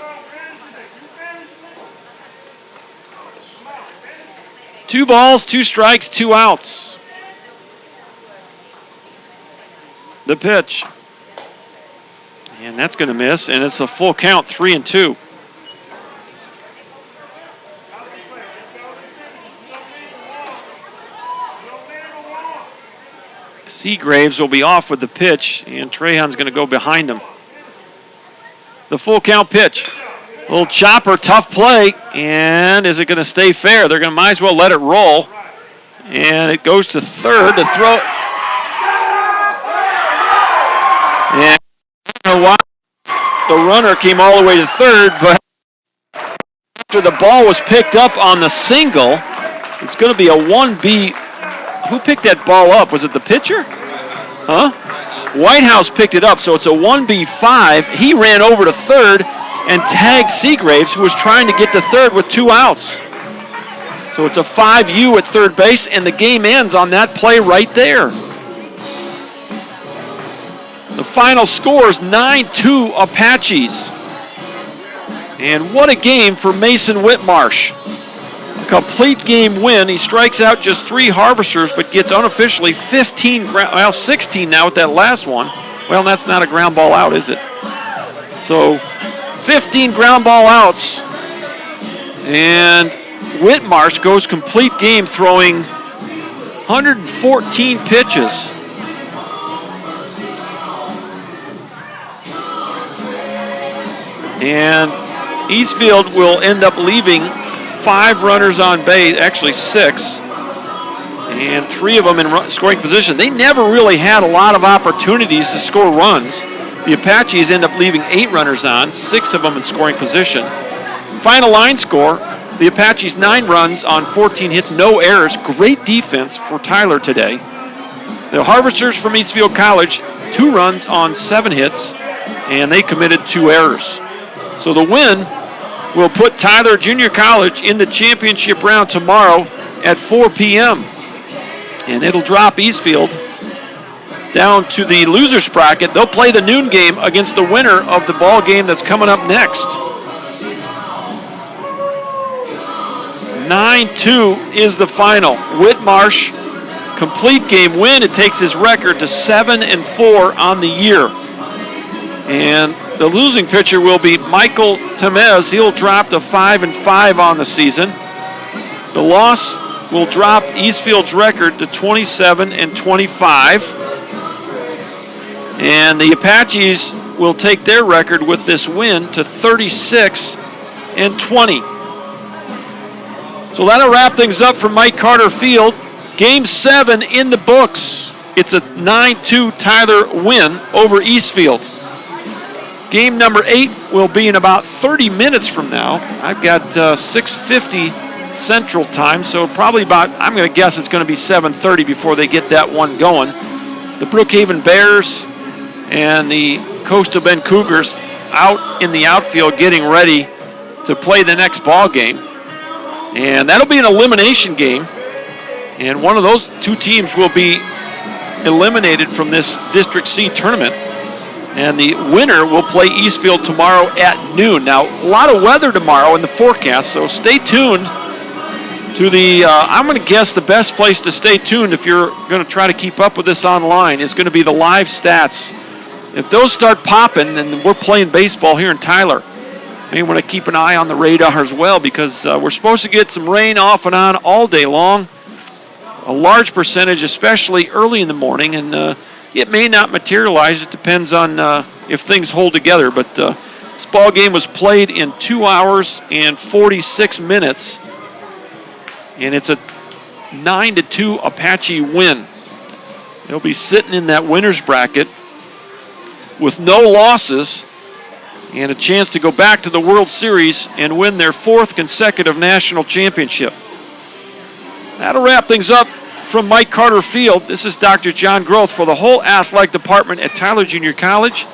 2 balls, 2 strikes, 2 outs. The pitch. And that's going to miss, and it's a full count, 3-2. Seagraves will be off with the pitch, and Trahan's going to go behind him. The full count pitch. Little chopper, tough play, and is it going to stay fair? They're going to might as well let it roll, and it goes to third to throw. And I don't know why the runner came all the way to third, but after the ball was picked up on the single, it's going to be a 1B. Who picked that ball up? Was it the pitcher? Huh? Whitehouse picked it up, so it's a 1B5. He ran over to third and tagged Seagraves, who was trying to get to third with 2 outs. So it's a 5U at third base, and the game ends on that play right there. The final score is 9-2 Apaches. And what a game for Mason Whitmarsh. A complete game win. He strikes out just 3 harvesters, but gets unofficially 16 now with that last one. Well, that's not a ground ball out, is it? So 15 ground ball outs. And Whitmarsh goes complete game throwing 114 pitches. And Eastfield will end up leaving 5 runners on base, actually 6, and 3 of them in scoring position. They never really had a lot of opportunities to score runs. The Apaches end up leaving 8 runners on, 6 of them in scoring position. Final line score, the Apaches 9 runs on 14 hits, no errors. Great defense for Tyler today. The Harvesters from Eastfield College, 2 runs on 7 hits, and they committed 2 errors. So the win will put Tyler Junior College in the championship round tomorrow at 4 p.m. And it'll drop Eastfield down to the loser's bracket. They'll play the noon game against the winner of the ball game that's coming up next. 9-2 is the final. Whitmarsh, complete game win. It takes his record to 7-4 on the year. And the losing pitcher will be Michael Tamez. He'll drop to 5-5 on the season. The loss will drop Eastfield's record to 27-25. And the Apaches will take their record with this win to 36-20. So that'll wrap things up for Mike Carter Field. Game 7 in the books. It's a 9-2 Tyler win over Eastfield. Game number 8 will be in about 30 minutes from now. I've got 6:50 Central Time, so probably about, I'm going to guess it's going to be 7:30 before they get that one going. The Brookhaven Bears and the Coastal Bend Cougars out in the outfield getting ready to play the next ball game. And that'll be an elimination game. And one of those 2 teams will be eliminated from this District C tournament. And the winner will play Eastfield tomorrow at noon. Now, a lot of weather tomorrow in the forecast, so stay tuned to the, I'm going to guess the best place to stay tuned if you're going to try to keep up with this online is going to be the live stats. If those start popping, then we're playing baseball here in Tyler. You want to keep an eye on the radar as well because we're supposed to get some rain off and on all day long. A large percentage, especially early in the morning, and it may not materialize. It depends on if things hold together. But this ball game was played in 2 hours and 46 minutes, and it's a 9-2 Apache win. They'll be sitting in that winner's bracket with no losses and a chance to go back to the World Series and win their 4th consecutive national championship. That'll wrap things up from Mike Carter Field. This is Dr. John Groth for the whole athletic department at Tyler Junior College.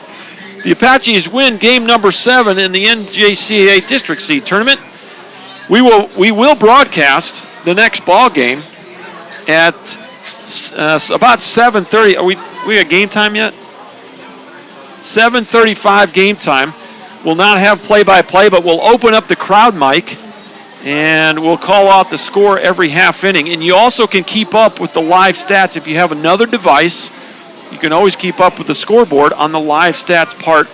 The Apaches win game number 7 in the NJCAA District C tournament. We will broadcast the next ball game at about 7:30. Are we got game time yet? 7:35 game time. We'll not have play-by-play, but we'll open up the crowd mic and we'll call out the score every half inning. And you also can keep up with the live stats. If you have another device, you can always keep up with the scoreboard on the live stats part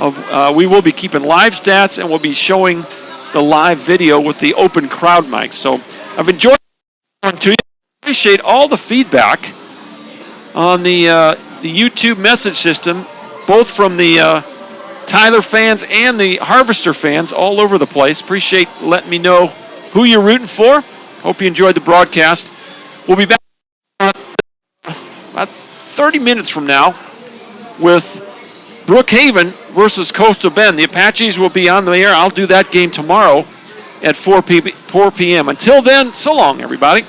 of, we will be keeping live stats and we'll be showing the live video with the open crowd mic. So I've enjoyed it to you. I appreciate all the feedback on the YouTube message system, both from the Tyler fans and the Harvester fans all over the place. Appreciate letting me know who you're rooting for. Hope you enjoyed the broadcast. We'll be back about 30 minutes from now with Brookhaven versus Coastal Bend. The Apaches will be on the air. I'll do that game tomorrow at 4 p.m. Until then, so long, everybody.